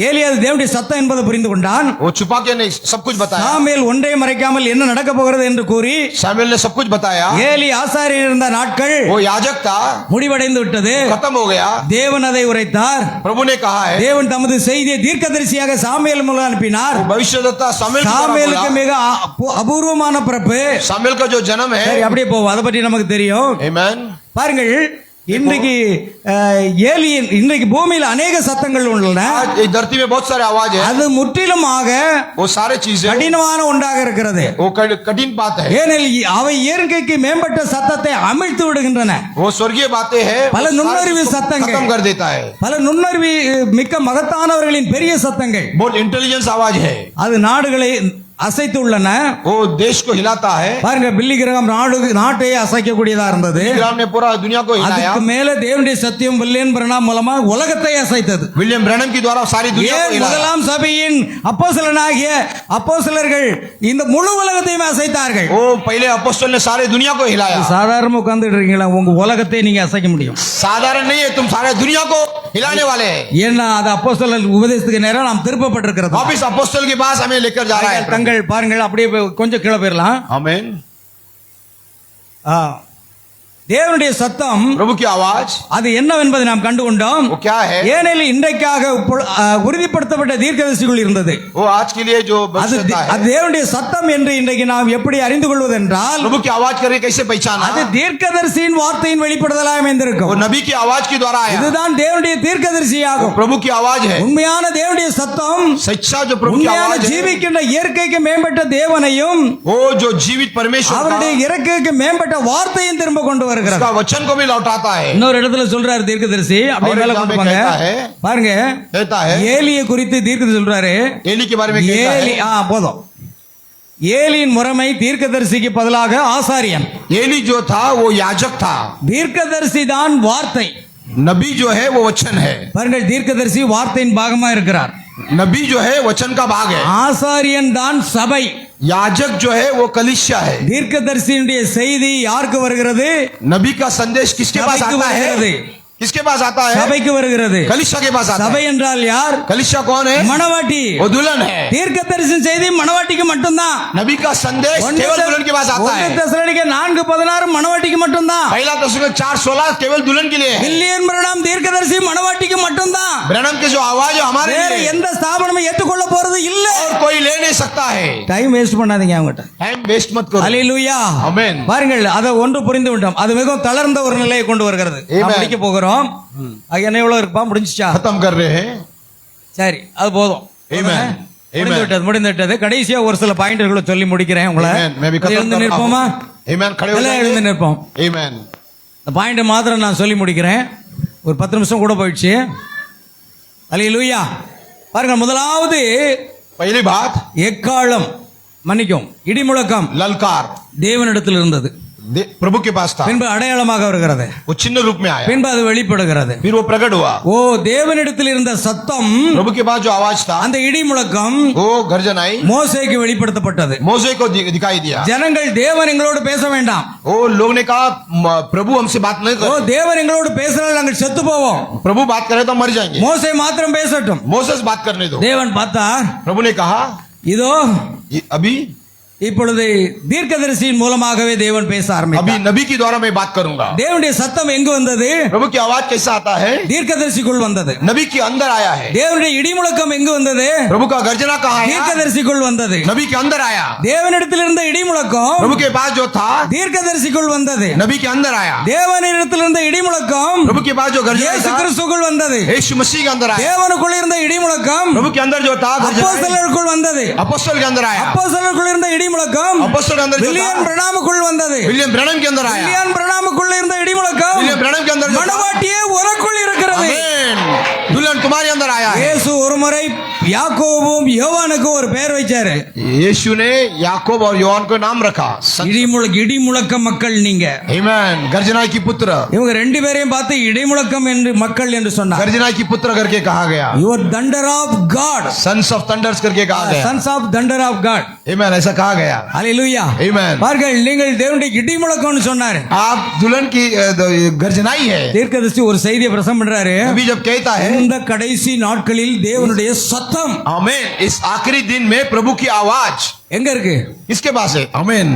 ஏலி அது தேவனுடைய சத்தம் என்பதை புரிந்து கொண்டான். वो छुपा के नहीं सब कुछ बताया। சாமுவேல் ஒன்றை மறைக்காமல் என்ன நடக்க போகிறது என்று கூறி सामुएल ने सब कुछ बताया। ஏலி ஆசாரியர் இருந்த நாட்கள் वो याजक था, முடிவடைந்து விட்டது. खत्म हो गया। தேவன் அதை உரைத்தார். प्रभु ने कहा है। தேவன் தமது செய்தியை தீர்க்கதரிசியாக சாமுவேல் மூலம் அனுப்பினார். वो भविष्यद्वक्ता सामुएल के द्वारा சாமுவேலுக்கு बोला। மிக அபூர்வமான பிறப்பு. सामुएल का जो जन्म है। சரி, அப்படியே போவோம், அதை பற்றி நமக்கு தெரியும். आमीन। பாருங்கள், இன்றைக்கு இன்றைக்கு பூமியில் அநேக சத்தங்கள் உள்ளன. आज इस धरती में बहुत सारे आवाज है। அது முற்றிலுமாக वो सारे चीजें கடினமான ஒன்றாக இருக்கிறது. वो कठिन बात है। ஏனெனில் அவை இயற்கைக்கு மேம்பட்ட சத்தத்தை அமிழ்த்து விடுகின்றன. वो स्वर्गीय बातें हैं। பல நுண்ணறிவு சத்தங்கள், खत्म कर देता है। பல நுண்ணறிவு மிக்க மகத்தானவர்களின் பெரிய சத்தங்கள். बहुत इंटेलिजेंस आवाज है। அது நாடுகளை அசைத்துள்ளன. वो देश को हिलाता है. பாருங்க, பில்லி கிரகம் நாட்டையே அசைக்கக்கூடியதா இருந்தது. ग्राम ने पूरा दुनिया को हिलाया. அதுக்கு மேல தேவனுடைய சத்தியம் வில்லியம் பிரணாம் மூலமா உலகத்தை அசைத்தது. विलियम ब्रैनम की द्वारा सारी दुनिया को हिलाया. முதலாம் சபையின் அப்போஸ்தலனாகிய அப்போஸ்தலர்கள் இந்த முழு உலகத்தையும் அசைத்தார்கள். वो पहले अपोस्तल ने सारे दुनिया को हिलाया. சாதாரண உட்கார்ந்துட்டு இருக்கீங்களா? உங்க உலகத்தை நீங்க அசைக்க முடியும். साधारण नहीं है, तुम सारे दुनिया को हिलाने वाले हैं. ஏன்னா அது அப்போஸ்தலர் உபதேசத்துக்கு நேரா நாம் திருப்பப்பட்டிருக்கிறது. वापिस अपोस्तल के पास हमें लेकर जा रहा है. தங்கள் பாருங்கள், அப்படியே கொஞ்சம் கீழே போயிடலாம். आमीन. தேவனுடைய சத்தம், प्रभु की आवाज அது என்னவென்பதை நாம் கண்டுகொண்டோம். वो क्या है? ஏனெனில் இன்றைக்காக உறுதிப்படுத்தப்பட்ட தீர்க்கதரிசிகள் இருந்தது. वो आज के लिए जो அது भविष्यता है. அது தேவனுடைய சத்தம் என்று இன்றைக்கு நாம் எப்படி அறிந்து கொள்வது என்றால், प्रभु की आवाज करके कैसे पहचाना? அது தீர்க்கதரிசியின் வார்த்தையின் வெளிப்படுதலாக वो அமைந்திருக்கும். नबी की आवाज के द्वारा आया. இதுதான் தேவனுடைய தீர்க்கதரிசியாகும். प्रभु की आवाज है. உண்மையான தேவனுடைய சத்தம் सच्चा जो प्रभु की உண்மையான आवाज है. ஜீவிக்கின்ற இயற்கைக்கு மேம்பட்ட தேவனையும் वो जो जीवित परमेश्वर அவருடைய இறக்கைக்கு மேம்பட்ட வார்த்தையும் திரும்ப கொண்டு வருகிறார். का वचन को भी लौटाता है. இன்னொரு இடத்துல சொல்றாரு தீர்க்கதரிசி, அப்படியே மேல கொண்டு போங்க. பாருங்க, कहता है ஏலியை குறித்து தீர்க்கதரிசி சொல்றாரு. एली के बारे में कहता ஏலி है. போதும். ஏலியின் முறைமை தீர்க்கதரிசிக்கு பதிலாக ஆசாரியன். एली जो था वो याजक था. தீர்க்கதரிசி தான் வார்த்தை. नबी जो है वो वचन है. பாருங்கள், தீர்க்கதரிசி வார்த்தையின் பாகமா இருக்கிறார். नबी जो है वचन का भाग है. ஆசாரியன் தான் சபை. याजक जो है वो कलीसिया है. தீர்க்கதரிசியினுடைய செய்தி யாருக்கு வருகிறது? नबी का संदेश किसके पास சபைக்கு आता है? வருகிறது. किसके पास आता है? சபைக்கு வருகிறது. कलीसिया के पास आता சபை है. என்றால் யார்? कलीसिया कौन है? மணவாட்டி. वो दुल्हन है. தீர்க்கதரிசியின் செய்தி மணவாட்டிக்கு மட்டும்தான். नबी का संदेश केवल दुल्हन के पास आता है. 1 தெசலோனிக்கே 4:16 மணவாட்டிக்கு மட்டும்தான். पहला तेसलोनिके 4:16 केवल दुल्हन के लिए है. வில்லியம் பிரணாம் தீர்க்கதரிசி மணவாட்டிக்கு மட்டும்தான். ब्रैनम के जो आवाज है हमारे வேற लिए எந்த ஸ்தாபனமும் ஏற்றுக்கொள்ள போறது இல்ல. और कोई ले नहीं सकता है. டைம் வேஸ்ட் பண்ணாதீங்க அவங்கட்ட. टाइम वेस्ट मत करो. ஹalleluya. ஆமென். பாருங்கள், அதை ஒன்று புரிந்து விட்டோம். அது மிகவும் தளர்ந்த ஒரு நிலையை கொண்டு வருகிறது. Amen. நாம் முடிக்க போகிறோம். என்ன எவ்வளவு இருப்பா? முடிஞ்சிச்சா? खत्म कर रहे हैं. சரி, அது போதும். Amen. முடிந்து விட்டது. கடைசியா ஒரு சில பாயிண்ட்களை சொல்லி முடிக்கிறேன் உங்களை. Amen. मैं भी खत्म எழுந்து कर रहा நிற்போமா? हूं. Amen. खड़े हो எல்லாம் எழுந்து जाइए. நிற்போம். Amen. இந்த பாயிண்ட் மாத்திரம் நான் சொல்லி முடிக்கிறேன். ஒரு 10 நிமிஷம் கூட போயிடுச்சு. ஹalleluya. பாருங்க, முதலாவது पहली बात எக்காலம், மன்னிக்கும், இடிமுழக்கம் ललकार தேவனிடத்தில் இருந்தது. प्रभु के पास था. பின்பு அடையாளமாக வருகிறது. वो चिन्ह रूप में आया. பின்பு அது வெளிப்படுகிறது. फिर वो प्रकट हुआ. ஓ, தேவனிடத்தில் இருந்த சத்தம், प्रभु के पास जो आवाज था, அந்த இடி முழக்கம் वो गर्जन आई, மோசேக்கு வெளிப்படுத்தப்பட்டது. मोसे को दिखाई दिया. ஜனங்கள் தேவன் எங்களோடு பேச வேண்டாம். वो लोग ने कहा प्रभु हमसे बात नहीं ஓ, करे. தேவன் எங்களோடு பேசினால் நாங்கள் செத்து போவோம். प्रभु बात करे तो मर जाएंगे. மோசே மாத்திரம் பேசட்டும். मोसेस बात करने दो. தேவன் பார்த்தார். प्रभु ने कहा இதோ अभी இப்பொழுது தீர்க்கதரிசியின் மூலமாகவே தேவன் பேச अभी ஆரம்பித்தார். नबी की द्वारा मैं बात करूंगा. தேவனுடைய சத்தம் எங்கு வந்தது? प्रभु की आवाज कैसा आता है? தீர்க்கதரிசிக்குள் வந்தது. नबी के अंदर आया है. தேவனுடைய இடிமுழக்கம் எங்கு வந்தது? प्रभु का गर्जना कहाँ है? தீர்க்கதரிசிக்குள் வந்தது. नबी के अंदर आया. தேவனிடத்தில் இருந்த இடிமுழக்கம் प्रभु के पास जो था தீர்க்கதரிசிக்குள் வந்தது. नबी के अंदर आया. தேவனிடத்தில் இருந்த இடிமுழக்கம் प्रभु के पास जो गर्जना இயேசு था கிறிஸ்துக்குள் வந்தது. यीशु मसीह के अंदर आया. தேவனுக்குள் இருந்த இடிமுழக்கம் प्रभु के अंदर जो था गर्जना அப்போஸ்தலருக்குள் வந்தது. अपोस्तल के अंदर आया. அப்போஸ்தலருக்குள் இருந்த இடிமுழக்கம் अपोस्तल के अंदर जो வில்லியம் था பிரணாமுக்குள் வந்தது. विलियम ब्रैनम के अंदर आया. வில்லியம் பிரணாமுக்குள் இருந்த இடிமுழக்கம் विलियम ब्रैनम के अंदर जो था மணவாட்டியே உனக்குள் இருக்கிறது. आमीन. दुल्हन तुम्हारे अंदर आया है. இயேசு ஒருமுறை யாக்கோபும் யோவானுக்கும் ஒரு பெயர் வச்சாரு. यीशु ने याकूब और योहान को नाम रखा. இடிமுழக்க மக்கள் நீங்க. आमीन. गर्जना की पुत्र. இவங்க ரெண்டு பேரையும் பார்த்து இடிமுழக்கம் என்று மக்கள் என்று சொன்னார். गर्जना की पुत्र करके कहा गया. Your thunder of God, sons of thunders करके कहा गया. Sons of thunder of God. आमीन. ऐसा कहा गया. ஹalleluya. Amen. பாருங்கள், நீங்கள் தேவனுடைய இடிமுழக்கம்னு சொன்னார். आप दुल्हन की गर्जनाई है. தீர்க்கதரிசி ஒரு செய்தியை பிரசங்கம் பண்றாரு. अभी जब कहता है இந்த கடைசி நாட்களில் தேவனுடைய சத்தம் आमीन, इस आखिरी दिन में प्रभु की आवाज எங்க இருக்கு? किसके पास है? आमीन.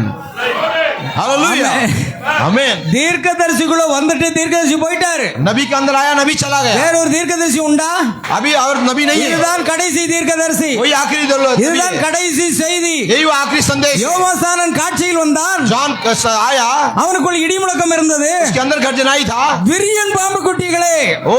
हालेलुया. आमीन. தீர்க்கதரிசிக்குள்ள வந்துட்டு தீர்க்கதரிசி போயிட்டாரு. नबी के अंदर आया, नबी चला गया. வேற ஒரு தீர்க்கதரிசி உண்டா? अभी और नबी नहीं है. இதுதான் கடைசி தீர்க்கதரிசி. वही आखिरी नबी இதுதான் है. கடைசி செய்தி. यही वो आखिरी संदेश. யோவான் காட்சியில் வந்தான். जॉन आया, அவனுக்குள் இடிமுழக்கம் இருந்தது. उसके अंदर गर्जनाई था. விரியன் பாம்பு குட்டிகளே, ओ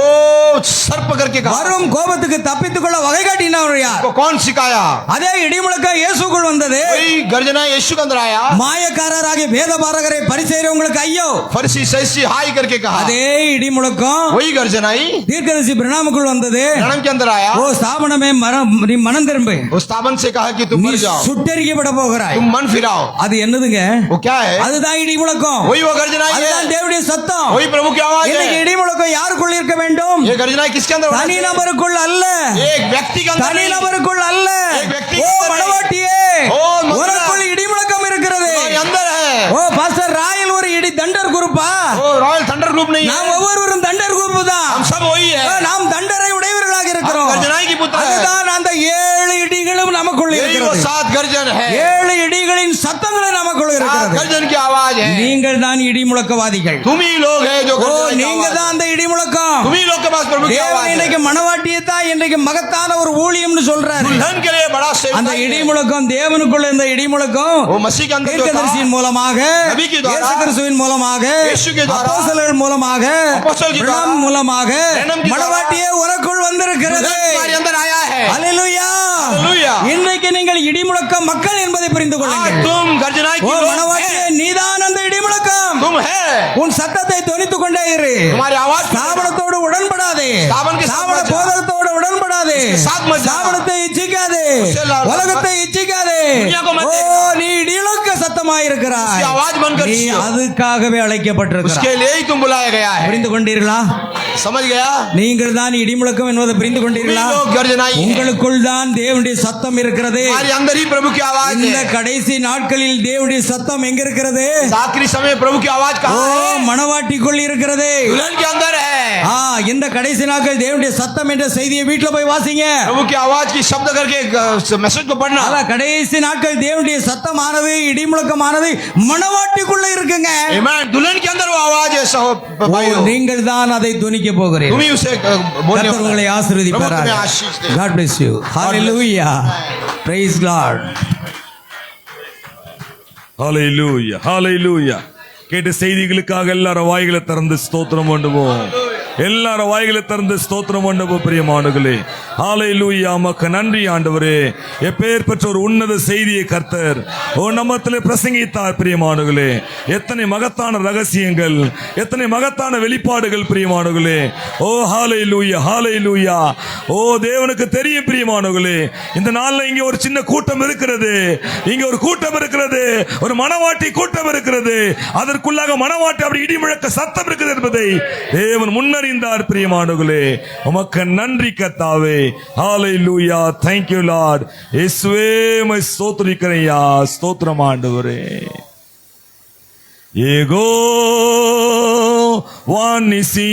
सर्प करके कहा. வரும் கோபத்துக்கு தப்பித்துக் கொள்ள வகை காட்டினவர் யார்? को कौन सिखाया? அதே இடிமுழக்கம் இயேசுக்குள் வந்தது. वही गर्जना यीशु के अंदर आया. மாயக்காரராகிய வேத பாரகரை பரிசேயரும் உங்களுக்கு ஐயோ. फरीसी सैसी हाय करके कहा. அதே இடி முழக்கம் वही गर्जना आई தீர்க்கதரிசி பிரணாமுக்குள் வந்தது. ब्रह्म के अंदर आया. ஓ ஸ்தாபனமே நீ மனம் திரும்பு, उस स्थापन से कहा कि तुम நீ मर जाओ, சுட்டெரிக்கப்பட போகிறாய். तुम मन फिराओ. அது என்னதுங்க? वो क्या है? அதுதான் இடி முழக்கம். वही वो गर्जना है, அதுதான் தேவனுடைய சத்தம். वही प्रभु की आवाज இன்னைக்கு है. இடி முழக்கம் யாருக்குள்ள இருக்க வேண்டும்? ये गर्जना किसके अंदर होना தனி चाहिए? நபருக்குள் அல்ல, एक व्यक्ति के अंदर தனி नहीं. நபருக்குள் அல்ல. एक व्यक्ति ஓ के अंदर மணவாட்டியே, ஓ, மகளா. உனக்குள் இடி முழக்கம் இருக்கிறது. तुम्हारे अंदर है. ஓ பாஸ்டர் ராயல் ஒரு இடி தண்டர் குரூப்பா? वो रॉयल थंडर ग्रुप नहीं நாம் है, ஒவ்வொருவரும் தண்டர் குரூப் தான். हम सब वही है. நாம் தண்டரை உடையவர்களாக हम இருக்கிறோம். गर्जनाई की पुत्र है. அதுதான் அந்த 7 இடிகளும் நமக்குள் यही वो இருக்கிறது. 7 गर्जन है. 7 இடிகளின் சத்தங்களும் நமக்குள் 7 இருக்கிறது. गर्जन की आवाज है. நீங்கள் தான் இடி முழக்கவாதிகள். तुम ही लोग है जो ஓ गर्जनाई की நீங்க आवाज. தான் அந்த இடி முழக்கம். तुम ही लोग के पास प्रभु की தேவன் आवाज है. இன்னைக்கு மணவாட்டியை தான் இன்றைக்கு மகத்தான ஒரு ஊழியம்னு சொல்றாரு. दुल्हन के लिए बड़ा அந்த सेवकाई இடி है. முழக்கம் தேவனுக்குள்ள இந்த இடி முழக்கம் वो मसीह के अंदर जो था, தீர்க்கதரிசியின் மூலமாக, நபி के द्वारा, இயேசு கிறிஸ்துவின் மூலமாக, यीशु के द्वारा, அப்போஸ்தலர்கள் மூலமாக, अपोस्तल के द्वारा, பிரணாம் மூலமாக ब्रैनम के द्वारा, மணவாட்டியே உனக்குள் வந்திருக்கிறது. दुल्हन तुम्हारे अंदर आया है. அல்லேலூயா. हालेलुया. இன்றைக்கு நீங்கள் இடி முழக்கம் மக்கள் என்பதை புரிந்து आज கொள்ளுங்கள். तुम गर्जनाई ஓ की लोग மணவாட்டியே हैं. நீதான் அந்த இடி முழக்கம். तुम है. உன் சத்தத்தை தொனித்துக் கொண்டே இரு. तुम्हारी आवाज ஸ்தாபனத்தோடு உடன்படாதே. ஸ்தாபன के साथ ஸ்தாபன मत जा. போதகத்தோடு உடன்படாதே. इसके साथ मत जा. ஸ்தாபனத்தை இச்சிக்காதே. उससे लड़- உலகத்தை இச்சிக்காதே. दुनिया को मत ஓ देखना. நீ இடிமுழக்க சத்தமாயிருக்கிறாய். उसकी आवाज बनकर நீ जियो. அதுக்காகவே அழைக்கப்பட்டிருக்கிறாய். उसके लिए ही तुम बुलाया गया है. புரிந்து கொண்டீர்களா? समझ गया? நீங்கள் தான் இடிமுழக்கம் என்பதை புரிந்து तुम ही கொண்டீர்களா? लोग गर्जनाई है. உங்களுக்குள் தான் தேவனுடைய சத்தம் இருக்கிறது. हमारे अंदर ही प्रभु की आवाज இந்த है. கடைசி நாட்களில் தேவனுடைய சத்தம் எங்க இருக்கிறது? इस आखिरी समय प्रभु की आवाज ஓ कहाँ है? மணவாட்டிக்குள் இருக்கிறது. दुल्हन के अंदर है. இந்த கடைசி நாட்கள் தேவனுடைய சத்தம் என்ற செய்தியை வீட்டுல போய் வாசிங்க. प्रभु की आवाज की शब्द करके मैसेज को पढ़ना. அதான் கடைசி நாட்கள் தேவனுடைய சத்தமானது இடிமுழக்கமானது மணவாட்டிக்குள்ள இருக்குங்க. Amen. दुल्हन के अंदर वो आवाज है ஓ, भाइयों. நீங்கள் தான் அதை துணிக்க तुम போகிறீர்கள். ही उसे बोलने கர்த்தர் உங்களை वाला है. ஆசீர்வதிப்பாராக. प्रभु तुम्हें आशीष दे. God bless you. Hallelujah. Praise God. ஹalleluya ஹalleluya. கேட்ட செய்திகளுக்காக எல்லாரும் வாய்களை திறந்து ஸ்தோத்திரம் பண்ணுவோம். எல்லாரும் வாய்களை திறந்து ஸ்தோத்திரம் பண்ணுவோம். பிரியமானவர்களே, ஹalleluya. உமக்கு நன்றி ஆண்டவரே. எப்பேற்பட்ட ஒரு உன்னத செய்தியை கர்த்தர் நம்மத்திலே பிரசங்கித்தார். பிரியமானவர்களே, எத்தனை மகத்தான ரகசியங்கள், எத்தனை மகத்தான வெளிப்பாடுகள் பிரியமானவர்களே. ஓ ஹalleluya ஹalleluya. ஓ தேவனுக்கு தெரியும் பிரியமானவர்களே. இந்த நாள்ல இங்க ஒரு சின்ன கூட்டம் இருக்கிறது. இங்க ஒரு கூட்டம் இருக்கிறது. ஒரு மணவாட்டி கூட்டம் இருக்கிறது. அதற்குள்ளாக மணவாட்டி அப்படி இடிமுழக்க சத்தம் இருக்குது என்பதை தேவன் முன்னறிந்தார். பிரியமானவர்களே, உமக்கு நன்றி கர்த்தாவே. ஹalleluya. thank you lord. இயேசுவே உம்மை ஸ்தோத்திரிக்கிறேன்யா. ஸ்தோத்திரம் ஆண்டவரே. ஏகோ வானிசி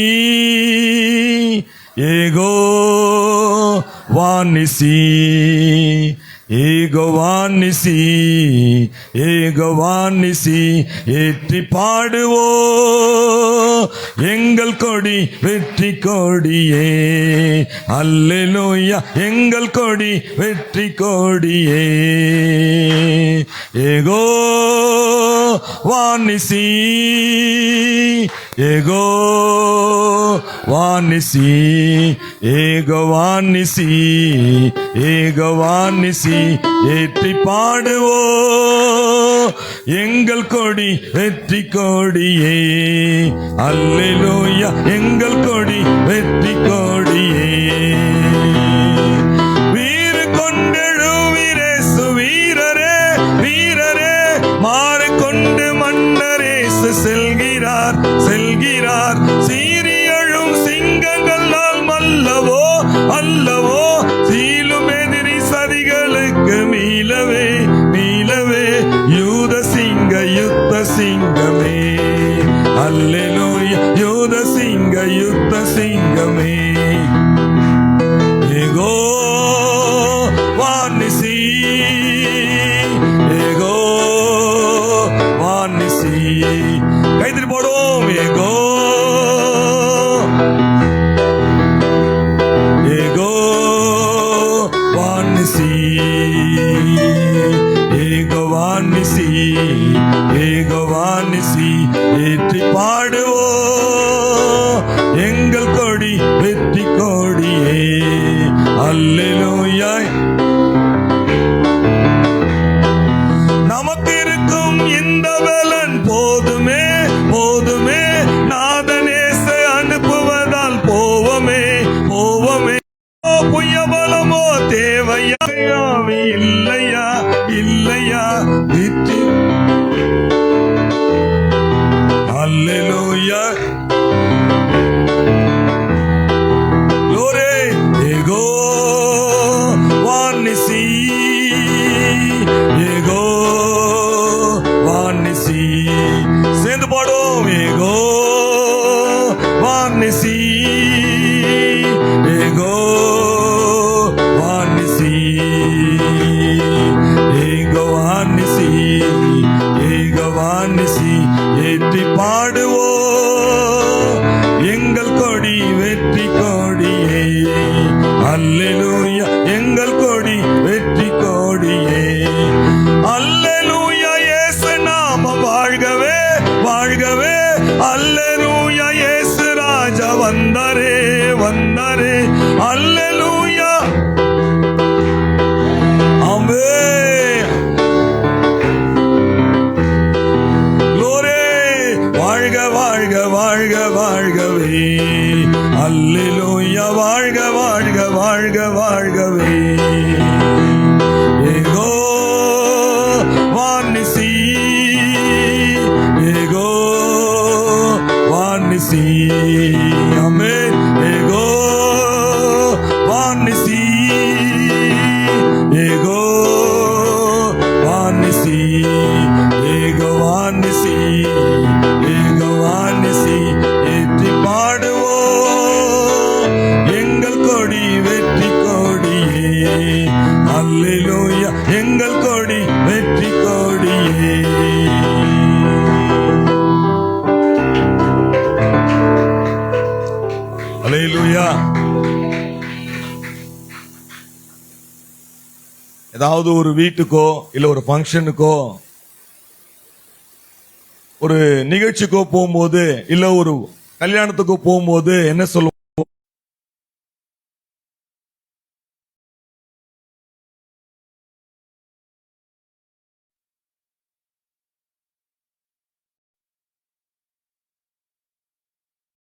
ஏகோ வானிசி ஏகவானிசி ஏகவானிசி ஏற்றி பாடுவோ எங்கள் கொடி வெற்றி கொடியே. அல்லேலூயா. எங்கள் கொடி வெற்றி கொடியே. ஏகோ வானிசி ஏகோ வானிசி ஏகவானிசி ஏகவானிசி ஏற்றி பாடுவோ எங்கள் கொடி வெற்றி கொடியே. அல்லேலூயா. எங்கள் கொடி வெற்றி கொடியே. வீறு கொண்டெழுவீரேசு வீரரே வீரரே மாறிக்கொண்டு மன்னரேசு செல்கிறார் செல்கிறார். சீரியழும் சிங்கங்களால் மல்லவோ அல்லவோ சீலும் எதிரி சதிகளுக்கு மீளவே மீளவே யூத சிங்க யுத்த சிங்கமே. அல்லேலூயா. யூத சிங்க யுத்த சிங்கமே. ஏகோ வானிசி ஏகோ வானிசி. கைத்தறி போடுவோம். ஏகோ ஏகோ வானிசி ஏகவானிசி ஏகவானிசி ஏற்றி பாடுவோ எங்கள் கொடி வெற்றி கொடியே. அல்லேலூயா. நமக்கு இருக்கும் இந்த பலன் போதுமே வெற்றி. அல்லேலூயா. Glory. Ego Vanisi. Ego Vanisi. சேர்ந்து பாடுவோம். Ego Vanisi. Ego Vanisi. Ego Vanisi. Ego Vanisi. ஏற்றி பாடுவோம் எங்கள் கொடி வெற்றி கொடியே. அல்லேலூயா. எங்கள் கொடி வெற்றி கொடியே. அல்லேலூயா. இயேசு நாமம் வாழ்கவே வாழ்கவே. அல்லேலூயா. இயேசு ராஜா வந்தாரே வந்தாரே. அல்லேலூயா. ஆமென். Glory. வாழ்க வாழ்க வாழ்க வாழ்கவே. அல்லேலூயா. வாழ்க வாழ்க வாழ்க வாழ்கவே. ஏகோ வானிசி. ஏகோ வானிசி. ஆமென். ஏகோ வானிசி. ஏகோ வானிசி. ஏகோ வானிசி. ஏகோ வானிசி. ஏற்றி பாடுவோம் எங்கள் கொடி வெற்றி கொடியே. அல்லேலூயா. எங்கள் கொடி வெற்றி கொடியே. அல்லேலூயா. ஏதாவது ஒரு வீட்டுக்கோ இல்ல ஒரு ஃபங்க்ஷனுக்கோ ஒரு நிகழ்ச்சிக்கோ போகும்போது இல்ல ஒரு கல்யாணத்துக்கோ போகும்போது என்ன சொல்லுவோம்?